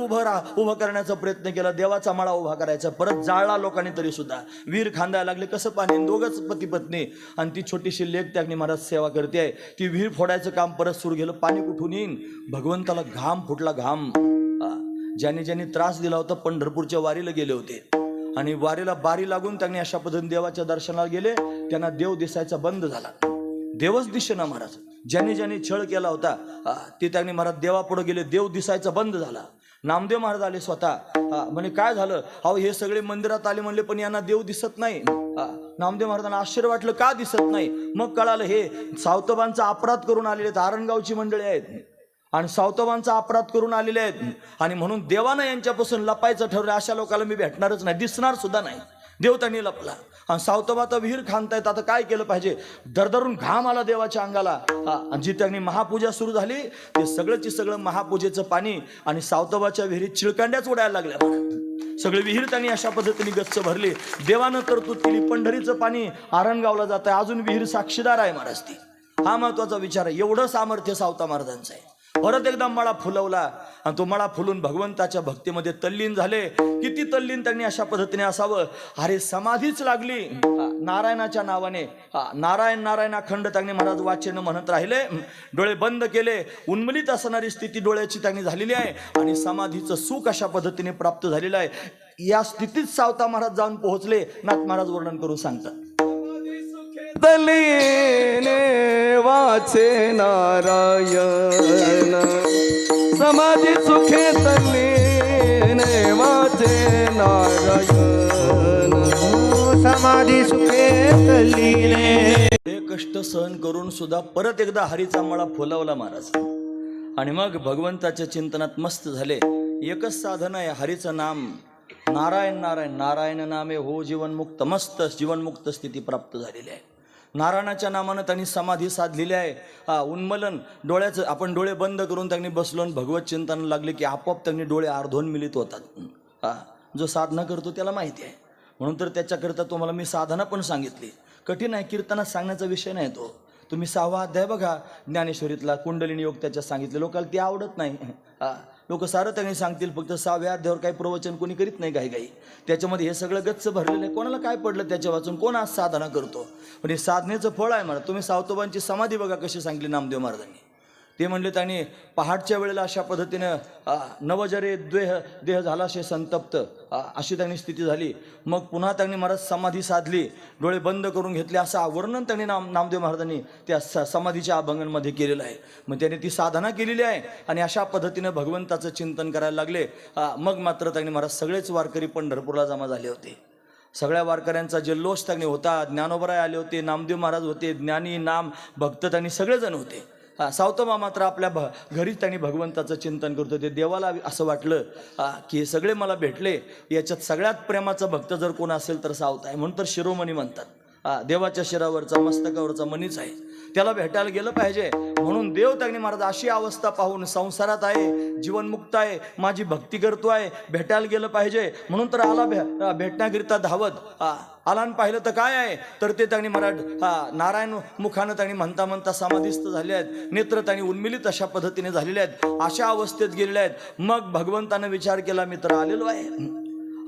उभं करण्याचा प्रयत्न केला, देवाचा मळा उभा करायचा, परत जाळला लोकांनी, तरी सुद्धा विहीर खांदायला लागले. कसं पाणी? दोघंच पती पत्नी आणि ती छोटीशी लेक त्यागनी महाराज सेवा करते आहे. ती विहीर फोडायचं काम परत सुरू केलं. पाणी कुठून येईन? भगवंताला घाम फुटला, घाम. ज्यांनी ज्यांनी त्रास दिला होता पंढरपूरच्या वारीला गेले होते, आणि वारीला बारी लागून त्यांनी अशा पद्धतीने देवाच्या दर्शनाला गेले. त्यांना देव दिसायचा बंद झाला, देवच दिसेना महाराज. ज्यांनी ज्यांनी छळ केला होता ते त्यांनी महाराज देवापुढे गेले, देव दिसायचा बंद झाला. नामदेव महाराज आले स्वतः. म्हणे काय झालं? अहो हे सगळे मंदिरात आले म्हणले, पण यांना देव दिसत नाही. नामदेव महाराजांना आश्चर्य वाटलं, का दिसत नाही? मग कळालं, हे सावतबांचा अपराध करून आलेले आहेत, आरणगावची मंडळी आहेत आणि सावतबांचा अपराध करून आलेले आहेत. आणि म्हणून देवानं यांच्यापासून लपायचं ठरवलं. अशा लोकांना मी भेटणारच नाही, दिसणार सुद्धा नाही. देव त्यांनी लपला. आणि सावतबा तर विहीर खांदतायत. आता काय केलं पाहिजे? दरदरून घाम आला देवाच्या अंगाला. आणि जी त्यांनी महापूजा सुरू झाली, ते सगळंची सगळं महापूजेचं पाणी आणि सावतबाच्या विहिरीत चिळकांड्याच उडायला लागल्या. सगळी विहीर त्यांनी अशा पद्धतीने गच्च भरली. देवानं तरतूद केली. पंढरीचं पाणी आरणगावला जात आहे, अजून विहीर साक्षीदार आहे महाराज ती. हा महत्वाचा विचार आहे. एवढं सामर्थ्य सावता महाराजांचं आहे. परत एकदा मळा फुलवला, आणि तो मळा फुलून भगवंताच्या भक्तीमध्ये तल्लीन झाले. किती तल्लीन त्यांनी अशा पद्धतीने असावं? अरे समाधीच लागली. नारायणाच्या नावाने नारायण नारायण अखंड त्यांनी महाराज वाचन म्हणत राहिले. डोळे बंद केले. उन्मलित असणारी स्थिती डोळ्याची त्यांनी झालेली आहे आणि समाधीचं सुख अशा पद्धतीने प्राप्त झालेलं आहे. या स्थितीत सावता महाराज जाऊन पोहोचले. नाथ महाराज वर्णन करून सांगतात. तलीने वाचे नारायण समाधी सुखे तलीने वाचे नारायण समाधी सुखे तलीने. हे कष्ट सहन करून सुद्धा परत एकदा हरीचा मळा फुलवला महाराज आणि मग भगवंताच्या चिंतनात मस्त झाले. एकच साधन आहे हरीचं नाम. नारायण नारायण नारायण नामे हो जीवनमुक्त. मस्त जीवनमुक्त स्थिती प्राप्त झालेली आहे. नारायणाच्या नामानं त्यांनी समाधी साधलेली आहे. उन्मलन डोळ्याचं आपण डोळे बंद करून त्यांनी बसलो आणि भगवत चिंतन लागले की आपोआप त्यांनी डोळे अर्धोन मिलित होतात. जो साधना करतो त्याला माहिती आहे. म्हणून तर त्याच्याकरिता तुम्हाला मी साधना पण सांगितली. कठीण आहे, कीर्तनात सांगण्याचा विषय नाही तो. तुम्ही 6वा अध्याय बघा ज्ञानेश्वरीतला कुंडलिनी योग त्याच्यात सांगितले. लोकांना ते आवडत नाही. लोक सारं त्यांनी सांगतील, फक्त 6व्या अध्यायावर काही प्रवचन कोणी करीत नाही. काही त्याच्यामध्ये हे सगळं गच्च भरलेलं आहे. कोणाला काय पडलं त्याच्या वाचून, कोण आज साधना करतो. पण हे साधनेचं फळ आहे मला. तुम्ही सावतोबांची समाधी बघा कशी सांगितली नामदेव महाराजांनी. ते म्हणले त्यांनी पहाटच्या वेळेला अशा पद्धतीनं नवजरे देह झाला शे संतप्त अशी त्यांनी स्थिती झाली. मग पुन्हा त्यांनी महाराज समाधी साधली, डोळे बंद करून घेतले. असं वर्णन त्यांनी नामदेव महाराजांनी त्या समाधीच्या अभंगांमध्ये केलेलं आहे. मग त्यांनी ती साधना केलेली आहे आणि अशा पद्धतीनं भगवंताचं चिंतन करायला लागले. मग मात्र त्यांनी महाराज सगळेच वारकरी पंढरपूरला जमा झाले होते. सगळ्या वारकऱ्यांचा जल्लोष त्यांनी होता. ज्ञानोबराय आले होते, नामदेव महाराज होते, ज्ञानी नाम भक्त त्यांनी सगळेजण होते. सावतोबा मात्र आपल्या घरीच त्यांनी भगवंताचं चिंतन करत होते. देवाला असं वाटलं की हे सगळे मला भेटले, याच्यात सगळ्यात प्रेमाचा भक्त जर कोण असेल तर सावता आहे. म्हणून तर शिरोमणी म्हणतात. देवाच्या शिरावरचा मस्तकावरचा मनीच आहे, त्याला भेटायला गेलं पाहिजे. म्हणून देव त्यांनी महाराज अशी अवस्था पाहून संसारात आहे, जीवनमुक्त आहे, माझी भक्ती करतो आहे, भेटायला गेलं पाहिजे. म्हणून तर आला भेटण्याकरिता धावत आला आणि पाहिलं तर काय आहे तर ते त्यांनी नारायण मुखानं त्यांनी म्हणता समाधीस्थ झाले आहेत. नेत्र त्यांनी उन्मिलित अशा पद्धतीने झालेले आहेत, अशा अवस्थेत गेलेले आहेत. मग भगवंतानं विचार केला, मी तर आलेलो आहे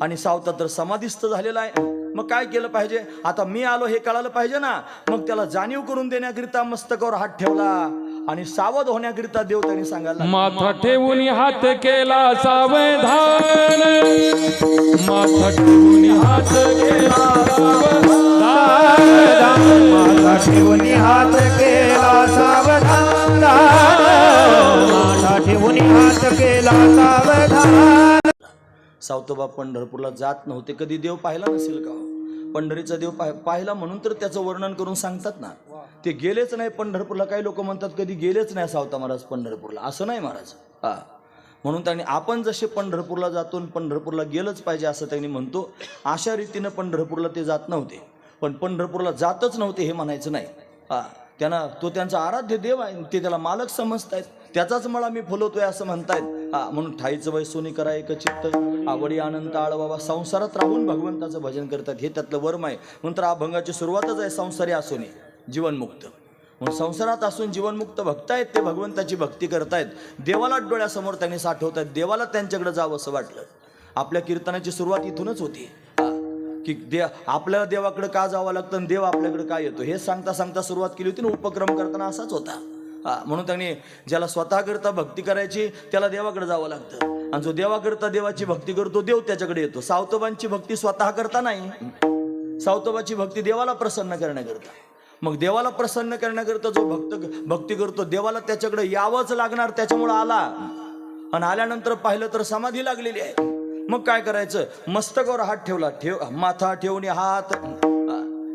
आणि सावता तर समाधीस्थ झालेला आहे. मग काय केलं पाहिजे, आता मी आलो हे कळालं पाहिजे ना. मग त्याला जाणीव करून देण्याकरिता मस्तकावर हात ठेवला आणि सावध होण्याकरिता देव त्यांनी सांगायला माथा ठेवून हात केला सावधान. माथा ठेवून हात केला सावधान. माथा ठेवून हात केला सावधान. माथा ठेवून हात केला सावधान. सावतोबा पंढरपूरला जात नव्हते, कधी देव पाहिला नसेल का. पंढरीचा देव पाहिला म्हणून तर त्याचं वर्णन करून सांगतात ना. ते गेलेच नाही पंढरपूरला. काही लोक म्हणतात कधी गेलेच नाही सावता महाराज पंढरपूरला. असं नाही महाराज. म्हणून त्यांनी आपण जसे पंढरपूरला जातो पंढरपूरला गेलंच पाहिजे असं त्यांनी म्हणतो. अशा रीतीनं पंढरपूरला ते जात नव्हते. पण पंढरपूरला जातच नव्हते हे म्हणायचं नाही. तो त्यांचा आराध्य देव आहे, ते त्याला मालक समजतायत. त्याचाच मला मी फुलवतोय असं म्हणतायत. म्हणून ठाईचं वय सोनी करा एक चित्त, आवडी आनंद आळवावा. संसारात राहून भगवंताचं भजन करतात, हे त्यातलं वर्म आहे. म्हणून तर अभंगाची सुरुवातच आहे संसारी असून जीवनमुक्त. म्हणून संसारात असून जीवनमुक्त भक्त आहेत, ते भगवंताची भक्ती करतायत. देवाला डोळ्यासमोर त्यांनी साठवत आहेत. देवाला त्यांच्याकडे जावं असं वाटलं. आपल्या कीर्तनाची सुरुवात इथूनच होती की आपल्याला देवाकडे का जावं लागतं आणि देव आपल्याकडे का येतो हे सांगता सांगता सुरुवात केली होती ना. उपक्रम करताना असाच होता. म्हणून त्यांनी ज्याला स्वतः करता भक्ती करायची त्याला देवाकडे जावं लागतं, आणि जो देवाकरता देवाची भक्ती करतो देव त्याच्याकडे येतो. सावतोबांची भक्ती स्वतः करता नाही, सावतोबाची भक्ती देवाला प्रसन्न करण्याकरता. मग देवाला प्रसन्न करण्याकरता जो भक्ती करतो देवाला त्याच्याकडे यावंच लागणार. त्याच्यामुळं आला आणि आल्यानंतर पाहिलं तर समाधी लागलेली आहे. मग काय करायचं, मस्तकावर हात ठेवला, माथा ठेवून हात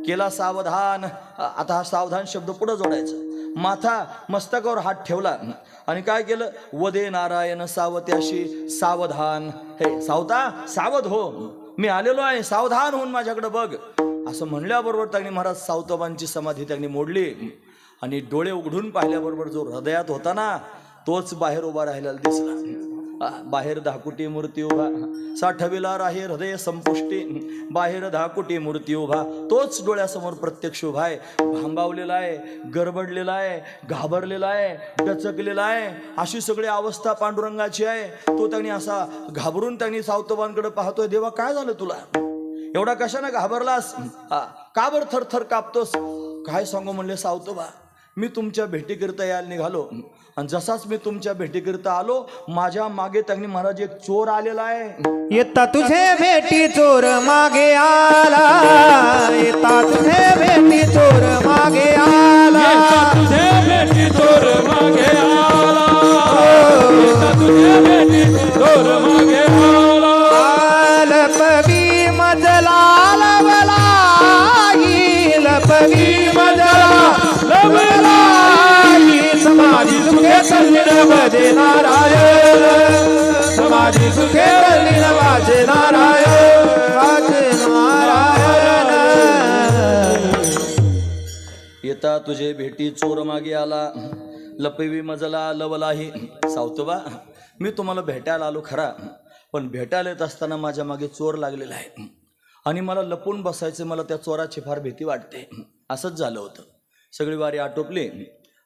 केला सावधान. आता हा सावधान शब्द पुढे जोडायचा. माथा मस्तकावर हात ठेवला आणि काय केलं, वदे नारायण सावत्याशी सावधान. हे सावता सावध हो, मी आलेलो आहे, सावधान होऊन माझ्याकडे बघ असं म्हणल्याबरोबर त्यांनी महाराज सावतोबांची समाधी त्यांनी मोडली आणि डोळे उघडून पाहिल्याबरोबर जो हृदयात होता ना तोच बाहेर उभा राहिलेला दिसला. बाहेर धाकुटी मूर्ती उभा, साठविला राहे हृदय संपुष्टी. बाहेर धाकुटी मूर्ती उभा, तोच डोळ्यासमोर प्रत्यक्ष उभा आहे. भांबावलेला आहे, गडबडलेला आहे, घाबरलेला आहे, डचकलेला आहे. अशी सगळी अवस्था पांडुरंगाची आहे. तो त्यांनी असा घाबरून त्यांनी सावतोबांकडे पाहतोय, देवा काय झालं तुला. एवढा कशाने घाबरलास? का बर थरथर कापतोस? काय सांगू म्हणले सावतोबा, मी तुमच्या भेटीकरिता यायला निघालो आणि जसाच मी तुमच्या भेटीकरिता आलो, माझ्या मागे त्यांनी महाराज एक चोर आलेला आहे. येता तुझे भेटी चोर मागे आला, येता तुझे भेटी चोर मागे आला, येता तुझे भेटी चोर मागे आला, येता तुझे भेटी चोर मागे आला. लपवी मजला लवला, लपवी मजला लवला, समाधी सुखे तल्लीन भजे नारायण, समाधी सुखे तल्लीन वाजे नारायण, वाजे नारायण. येता तुझे भेटी चोर मागे आला, लपवी मजला लवलाही. सावतोबा, मी तुम्हाला भेटायला आलो खरा, पण भेटायला येत असताना माझ्या मागे चोर लागलेला आहे आणि मला लपून बसायचं, मला त्या चोराची फार भीती वाटते. असंच झालं होतं. सगळी वारी आटोपली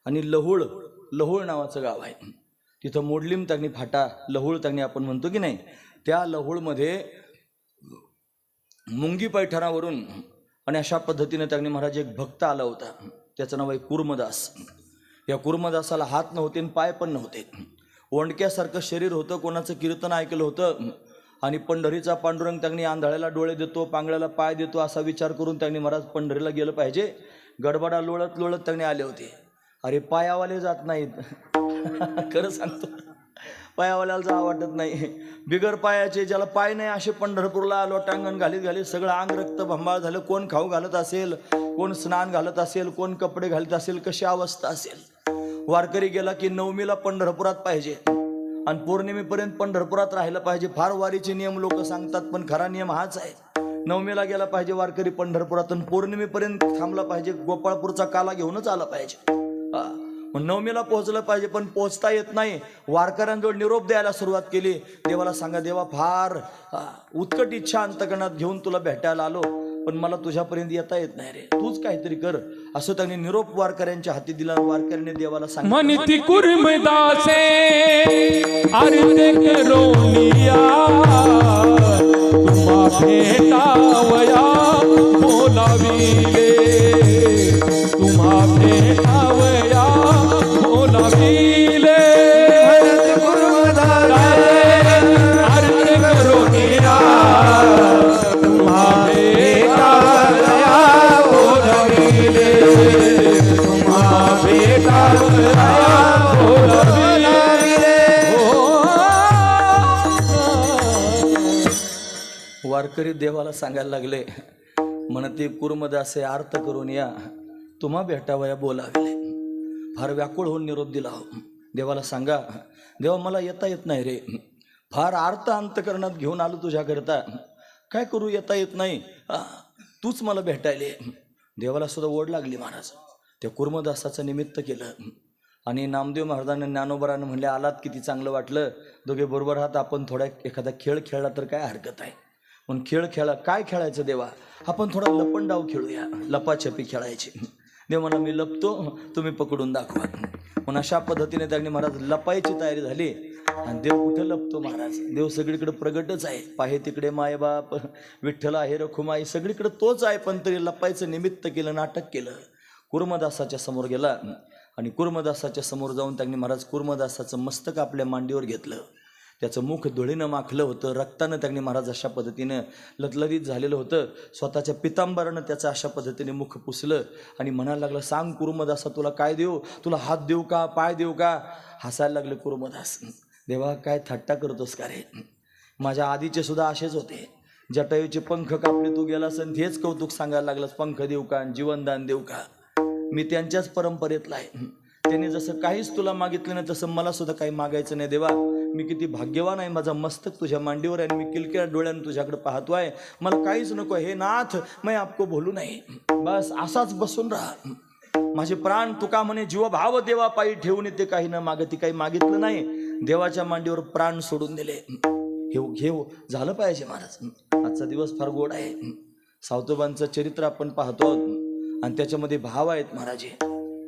आणि लहुळ नावाचं गाव आहे, तिथं मोडलीम त्यांनी फाटा, लहुळ त्यांनी आपण म्हणतो की नाही, त्या लहुळमध्ये मुंगी पैठणावरून आणि अशा पद्धतीने त्यांनी महाराज एक भक्त आला होता, त्याचं नाव आहे कुर्मदास. या कुर्मदासाला हात नव्हते आणि पाय पण नव्हते, ओंडक्यासारखं शरीर होतं. कोणाचं कीर्तन ऐकलं होतं आणि पंढरीचा पांडुरंग त्यांनी आंधळ्याला डोळे देतो, पांगळ्याला पाय देतो असा विचार करून त्यांनी महाराज पंढरीला गेलं पाहिजे. गडबडा लोळत लोळत त्यांनी आले होते. अरे पायावाले जात नाहीत खरं सांगतो, पायावाल्याला जा वाटत नाही. बिगर पायाचे, ज्याला पाय नाही असे पंढरपूरला लोटांगण घालीत सगळं अंग रक्त भंबाळ झालं. कोण खाऊ घालत असेल, कोण स्नान घालत असेल, कोण कपडे घालत असेल, कशी अवस्था असेल. वारकरी गेला की नवमीला पंढरपुरात पाहिजे आणि पौर्णिमेपर्यंत पंढरपुरात राहिलं पाहिजे. फार वारीचे नियम लोक सांगतात, पण खरा नियम हाच आहे. नवमीला गेला पाहिजे वारकरी पंढरपुरात आणि पौर्णिमेपर्यंत थांबला पाहिजे, गोपाळपूरचा काला घेऊनच आला पाहिजे. मग नवमीला पोहोचलं पाहिजे, पण पोहोचता येत नाही. वारकऱ्यांजवळ निरोप द्यायला सुरुवात केली. देवाला सांगा, देवा फार उत्कट इच्छा अंतकरणात घेऊन तुला भेटायला आलो, पण मला तुझ्यापर्यंत येता येत नाही रे, तूच काहीतरी कर. असं त्यांनी निरोप वारकऱ्यांच्या हाती दिला. वारकऱ्यांनी देवाला सांगितलं, म्हणती कुर्मदासे आरते करोनिया, तुम्हा भेटावया बोलाविले, तुम्हा भेटावया बोलाविले. आरते करोनिया, तुम्हा भेटावया बोलाविले, तुम्हा भेटावया बोलाविले. वारकरी देवाला सांगायला लागले, म्हणते कुर्मदासे आर्त करून या, तुम्हा भेटावया बोलाविले. फार व्याकुळ होऊन निरोप दिला. देवाला सांगा, देवा मला येता येत नाही रे, फार आर्त अंतकरणात घेऊन आलो तुझ्याकरता, काय करू, येता येत नाही, तूच मला भेटायले. देवाला सुद्धा ओढ लागली. महाराज त्या कुर्मदासाचं निमित्त केलं आणि नामदेव महाराजांना ज्ञानोबरानं म्हणले, आलात किती चांगलं वाटलं, दोघे बरोबर आहात, आपण थोडा एखादा खेळ खेळला तर काय हरकत आहे. पण खेळ खेळा, काय खेळायचं देवा, आपण थोडा लपंडाव खेळूया, लपाछपी खेळायची. देव म्हणा, मी लपतो, तुम्ही पकडून दाखवा. म्हणून अशा पद्धतीने त्यांनी महाराज लपायची तयारी झाली. आणि देव कुठं लपतो महाराज, देव सगळीकडे प्रगटच आहे. पाहे तिकडे मायबाप, विठ्ठल आहे रखुमाई, सगळीकडे तोच आहे, पण तरी लपायचं निमित्त केलं, नाटक केलं. कुर्मदासाच्या समोर गेला आणि कुर्मदासाच्या समोर जाऊन त्यांनी महाराज कुर्मदासाचं मस्तक आपल्या मांडीवर घेतलं. त्याचं मुख धुळीनं माखलं होतं, रक्तानं त्यांनी महाराज अशा पद्धतीनं लतलदीत झालेलं होतं. स्वतःच्या पितांबरानं त्याचं अशा पद्धतीने मुख पुसलं आणि म्हणायला लागलं, सांग कुर्मदासा, तुला काय देऊ, तुला हात देऊ का, पाय देऊ का. हसायला लागले कुर्मदास. देवा काय थट्टा करतोस का रे, माझ्या आधीचे सुद्धा असेच होते, जटायूचे पंख कापले, तू गेलास आणि हेच कौतुक सांगायला लागलास, पंख देऊ का, जीवनदान देऊ का. मी त्यांच्याच परंपरेतला आहे. त्यांनी जसं काहीच तुला मागितलं नाही तसं मला सुद्धा काही मागायचं नाही. देवा मी किती भाग्यवान आहे, माझा मस्तक तुझ्या मांडीवर आहे, मी किलकिल्या डोळ्यानं तुझ्याकडे पाहतोय, मला काहीच नको. हे नाथ, मैं आपको बोलू नाही, बस असाच बसून राहा. माझे प्राण तुका म्हणे, जीवभाव देवा पायी ठेवून येते, काही न मागती, काही मागितलं नाही, देवाच्या मांडीवर प्राण सोडून दिले. घेऊ झालं पाहिजे महाराज. आजचा दिवस फार गोड आहे. सावतोबांचं चरित्र आपण पाहतो आणि त्याच्यामध्ये भाव आहेत महाराज,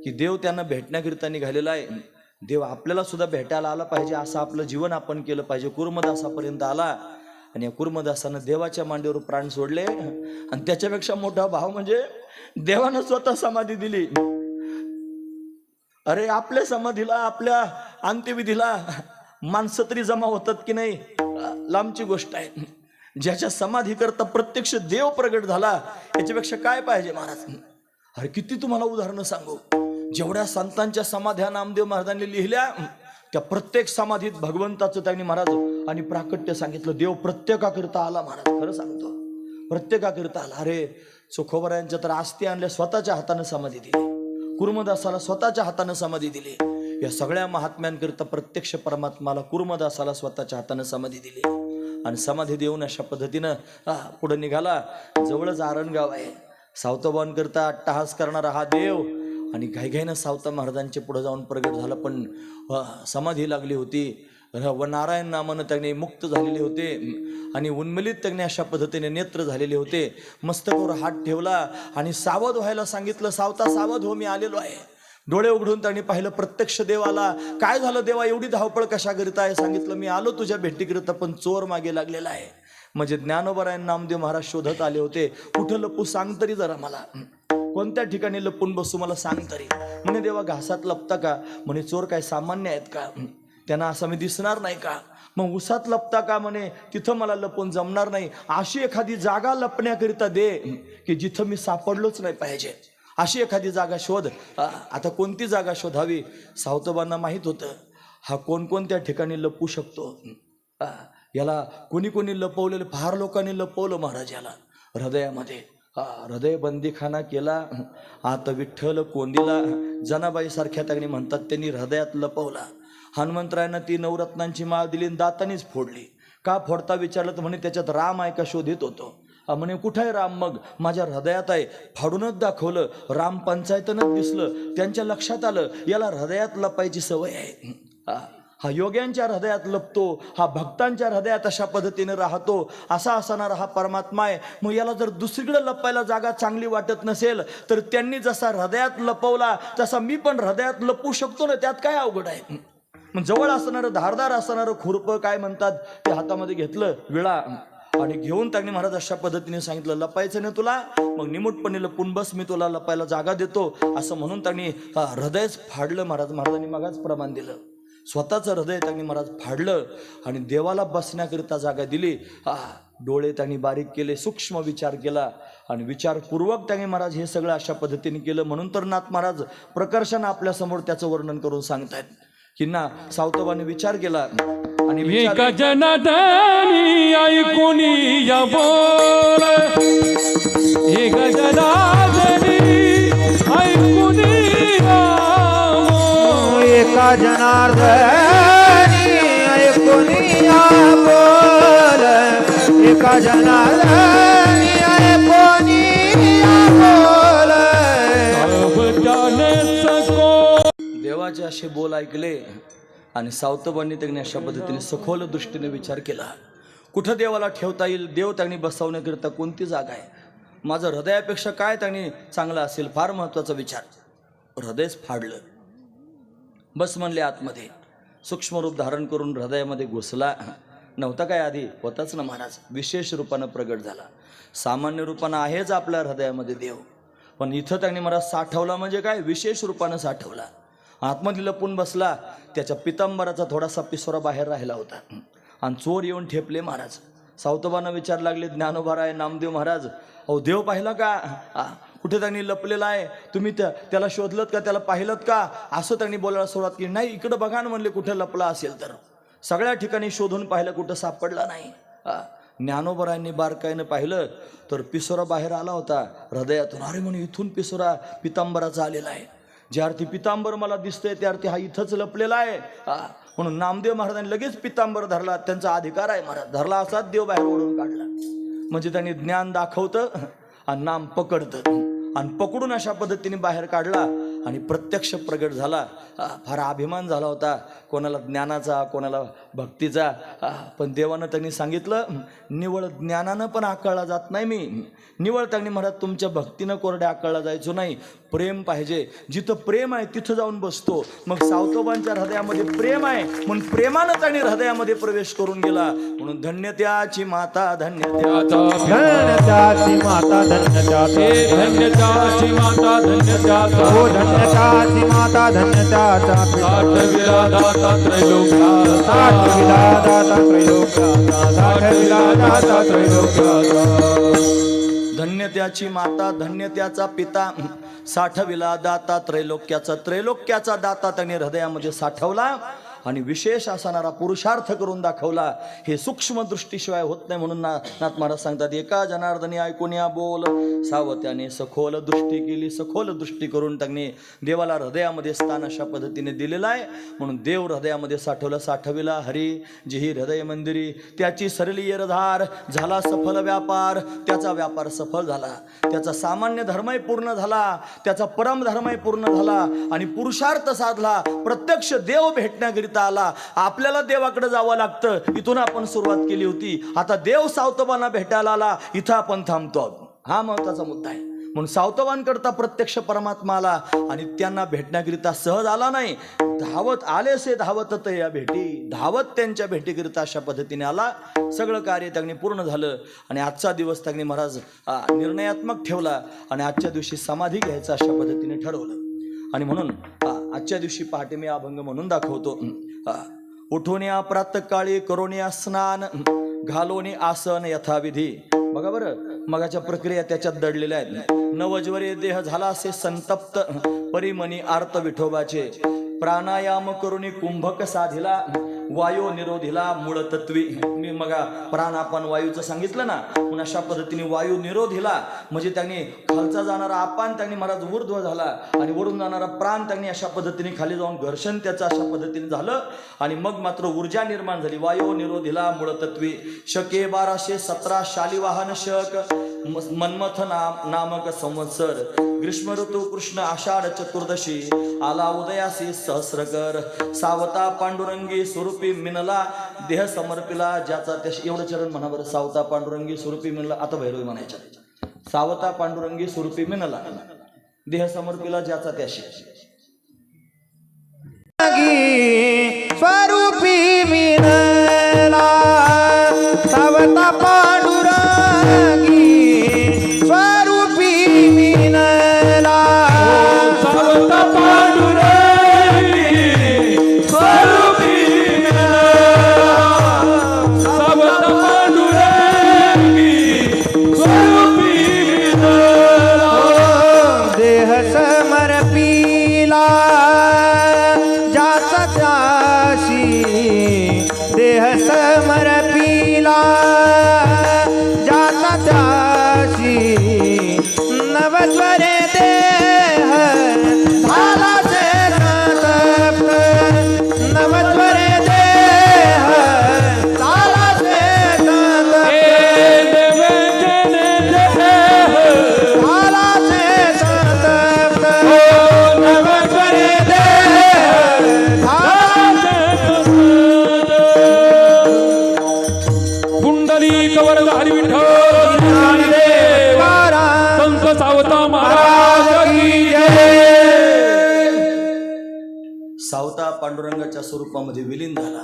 की देव त्यांना भेटण्याकरिता निघालेला आहे. देव आपल्याला सुद्धा भेटायला आला पाहिजे, असं आपलं जीवन आपण केलं पाहिजे. कुर्मदासापर्यंत आला आणि या कुर्मदासानं देवाच्या मांडीवर प्राण सोडले. आणि त्याच्यापेक्षा मोठा भाव म्हणजे देवानं स्वतः समाधी दिली. अरे आपल्या समाधीला, आपल्या अंत्यविधीला माणसं तरी जमा होतात की नाही, लांबची गोष्ट आहे. ज्याच्या समाधी करता प्रत्यक्ष देव प्रगट झाला, याच्यापेक्षा काय पाहिजे महाराज. अरे किती तुम्हाला उदाहरणं सांगू. जेवढ्या संतांच्या समाध्या नामदेव महाराजांनी लिहिल्या, त्या प्रत्येक समाधीत भगवंताचं त्यांनी महाराज आणि प्राकट्य सांगितलं. देव प्रत्येकाकरिता आला महाराज, खरं सांगतो, प्रत्येकाकरिता आला. अरे सुखोबरायांच्या तर आस्ती आणल्या, स्वतःच्या हाताने समाधी दिली. कुर्मदासाला स्वतःच्या हाताने समाधी दिली. या सगळ्या महात्म्यांकरिता प्रत्यक्ष परमात्माला, कुर्मदासाला स्वतःच्या हाताने समाधी दिली. आणि समाधी देऊन अशा पद्धतीनं पुढे निघाला. जवळच आरणगाव आहे. सावतबांकरता अट्टहास करणारा हा देव आणि घाईघाईनं सावता महाराजांचे पुढे जाऊन प्रगट झाला. पण समाधी लागली होती व नारायण नामानं त्याने मुक्त झालेले होते आणि उन्मिलित त्याने अशा पद्धतीने नेत्र झालेले होते. मस्तकावर हात ठेवला आणि सावध व्हायला सांगितलं. सावता सावध हो, मी आलेलो आहे. डोळे उघडून त्यांनी पाहिलं, प्रत्यक्ष देवाला. काय झालं देवा, एवढी धावपळ कशा करीत आहे? सांगितलं, मी आलो तुझ्या भेटीकरिता, पण चोर मागे लागलेला आहे. म्हणजे ज्ञानोबरायण नामदेव महाराज शोधत आले होते. कुठं लपू सांग तरी जरा मला, कोणत्या ठिकाणी लपून बसू मला सांग तरी. म्हणे देवा घासात लपता का? म्हणे चोर काय सामान्य आहेत का? त्यांना असं मी दिसणार नाही का? मग उसात लपता का? म्हणे तिथं मला लपून जमणार नाही. अशी एखादी जागा लपण्याकरिता दे की जिथं मी सापडलोच नाही पाहिजे. अशी एखादी जागा शोध. आता कोणती जागा शोधावी? सावतबांना माहीत होतं हा कोणकोणत्या ठिकाणी लपू शकतो. याला कोणी कोणी लपवलेलं, फार लोकांनी लपवलं महाराज याला हृदयामध्ये. हृदय बंदीखाना केला. आता विठ्ठल कोंदीला, जनाबाई सारख्या त्यांनी म्हणतात, त्यांनी हृदयात लपवला. हनुमंतरायांना ती नवरत्नांची माळ दिली आणि दातानीच फोडली. का फोडता विचारलं तर म्हणे त्याच्यात राम आहे का शोधित होतो. म्हणे कुठं आहे राम? मग माझ्या हृदयात आहे. फाडूनच दाखवलं. राम पंचायतनच दिसलं. त्यांच्या लक्षात आलं याला हृदयात लपायची सवय आहे. हा योग्यांच्या हृदयात लपतो, हा भक्तांच्या हृदयात अशा पद्धतीने राहतो. असा असणारा हा परमात्मा आहे. मग याला जर दुसरीकडे लपायला जागा चांगली वाटत नसेल तर त्यांनी जसा हृदयात लपवला तसा मी पण हृदयात लपवू शकतो ना. त्यात काय अवघड आहे? मग जवळ असणारं, धारदार असणारं खुरपं काय म्हणतात ते हातामध्ये घेतलं, विळा, आणि घेऊन त्यांनी महाराज अशा पद्धतीने सांगितलं, लपायचं नाही तुला, मग निमूटपणे लपून बस, मी तुला लपायला जागा देतो. असं म्हणून त्यांनी हृदयच फाडलं. महाराजांनी मगाच प्रमाण दिलं. स्वतःचं हृदय त्यांनी महाराज फाडलं आणि देवाला बसण्याकरिता जागा दिली. डोळे त्यांनी बारीक केले, सूक्ष्म विचार केला आणि विचारपूर्वक त्यांनी महाराज हे सगळं अशा पद्धतीने केलं. म्हणून तर नाथ महाराज प्रकर्षानं आपल्यासमोर त्याचं वर्णन करून सांगतायत की ना सावतबाने विचार केला आणि एक जनार्दनी ऐकुनी या बोल, एक जनार्दनी ऐकुनी या बोल, एका जनार्दनी ऐकुनी या बोल, एका जनार्दनी ऐकुनी या बोल. देवाचे असे बोल ऐकले आणि सावतबांनी त्यांनी अशा पद्धतीने सखोल दृष्टीने विचार केला. कुठं देवाला ठेवता येईल? देव त्यांनी बसवण्याकरिता कोणती जागा आहे? माझं हृदयापेक्षा काय त्यांनी चांगलं असेल? फार महत्त्वाचा विचार. हृदयच फाडलं. बस म्हणले आतमध्ये. सूक्ष्म रूप धारण करून हृदयामध्ये घुसला. नव्हता काय आधी? होताच ना महाराज. विशेष रूपानं प्रगट झाला. सामान्य रूपानं आहेच आपल्या हृदयामध्ये देव, पण इथं त्यांनी महाराज साठवला. म्हणजे काय? विशेष रूपानं साठवला. आतमध्ये लपून बसला. त्याच्या पितांबराचा थोडासा पिसोरा बाहेर राहिला होता आणि चोर येऊन ठेपले महाराज. सावतबांना विचार लागले, ज्ञानोबाराय नामदेव महाराज, अहो देव पाहिला का? कुठे त्यांनी लपलेला आहे? तुम्ही त्याला शोधलत का? त्याला पाहिलं का? असं त्यांनी बोलायला सुरुवात केली. नाही, इकडं बघा ना म्हणले, कुठे लपला असेल तर. सगळ्या ठिकाणी शोधून पाहिलं, कुठं सापडला नाही. ज्ञानोबरायांनी बारकाईनं पाहिलं तर पिसोरा बाहेर आला होता हृदयातून. अरे म्हणून इथून पिसोरा पितांबराचा आलेला आहे. ज्या अर्थी पितांबर मला दिसतंय त्या अर्थी हा इथंच लपलेला आहे. म्हणून नामदेव महाराजांनी लगेच पितांबर धरला. त्यांचा अधिकार आहे महाराज. धरला असाच देव बाहेर ओढून काढला. म्हणजे त्यांनी ज्ञान दाखवतं आणि नाम पकडतं आणि पकडून अशा पद्धतीने बाहेर काढला आणि प्रत्यक्ष प्रगट झाला. फार अभिमान झाला होता. कोणाला ज्ञानाचा, कोणाला भक्तीचा पण देवानं त्यांनी सांगितलं निवळ ज्ञानानं पण आकळला जात नाही मी, निवळ त्यांनी म्हणत तुमच्या भक्तीनं कोरड्या आकळला जायचो नाही, प्रेम पाहिजे. जिथं प्रेम आहे तिथं जाऊन बसतो. मग सावतोबांच्या हृदयामध्ये प्रेम आहे म्हणून प्रेमानं त्यांनी हृदयामध्ये प्रवेश करून गेला. म्हणून धन्य त्याची माता धन्य त्याचा धन्य त्याची माता धन्य त्याचा, धन्य त्याची माता धन्य त्याचा, हो धन्य त्याची माता धन्य त्याचा, साठविला दाता त्रैलोक्याचा, साठविला दाता त्रैलोक्याचा, साठविला दाता त्रैलोक्याचा. धन्य त्याची माता धन्य त्याचा पिता, साठविला दाता त्रैलोक्याचा, त्रैलोक्याचा दाता त्याने हृदयामध्ये साठवला आणि विशेष असणारा पुरुषार्थ करून दाखवला. हे सूक्ष्म दृष्टीशिवाय होत नाही. म्हणून नाथ महाराज सांगतात एका जनार्दनी ऐकून या बोल, सावत्याने सखोल दृष्टी केली, सखोल दृष्टी करून त्यांनी देवाला हृदयामध्ये स्थान अशा पद्धतीने दिलेलं आहे. म्हणून देव हृदयामध्ये साठवलं. साठविला हरी जिही हृदय मंदिरी, त्याची सरली येरधार, झाला सफल व्यापार, त्याचा व्यापार सफल झाला, त्याचा सामान्य धर्मही पूर्ण झाला, त्याचा परम धर्मही पूर्ण झाला आणि पुरुषार्थ साधला. प्रत्यक्ष देव भेटण्याकरिता आला. आपल्याला देवाकडे जावं लागतं, इथून आपण सुरुवात केली होती. आता देव सावतोबांना भेटायला आला, इथं आपण थांबतो. हा महत्वाचा मुद्दा आहे. म्हणून सावतोबांकरता प्रत्यक्ष परमात्मा आला आणि त्यांना भेटण्याकरिता सहज आला नाही, धावत आलेसे धावत या भेटी, धावत त्यांच्या भेटीकरिता अशा पद्धतीने आला. सगळं कार्य त्यांनी पूर्ण झालं आणि आजचा दिवस त्यांनी महाराज निर्णयात्मक ठेवला आणि आजच्या दिवशी समाधी घ्यायचं अशा पद्धतीने ठरवलं. आणि म्हणून आजच्या दिवशी पहाटे मी अभंग म्हणून दाखवतो. उठून या प्रातःकाळी करून या स्नान, घालून आसन यथाविधी. बघा बरं, मगाच्या प्रक्रिया त्याच्यात दडलेल्या आहेत. नवज्वरे देह झाला असे संतप्त, परिमनी आर्त विठोबाचे. प्राणायाम करून कुंभक साधिला, वायू निरोधीला मूळ तत्वी. मी मगा प्राण आपण वायूचं सांगितलं ना, म्हणून अशा पद्धतीने वायू निरोधीला म्हणजे त्यांनी खालचा जाणारा आपण त्यांनी महाराज ऊर्ध्व झाला आणि वरून जाणारा प्राण त्यांनी अशा पद्धतीने खाली जाऊन घर्षण त्याचं अशा पद्धतीने झालं आणि मग मात्र ऊर्जा निर्माण झाली. वायू निरोधीला मूळ तत्वी. शके 1217 शालिवाहन शक, मन्मथ नामक संवत्सर. ग्रीष्म ऋतू कृष्ण आषाढ चतुर्दशी, आला उदयासी सहस्रकर. सावता पांडुरंगी स्वरूपी मिनला, देह समर्पिला ज्याचा त्याशी. एवढं चरण म्हणा बरं. सावता पांडुरंगी स्वरूपी मिनला. आता भैरवी म्हणायच्या. सावता पांडुरंगी स्वरूपी मिनला, देह समर्पिला ज्याचा त्याशी. स्वरूपी मिनला, सावता पांडुरंगी स्वरूपी मिनला, सावता पांडुरंगी स्वरूपी मिनला, सावता पांडुरंगी स्वरूपी मिनला. देह समर्पिला ज्याचा त्याशी, देह समर्पिला ज्याचा त्याशी. नवज्वरे देह झाला से संतप्त, नवज्वरे देह झाला से संतप्त, झाला से संतप्त, नवज्वरे देह झाला. कुंडली कवरधारी विठ्ठल संत सावता महाराज की जय. सावता पांडुरंगाच्या स्वरूपामध्ये विलीन झाला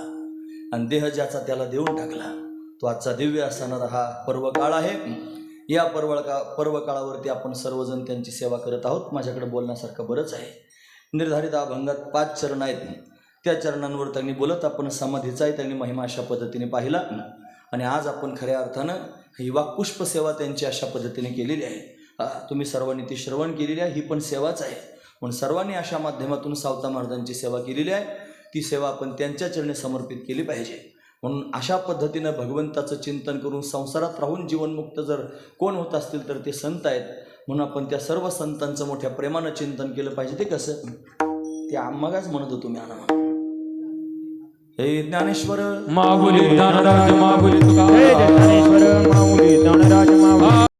आणि देह ज्याचा त्याला देऊन टाकला. तो आजचा दिव्य असणारा हा पर्व काळ आहे. या पर्व काळावरती आपण सर्वजण त्यांची सेवा करत आहोत. माझ्याकडे बोलण्यासारखं बरंच आहे. निर्धारित अभंगात 5 चरण आहेत. त्या चरणांवर त्यांनी बोलत आपण समाधीचाही त्यांनी महिमा अशा पद्धतीने पाहिला आणि आज आपण खऱ्या अर्थानं ही वाक्पुष्प सेवा त्यांची अशा पद्धतीने केलेली आहे. तुम्ही सर्वांनी ती श्रवण केलेली आहे. ही पण सेवाच आहे. म्हणून सर्वांनी अशा माध्यमातून सावता महाराजांची सेवा केलेली आहे. ती सेवा आपण त्यांच्या चरणी समर्पित केली पाहिजे. म्हणून अशा पद्धतीनं भगवंताचं चिंतन करून संसारात राहून जीवनमुक्त जर कोण होत असतील तर ते संत आहेत. म्हणून आपण त्या सर्व संतांचं मोठ्या प्रेमानं चिंतन केलं पाहिजे. ते कसं ते आम्हालाच म्हणत होतो मी आना. हे ज्ञानेश्वर माऊली ज्ञानराज माऊली तुका, जय ज्ञानेश्वर